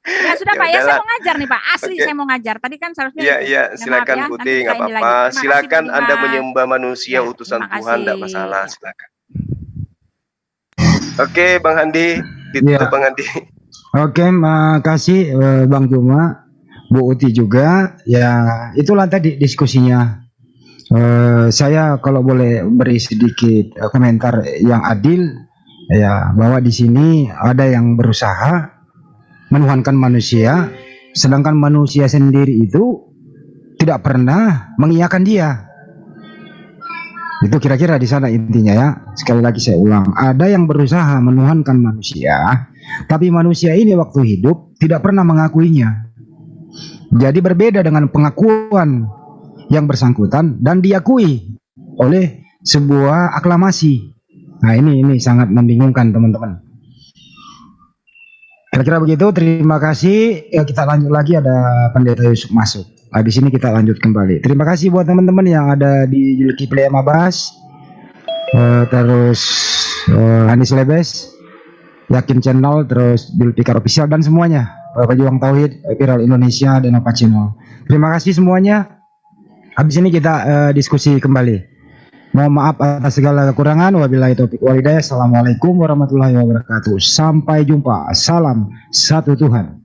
Ya sudah Ya Pak, ya saya udahlah. mau ngajar nih Pak. Asli Oke. saya mau ngajar. Tadi kan seharusnya. Iya, itu. iya, Ya, silakan maaf ya, Putih, nanti nggak kita ini apa-apa. lagi. Terima kasih, Silakan Pak Anda Dimas. menyembah manusia Ya, utusan terima Tuhan, nggak kasih. masalah. Ya. Silakan. Oke, Bang Handi, ditutup Iya. Bang Handi. Oke, makasih Bang Juma, Bu Uti juga. Ya, itulah tadi diskusinya. Saya kalau boleh beri sedikit komentar yang adil, ya bahwa di sini ada yang berusaha menuhankan manusia, sedangkan manusia sendiri itu tidak pernah mengiyakan dia. Itu kira-kira di sana intinya ya. Sekali lagi saya ulang, ada yang berusaha menuhankan manusia, tapi manusia ini waktu hidup tidak pernah mengakuinya. Jadi berbeda dengan pengakuan yang bersangkutan dan diakui oleh sebuah aklamasi. Nah ini sangat membingungkan teman-teman. Kira-kira begitu, terima kasih. Ya, kita lanjut lagi, ada Pendeta Yusuf masuk. Habis ini kita lanjut kembali. Terima kasih buat teman-teman yang ada di Zulkifli Mabas, terus Hanis Lebes, Yakin Channel, terus Zulfikar Official dan semuanya. Pejuang Tauhid, Viral Indonesia, dan Nova Channel. Terima kasih semuanya. Habis ini kita diskusi kembali. Mohon maaf atas segala kekurangan. Wabillahi taufiq wal hidayah. Assalamualaikum warahmatullahi wabarakatuh. Sampai jumpa. Salam satu Tuhan.